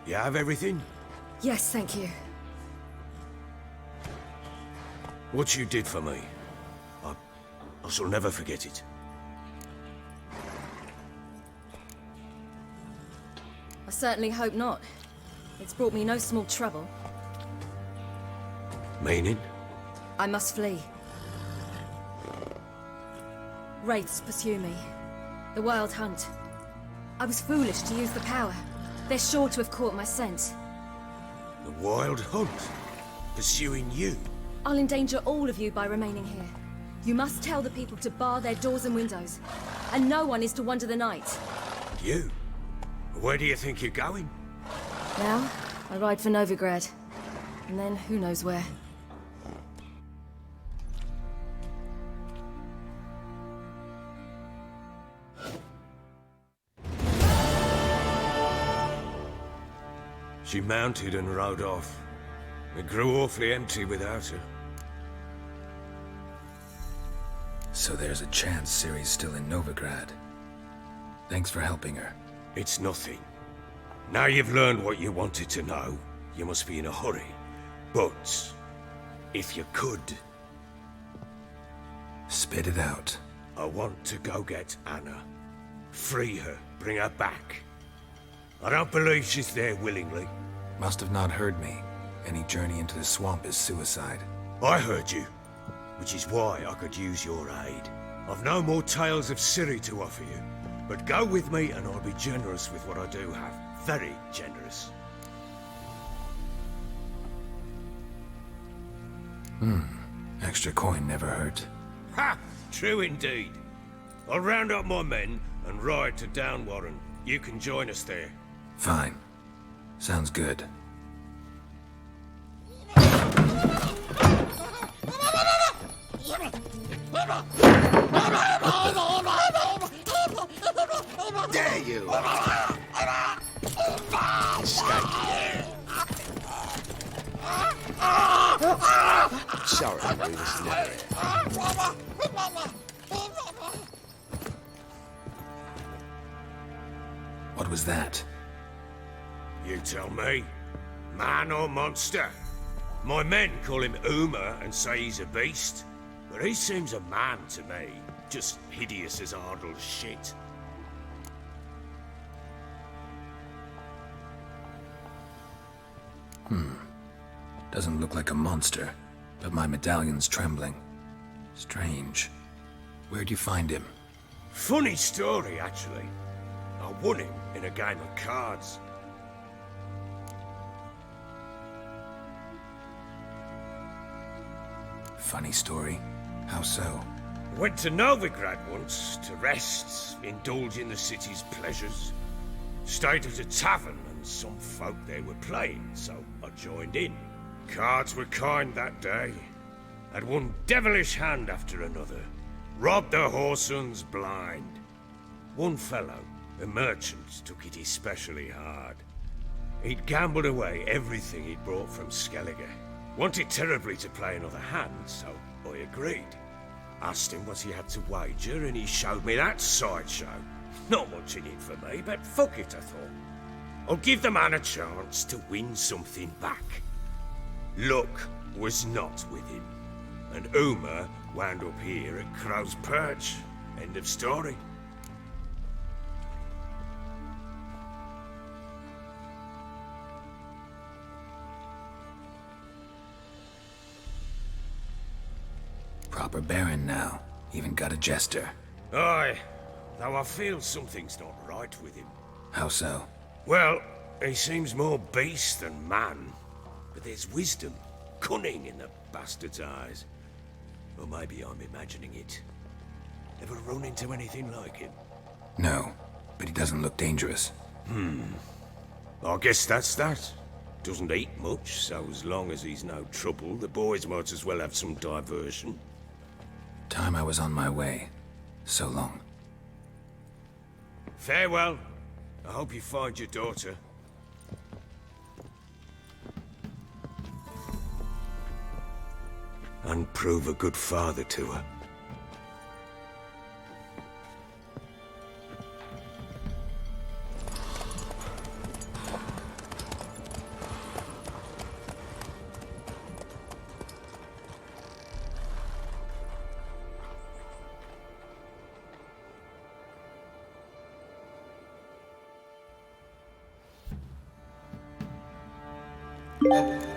You have everything? Yes, thank you. What you did for me, I shall never forget it. I certainly hope not. It's brought me no small trouble. Meaning? I must flee. Wraiths pursue me. The Wild Hunt. I was foolish to use the power. They're sure to have caught my scent. The Wild Hunt? Pursuing you? I'll endanger all of you by remaining here. You must tell the people to bar their doors and windows. And no one is to wander the night. You? Where do you think you're going? Now, I ride for Novigrad. And then who knows where. She mounted and rode off. It grew awfully empty without her. So there's a chance Ciri's still in Novigrad. Thanks for helping her. It's nothing. Now you've learned what you wanted to know, you must be in a hurry. But, if you could... Spit it out. I want to go get Anna. Free her, bring her back. I don't believe she's there willingly. Must have not heard me. Any journey into the swamp is suicide. I heard you, which is why I could use your aid. I've no more tales of Ciri to offer you, but go with me and I'll be generous with what I do have. Very generous. Extra coin never hurt. Ha! True indeed. I'll round up my men and ride to Downwarren. You can join us there. Fine. Sounds good. Dare you! Escape. Sorry, we was never here. What was that? You tell me. Man or monster? My men call him Uma and say he's a beast, but he seems a man to me. Just hideous as Ardle's shit. Doesn't look like a monster, but my medallion's trembling. Strange. Where'd you find him? Funny story, actually. I won him in a game of cards. Funny story. How so? Went to Novigrad once to rest, indulge in the city's pleasures. Stayed at a tavern and some folk there were playing, so I joined in. Cards were kind that day. Had one devilish hand after another. Robbed the whoresons blind. One fellow, a merchant, took it especially hard. He'd gambled away everything he'd brought from Skellige. Wanted terribly to play another hand, so I agreed. Asked him what he had to wager, and he showed me that sideshow. Not much in it for me, but fuck it, I thought. I'll give the man a chance to win something back. Luck was not with him, and Uma wound up here at Crow's Perch. End of story. Proper baron now. Even got a jester. Aye, though I feel something's not right with him. How so? Well, he seems more beast than man. But there's wisdom, cunning in the bastard's eyes. Or maybe I'm imagining it. Ever run into anything like him? No, but he doesn't look dangerous. I guess that's that. Doesn't eat much, so as long as he's no trouble, the boys might as well have some diversion. Time I was on my way. So long. Farewell. I hope you find your daughter. And prove a good father to her. Up.